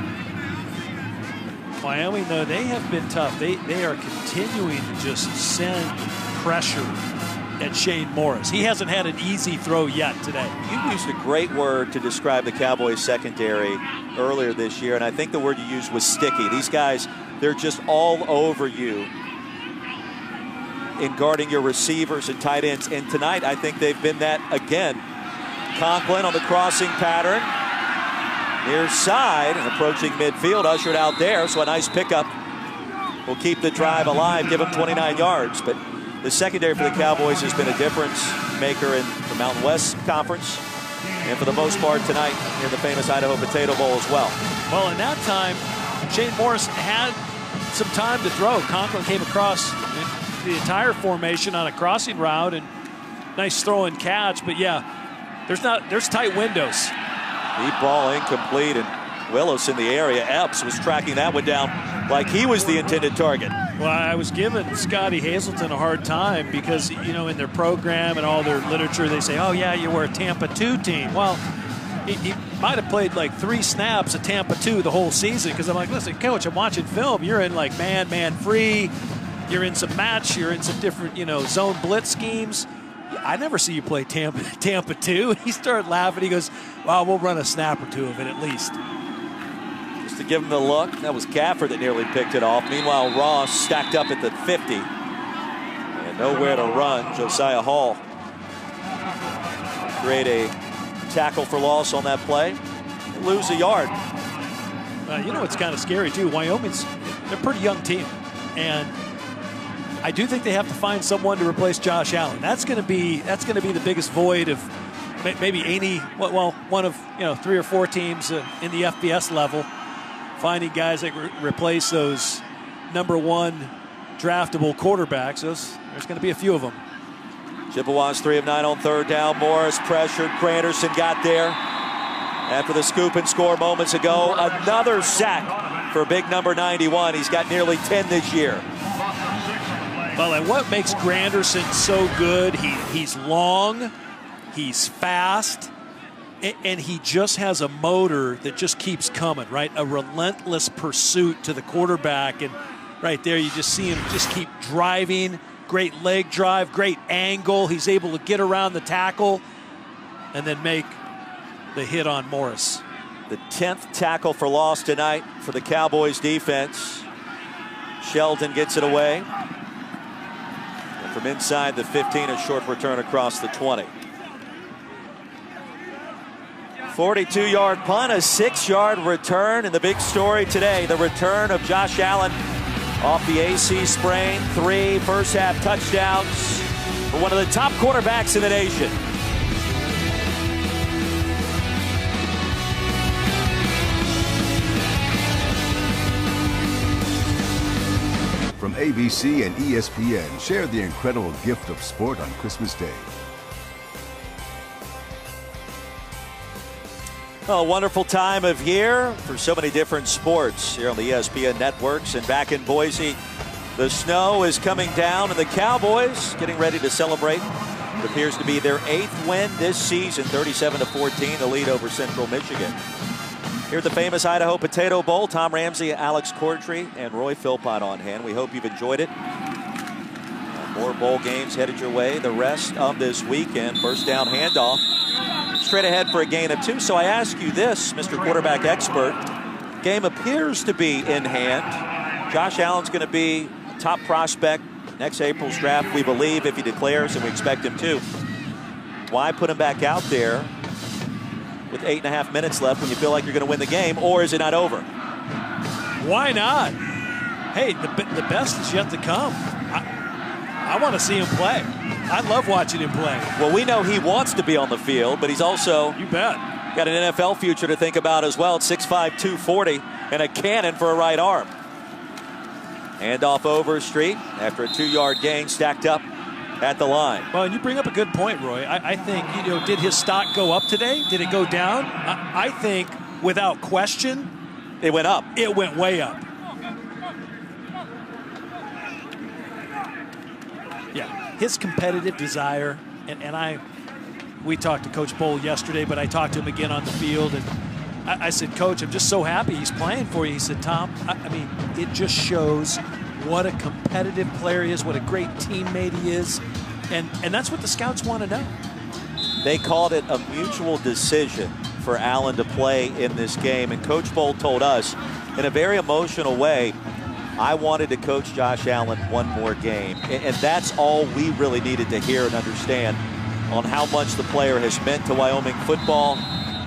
Wyoming, though, they have been tough. They are continuing to just send pressure at Shane Morris. He hasn't had an easy throw yet today. You used a great word to describe the Cowboys secondary earlier this year, and I think the word you used was sticky. These guys, they're just all over you in guarding your receivers and tight ends. And tonight, I think they've been that again. Conklin on the crossing pattern. Near side and approaching midfield, ushered out there. So a nice pickup will keep the drive alive, give them 29 yards. But the secondary for the Cowboys has been a difference maker in the Mountain West Conference. And for the most part tonight in the famous Idaho Potato Bowl as well. Well, in that time, Shane Morris had some time to throw. Conklin came across the entire formation on a crossing route, and nice throw and catch. But yeah, there's tight windows. Deep ball incomplete, and Willis in the area. Epps was tracking that one down like he was the intended target. Well, I was giving Scotty Hazelton a hard time because, you know, in their program and all their literature, they say, oh, yeah, you were a Tampa 2 team. Well, he might have played like 3 snaps at Tampa 2 the whole season, because I'm like, listen, coach, I'm watching film. You're in like man free. You're in some match. You're in some different, you know, zone blitz schemes. I never see you play Tampa 2. He started laughing. He goes, well, we'll run a snap or 2 of it at least. Just to give him the look. That was Gafford that nearly picked it off. Meanwhile, Ross stacked up at the 50. And nowhere to run. Josiah Hall create a tackle for loss on that play. They lose a yard. You know, it's kind of scary, too. Wyoming's, they're a pretty young team. And I do think they have to find someone to replace Josh Allen. That's going to be the biggest void of maybe one of 3 or 4 teams in the FBS level, finding guys that replace those #1 draftable quarterbacks. There's going to be a few of them. Chippewas 3 of 9 on 3rd down. Morris pressured. Granderson got there after the scoop and score moments ago. Another sack for big number 91. He's got nearly 10 this year. Well, and what makes Granderson so good, he's long, he's fast, and he just has a motor that just keeps coming, right? A relentless pursuit to the quarterback. And right there, you just see him just keep driving. Great leg drive, great angle. He's able to get around the tackle and then make the hit on Morris. The 10th tackle for loss tonight for the Cowboys defense. Sheldon gets it away. From inside the 15, a short return across the 20. 42-yard punt, a 6-yard return, and the big story today, the return of Josh Allen off the AC sprain. 3 first-half touchdowns for one of the top quarterbacks in the nation. From ABC and ESPN share the incredible gift of sport on Christmas Day. Well, a wonderful time of year for so many different sports here on the ESPN networks. And back in Boise, the snow is coming down, and the Cowboys getting ready to celebrate what appears to be their 8th win this season, 37-14, the lead over Central Michigan. Here at the famous Idaho Potato Bowl, Tom Ramsey, Alex Cortry, and Roy Philpott on hand. We hope you've enjoyed it. More bowl games headed your way the rest of this weekend. First down handoff. Straight ahead for a gain of 2. So I ask you this, Mr. Quarterback Expert. Game appears to be in hand. Josh Allen's going to be a top prospect next April's draft, we believe, if he declares, and we expect him to. Why put him back out there with 8.5 minutes left when you feel like you're going to win the game, or is it not over? Why not? Hey, the best is yet to come. I want to see him play. I love watching him play. Well, we know he wants to be on the field, but he's also you bet got an NFL future to think about as well. At 6'5", 240, and a cannon for a right arm. Handoff over Street after a 2-yard gain, stacked up at the line. Well, and you bring up a good point, Roy. I think, did his stock go up today? Did it go down? I think, without question, it went up. It went way up. Yeah, his competitive desire, and we talked to Coach Bowl yesterday, but I talked to him again on the field, and I said, Coach, I'm just so happy he's playing for you. He said, Tom, I mean, it just shows what a competitive player he is, what a great teammate he is, and that's what the scouts want to know. They called it a mutual decision for Allen to play in this game, and Coach Bowl told us in a very emotional way, I wanted to coach Josh Allen one more game, and that's all we really needed to hear and understand on how much the player has meant to Wyoming football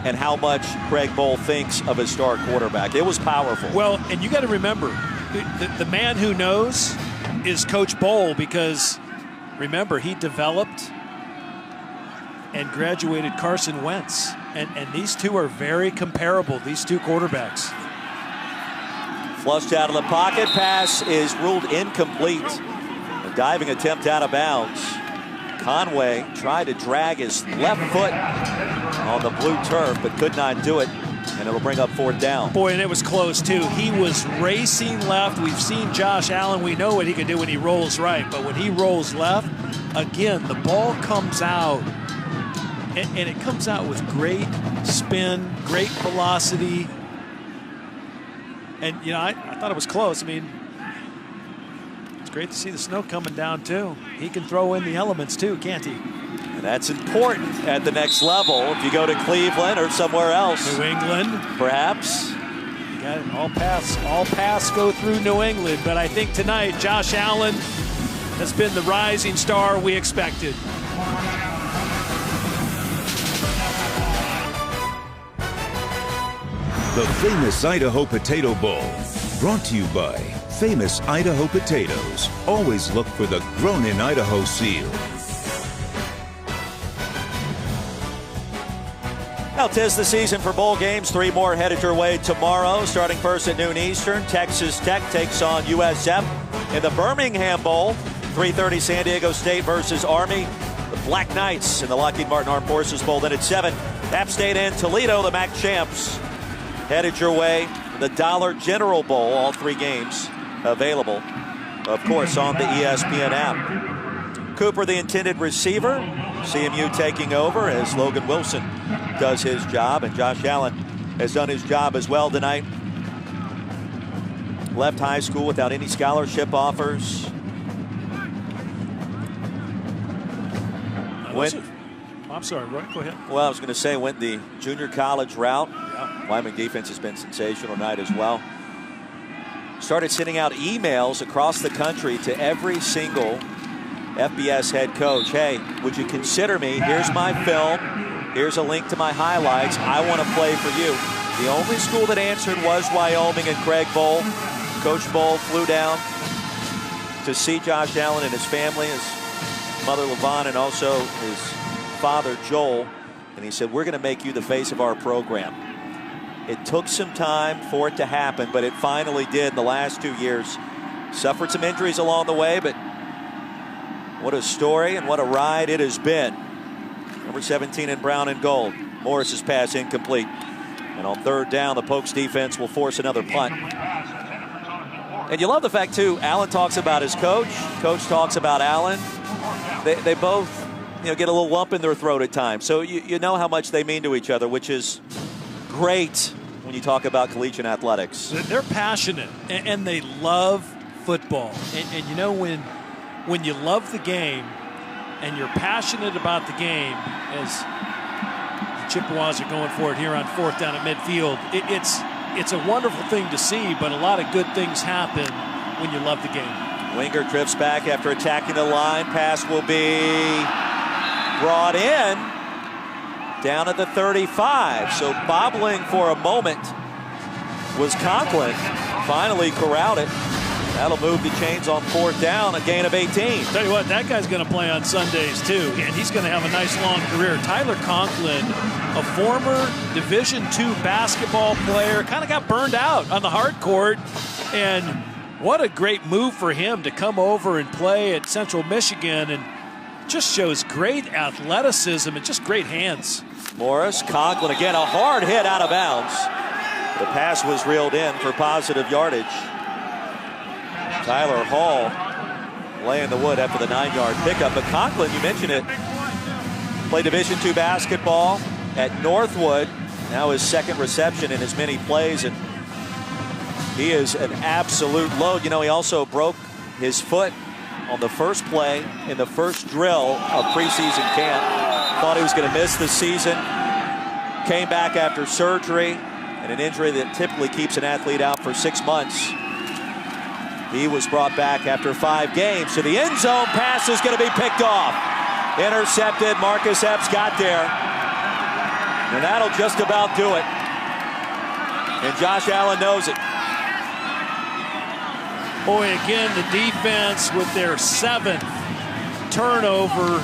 and how much Craig Bowl thinks of his star quarterback. It was powerful. Well, and you got to remember, the man who knows is Coach Bowl, because remember, he developed and graduated Carson Wentz, and these two are very comparable, these two quarterbacks. Flushed out of the pocket, pass is ruled incomplete. A diving attempt out of bounds. Conway tried to drag his left foot on the blue turf, but could not do it, and it'll bring up 4th down. Boy, and it was close, too. He was racing left. We've seen Josh Allen. We know what he can do when he rolls right, but when he rolls left, again, the ball comes out, and it comes out with great spin, great velocity. And, I thought it was close. I mean, it's great to see the snow coming down, too. He can throw in the elements, too, can't he? And that's important at the next level. If you go to Cleveland or somewhere else. New England. Perhaps. You got it. All paths go through New England. But I think tonight, Josh Allen has been the rising star we expected. The famous Idaho Potato Bowl, brought to you by Famous Idaho Potatoes. Always look for the Grown in Idaho seal. Now, 'tis the season for bowl games. 3 more headed your way tomorrow. Starting first at noon Eastern, Texas Tech takes on USF in the Birmingham Bowl. 3:30 San Diego State versus Army. The Black Knights in the Lockheed Martin Armed Forces Bowl. Then at 7, App State and Toledo, the MAC champs. Headed your way, the Dollar General Bowl, all 3 games available, of course, on the ESPN app. Cooper, the intended receiver, CMU taking over as Logan Wilson does his job, and Josh Allen has done his job as well tonight. Left high school without any scholarship offers. I'm sorry, Roy, go ahead. Well, I was going to say, went the junior college route. Yeah. Wyoming defense has been sensational tonight as well. Started sending out emails across the country to every single FBS head coach. Hey, would you consider me? Here's my film. Here's a link to my highlights. I want to play for you. The only school that answered was Wyoming and Craig Bowl. Coach Bowl flew down to see Josh Allen and his family, his mother LaVon, and also his father Joel, and he said, we're going to make you the face of our program. It took some time for it to happen, but it finally did in the last 2 years. Suffered some injuries along the way, but what a story and what a ride it has been. Number 17 in brown and gold. Morris's pass incomplete. And on third down, the Pokes defense will force another punt. And you love the fact, too, Allen talks about his coach. Coach talks about Allen. They both, get a little lump in their throat at times. So you know how much they mean to each other, which is great when you talk about collegiate athletics. They're passionate, and they love football. And you know, when you love the game and you're passionate about the game, as the Chippewas are going for it here on fourth down at midfield, it's a wonderful thing to see, but a lot of good things happen when you love the game. Winger drifts back after attacking the line. Pass will be brought in down at the 35. So bobbling for a moment was Conklin. Finally corralled it. That'll move the chains on fourth down, a gain of 18. Tell you what, that guy's going to play on Sundays too, and he's going to have a nice long career. Tyler Conklin, a former Division II basketball player, kind of got burned out on the hard court, and what a great move for him to come over and play at Central Michigan, and just shows great athleticism and just great hands. Morris, Conklin again, a hard hit out of bounds. The pass was reeled in for positive yardage. Tyler Hall laying the wood after the 9-yard pickup. But Conklin, you mentioned it, played Division II basketball at Northwood. Now his second reception in as many plays, and he is an absolute load. He also broke his foot on the first play in the first drill of preseason camp. Thought he was going to miss the season. Came back after surgery and an injury that typically keeps an athlete out for 6 months. He was brought back after 5 games. So the end zone pass is going to be picked off. Intercepted. Marcus Epps got there. And that'll just about do it. And Josh Allen knows it. Boy, again, the defense with their 7th turnover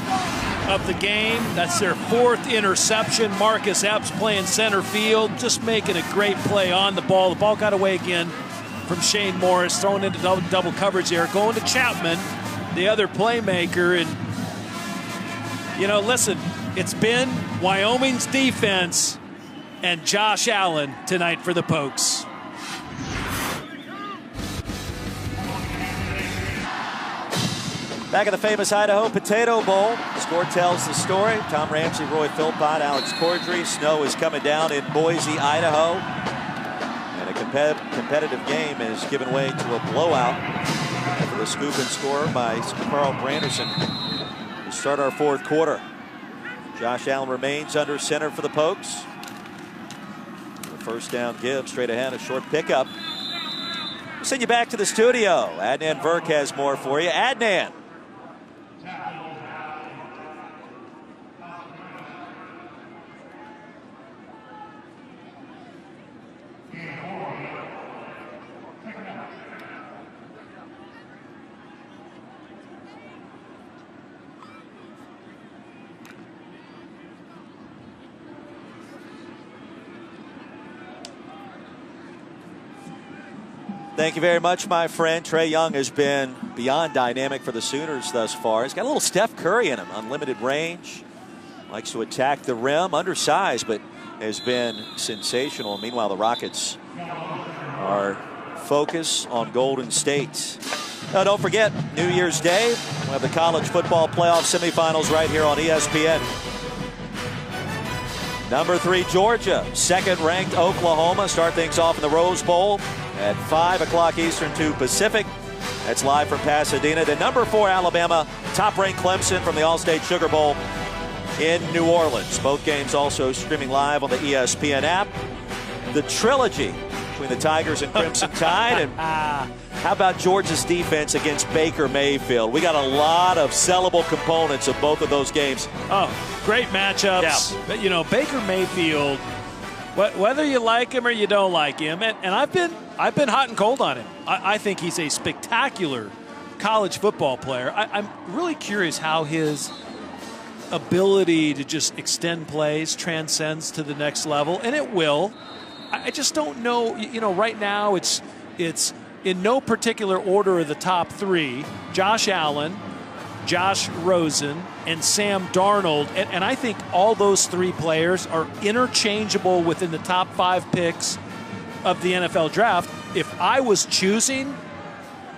of the game. That's their 4th interception. Marcus Epps playing center field, just making a great play on the ball. The ball got away again from Shane Morris, thrown into double coverage there, going to Chapman, the other playmaker. And, listen, it's been Wyoming's defense and Josh Allen tonight for the Pokes. Back at the famous Idaho Potato Bowl. The score tells the story. Tom Ramsey, Roy Philpott, Alex Cordry. Snow is coming down in Boise, Idaho. And a competitive game is given way to a blowout after the scoop and score by Carl Branderson to start our fourth quarter. Josh Allen remains under center for the Pokes. The first down give straight ahead, a short pickup. We'll send you back to the studio. Adnan Virk has more for you. Adnan. Thank you very much, my friend. Trae Young has been beyond dynamic for the Sooners thus far. He's got a little Steph Curry in him. Unlimited range. Likes to attack the rim. Undersized, but has been sensational. Meanwhile, the Rockets are focused on Golden State. Now, don't forget, New Year's Day, we'll have the college football playoff semifinals right here on ESPN. Number 3, Georgia. Second-ranked Oklahoma start things off in the Rose Bowl at 5 o'clock Eastern, 2 Pacific. That's live from Pasadena. The number 4 Alabama, top-ranked Clemson from the All-State Sugar Bowl in New Orleans. Both games also streaming live on the ESPN app. The trilogy between the Tigers and Crimson Tide. And how about Georgia's defense against Baker Mayfield? We got a lot of sellable components of both of those games. Oh, great matchups. Yeah. But, Baker Mayfield, whether you like him or you don't like him, and I've been hot and cold on him. I think he's a spectacular college football player. I'm really curious how his ability to just extend plays transcends to the next level, and it will. I just don't know. Right now it's in no particular order of the top three, Josh Allen, Josh Rosen, and Sam Darnold. And I think all those three players are interchangeable within the top 5 picks of the NFL draft. If I was choosing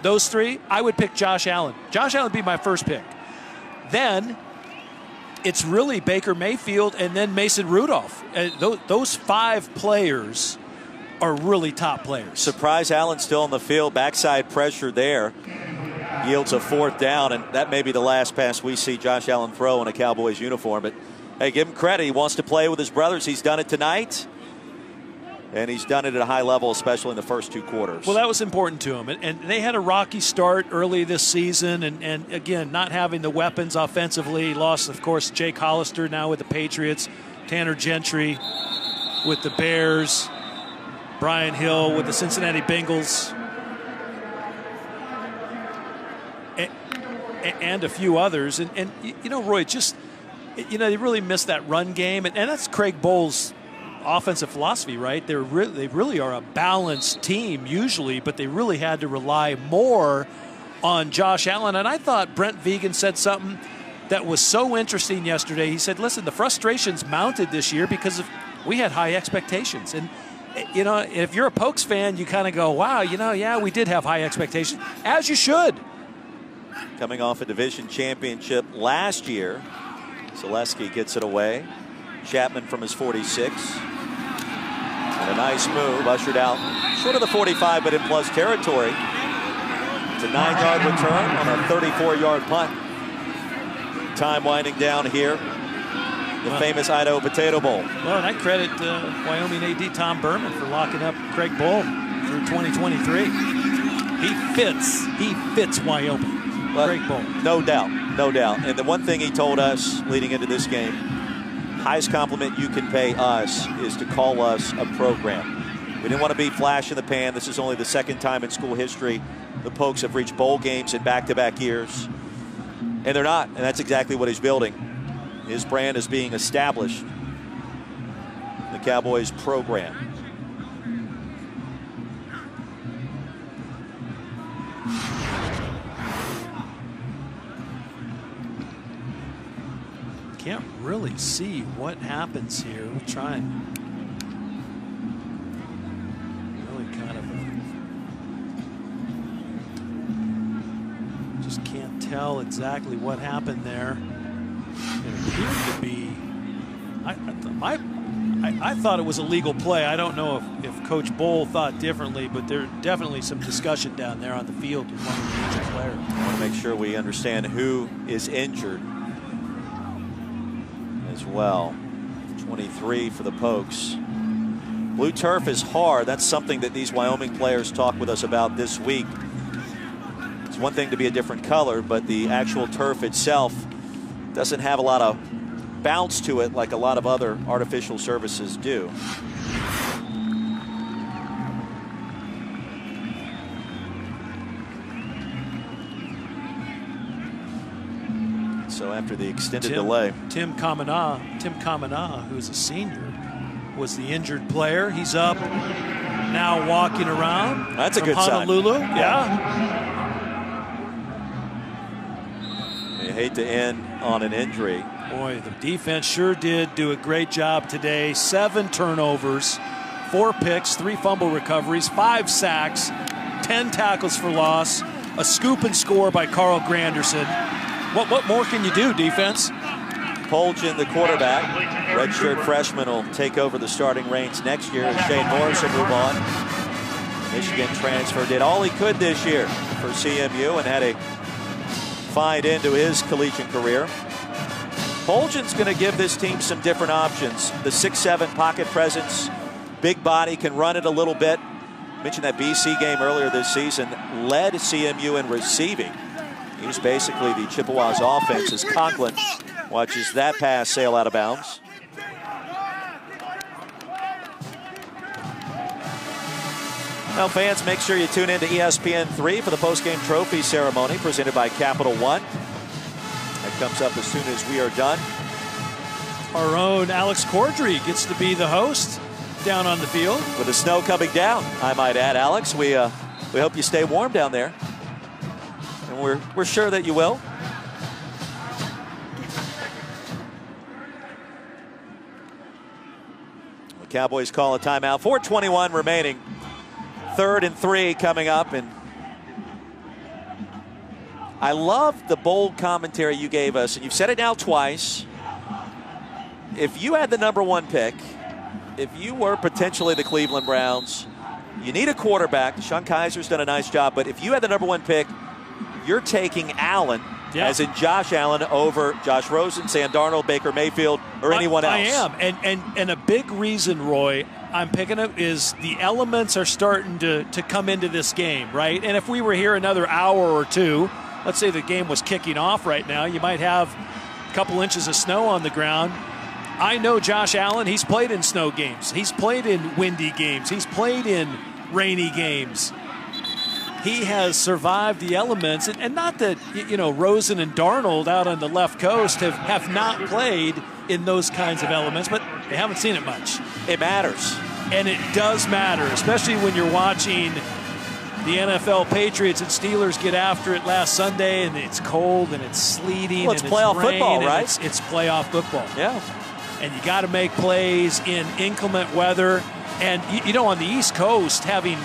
those three, I would pick Josh Allen. Josh Allen would be my first pick. Then it's really Baker Mayfield and then Mason Rudolph. Those 5 players are really top players. Surprise Allen still on the field. Backside pressure there. Yields a 4th down, and that may be the last pass we see Josh Allen throw in a Cowboys uniform. But, hey, give him credit. He wants to play with his brothers. He's done it tonight. And he's done it at a high level, especially in the first 2 quarters. Well, that was important to him. And they had a rocky start early this season. And again, not having the weapons offensively. Lost, of course, Jake Hollister now with the Patriots. Tanner Gentry with the Bears. Brian Hill with the Cincinnati Bengals. And a few others. And you know, Roy, just, you know, they really missed that run game. And that's Craig Bohl's offensive philosophy, right? They really are a balanced team usually, but they really had to rely more on Josh Allen. And I thought Brent Vegan said something that was so interesting yesterday. He said, listen, the frustrations mounted this year because we had high expectations. And, you know, if you're a Pokes fan, you kind of go, wow, you know, yeah, we did have high expectations, as you should. Coming off a division championship last year, Zaleski gets it away. Chapman from his 46. And a nice move, ushered out short of the 45, but in plus territory. It's a 9-yard return on a 34-yard punt. Time winding down here. The famous Idaho Potato Bowl. Well, and I credit Wyoming AD Tom Berman for locking up Craig Bohl through 2023. He fits Wyoming. Craig Bohl. No doubt, no doubt. And the one thing he told us leading into this game, highest compliment you can pay us is to call us a program. We didn't want to be flash in the pan. This is only the 2nd time in school history the Pokes have reached bowl games in back-to-back years. And they're not, and that's exactly what he's building. His brand is being established. The Cowboys program. Can't really see what happens here. We'll try and really kind of just can't tell exactly what happened there. It appeared to be, I thought it was a legal play. I don't know if Coach Bohl thought differently, but there's definitely some discussion down there on the field with one of the injured players. I want to make sure we understand who is injured as well. 23 for the Pokes. Blue turf is hard. That's something that these Wyoming players talked with us about this week. It's one thing to be a different color, but the actual turf itself doesn't have a lot of bounce to it like a lot of other artificial surfaces do. So after the extended delay, Tim Kamana, who's a senior, was the injured player. He's up now, walking around. That's a good Honolulu. sign. Yeah. You hate to end on an injury. Boy, the defense sure did do a great job today. 7 turnovers, 4 picks, 3 fumble recoveries, 5 sacks, 10 tackles for loss, a scoop and score by Carl Granderson. What more can you do, defense? Poljan, the quarterback, redshirt freshman, will take over the starting reins next year. Shane Morris will move on. Michigan transfer did all he could this year for CMU and had a fine end to his collegiate career. Poljan's going to give this team some different options. The 6'7" pocket presence, big body, can run it a little bit. Mentioned that BC game earlier this season, led CMU in receiving. He's basically the Chippewas' offense as Conklin watches that pass sail out of bounds. Now, fans, make sure you tune in to ESPN3 for the postgame trophy ceremony presented by Capital One. That comes up as soon as we are done. Our own Alex Cordry gets to be the host down on the field. With the snow coming down, I might add, Alex, we We hope you stay warm down there. And we're sure that you will. The Cowboys call a timeout. 4:21 remaining. 3rd and 3 coming up. And I love the bold commentary you gave us, and you've said it now twice. If you had the #1 pick, if you were potentially the Cleveland Browns, you need a quarterback. Sean Kaiser's done a nice job, but if you had the #1 pick, you're taking Allen, as in Josh Allen, over Josh Rosen, Sam Darnold, Baker Mayfield, or anyone else. I am, and a big reason, Roy, I'm picking up is the elements are starting to come into this game, right? And if we were here another hour or two, let's say the game was kicking off right now, you might have a couple inches of snow on the ground. I know Josh Allen, he's played in snow games. He's played in windy games. He's played in rainy games. He has survived the elements. And not that, Rosen and Darnold out on the left coast have not played in those kinds of elements, but they haven't seen it much. It matters. And it does matter, especially when you're watching the NFL Patriots and Steelers get after it last Sunday, and it's cold and it's sleeting. Well, it's and playoff it's rain, football, and right? It's playoff football. Yeah. And you got to make plays in inclement weather. And, on the East Coast, having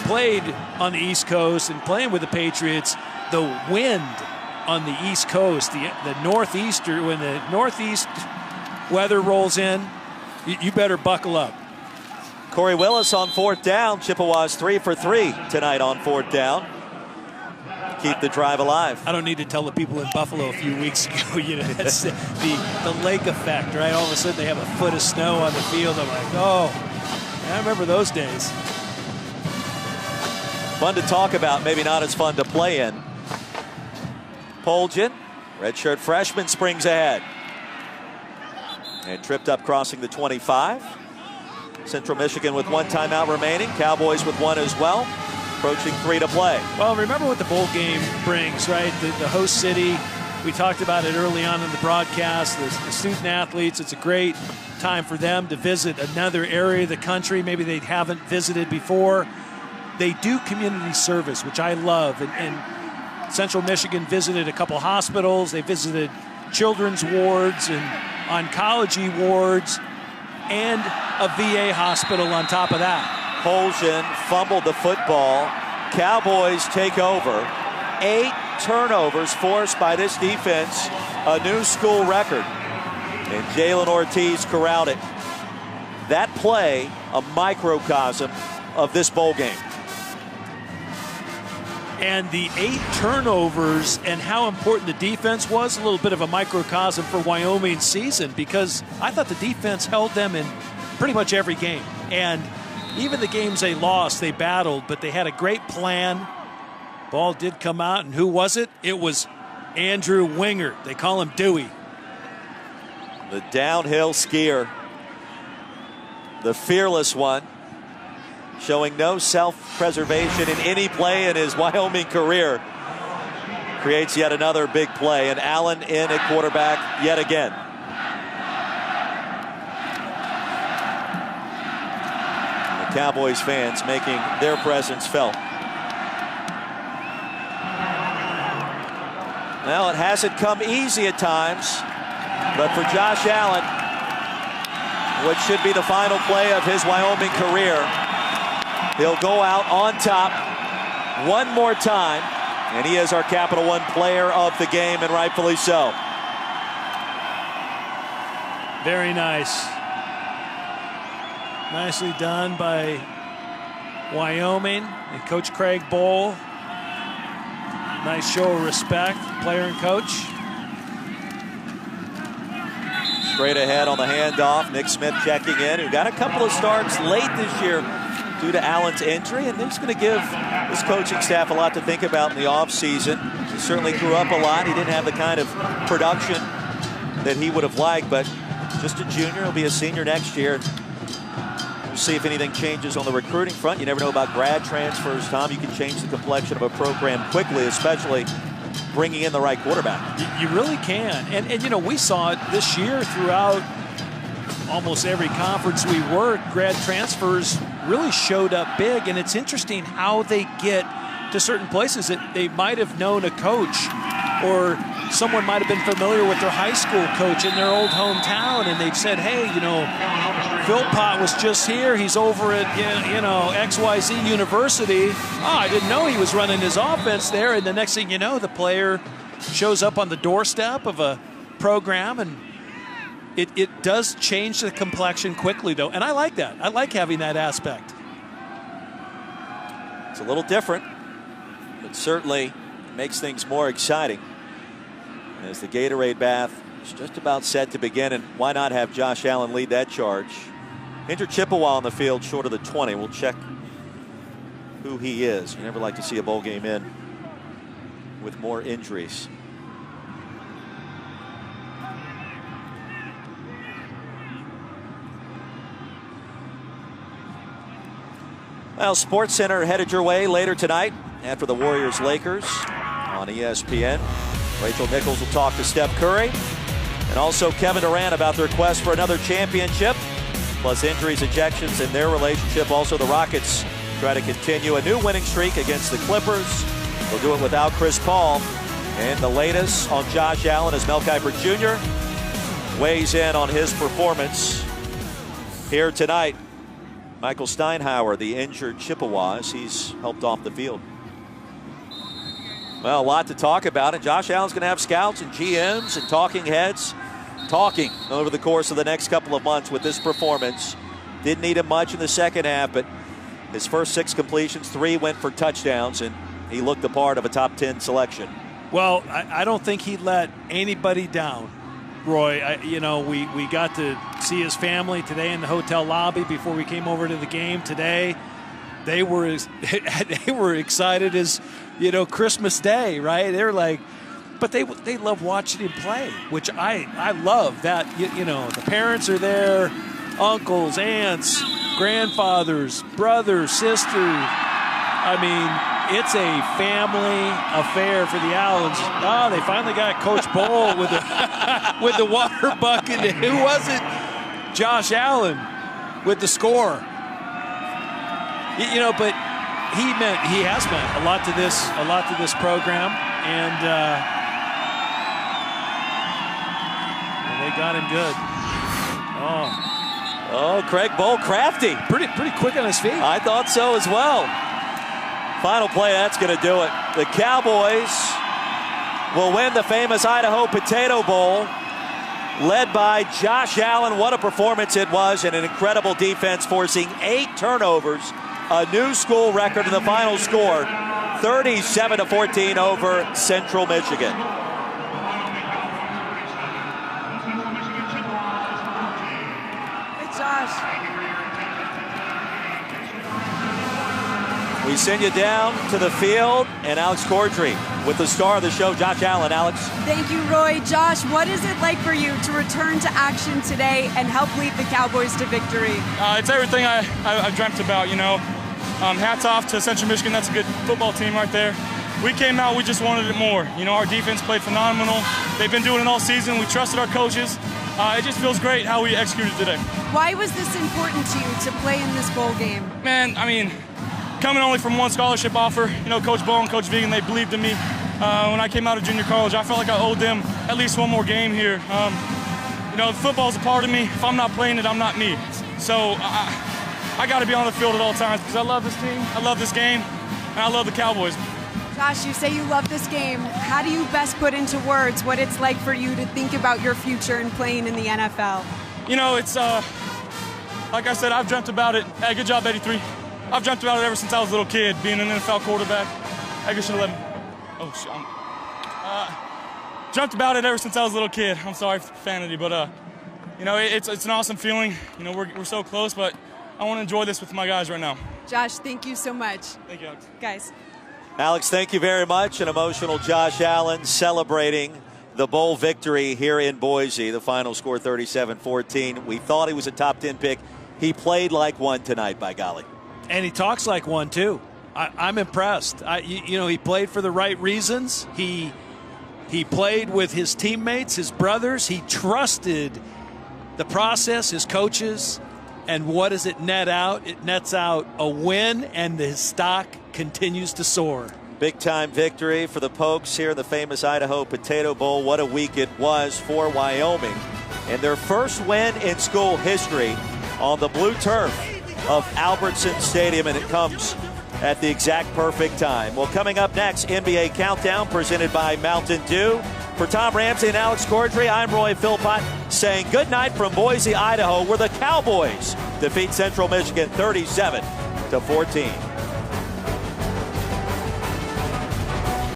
played on the East Coast and playing with the Patriots, the wind on the East Coast, the northeaster, when the northeast weather rolls in, you better buckle up. Corey Willis on 4th down. Chippewas 3 for 3 tonight on 4th down. Keep the drive alive. I don't need to tell the people in Buffalo a few weeks ago, that's the lake effect, right? All of a sudden they have a foot of snow on the field. I'm like, oh, I remember those days. Fun to talk about, maybe not as fun to play in. Poljan, redshirt freshman, springs ahead. And tripped up crossing the 25. Central Michigan with 1 timeout remaining. Cowboys with 1 as well. Approaching 3 to play. Well, remember what the bowl game brings, right? The host city. We talked about it early on in the broadcast. The student athletes, it's a great time for them to visit another area of the country maybe they haven't visited before. They do community service, which I love. And Central Michigan visited a couple hospitals. They visited children's wards and oncology wards and a VA hospital on top of that. Poljan fumbled the football. Cowboys take over. 8 turnovers forced by this defense. A new school record. And Jalen Ortiz corralled it. That play, a microcosm of this bowl game. And the 8 turnovers and how important the defense was, a little bit of a microcosm for Wyoming's season, because I thought the defense held them in pretty much every game. And even the games they lost, they battled, but they had a great plan. Ball did come out, and who was it? It was Andrew Wingert. They call him Dewey. The downhill skier. The fearless one. Showing no self-preservation in any play in his Wyoming career. Creates yet another big play, and Allen in at quarterback yet again. The Cowboys fans making their presence felt. Well, it hasn't come easy at times, but for Josh Allen, what should be the final play of his Wyoming career, he'll go out on top one more time, and he is our Capital One player of the game, and rightfully so. Very nice. Nicely done by Wyoming and Coach Craig Bohl. Nice show of respect, player and coach. Straight ahead on the handoff, Nick Smith checking in, who got a couple of starts late this year due to Allen's injury, and Nick's going to give his coaching staff a lot to think about in the offseason. He certainly grew up a lot. He didn't have the kind of production that he would have liked, but just a junior. He'll be a senior next year. We'll see if anything changes on the recruiting front. You never know about grad transfers, Tom. You can change the complexion of a program quickly, especially bringing in the right quarterback. You really can. And you know, we saw it this year throughout almost every conference we worked. Grad transfers really showed up big. And it's interesting how they get to certain places that they might have known a coach, or someone might have been familiar with their high school coach in their old hometown, and they've said, hey, Philpott was just here. He's over at, XYZ University. Oh, I didn't know he was running his offense there. And the next thing you know, the player shows up on the doorstep of a program, and it does change the complexion quickly, though. And I like that. I like having that aspect. It's a little different, but certainly makes things more exciting. As the Gatorade bath is just about set to begin, and why not have Josh Allen lead that charge? Injured Chippewa on the field, short of the 20. We'll check who he is. You never like to see a bowl game in with more injuries. Well, Sports Center headed your way later tonight after the Warriors-Lakers on ESPN. Rachel Nichols will talk to Steph Curry and also Kevin Durant about their quest for another championship, plus injuries, ejections, and their relationship. Also, the Rockets try to continue a new winning streak against the Clippers. They'll do it without Chris Paul. And the latest on Josh Allen as Mel Kiper Jr. weighs in on his performance here tonight. Michael Steinhauer, the injured Chippewas, he's helped off the field. Well, a lot to talk about, and Josh Allen's going to have scouts and GMs and talking heads talking over the course of the next couple of months with this performance. Didn't need him much in the second half, but his first 6 completions, 3 went for touchdowns, and he looked the part of a top 10 selection. Well, I don't think he let anybody down, Roy. We got to see his family today in the hotel lobby before we came over to the game today. They were excited as, Christmas Day, right? They're like, but they love watching him play, which I love that. The parents are there, uncles, aunts, grandfathers, brothers, sisters. I mean, it's a family affair for the Allens. Oh, they finally got Coach Bowl with the water bucket. Who was it? Josh Allen with the score. But he has meant a lot to this program, and they got him good. Oh, Craig Bowl crafty, pretty quick on his feet. I thought so as well. Final play, that's going to do it. The Cowboys will win the famous Idaho Potato Bowl, led by Josh Allen. What a performance it was, and an incredible defense, forcing 8 turnovers. A new school record in the final score, 37-14 over Central Michigan. Hey, Josh. We send you down to the field, and Alex Cordry with the star of the show, Josh Allen. Alex. Thank you, Roy. Josh, what is it like for you to return to action today and help lead the Cowboys to victory? It's everything I've dreamt about, Hats off to Central Michigan. That's a good football team right there. We came out, we just wanted it more. Our defense played phenomenal. They've been doing it all season. We trusted our coaches. It just feels great how we executed today. Why was this important to you to play in this bowl game? Man, coming only from one scholarship offer, Coach Bowl and Coach Vegan, they believed in me. When I came out of junior college, I felt like I owed them at least one more game here. Football's a part of me. If I'm not playing it, I'm not me. So I got to be on the field at all times because I love this team, I love this game, and I love the Cowboys. Josh, you say you love this game. How do you best put into words what it's like for you to think about your future and playing in the NFL? It's like I said, I've dreamt about it. Hey, good job, 83. I've dreamt about it ever since I was a little kid, being an NFL quarterback. I guess should have let him. Oh, shit. Dreamt about it ever since I was a little kid. I'm sorry for profanity, but it's an awesome feeling. We're so close, but I want to enjoy this with my guys right now. Josh, thank you so much. Thank you, Alex. Guys. Alex, thank you very much. An emotional Josh Allen celebrating the bowl victory here in Boise. The final score 37-14. We thought he was a top 10 pick. He played like one tonight, by golly. And he talks like one, too. I'm impressed. He played for the right reasons. He played with his teammates, his brothers. He trusted the process, his coaches. And what does it net out? It nets out a win, and his stock continues to soar. Big-time victory for the Pokes here in the famous Idaho Potato Bowl. What a week it was for Wyoming. And their first win in school history on the blue turf of Albertson Stadium, and it comes at the exact perfect time. Well, coming up next, NBA Countdown presented by Mountain Dew. For Tom Ramsey and Alex Cordry, I'm Roy Philpott saying good night from Boise, Idaho, where the Cowboys defeat Central Michigan 37-14.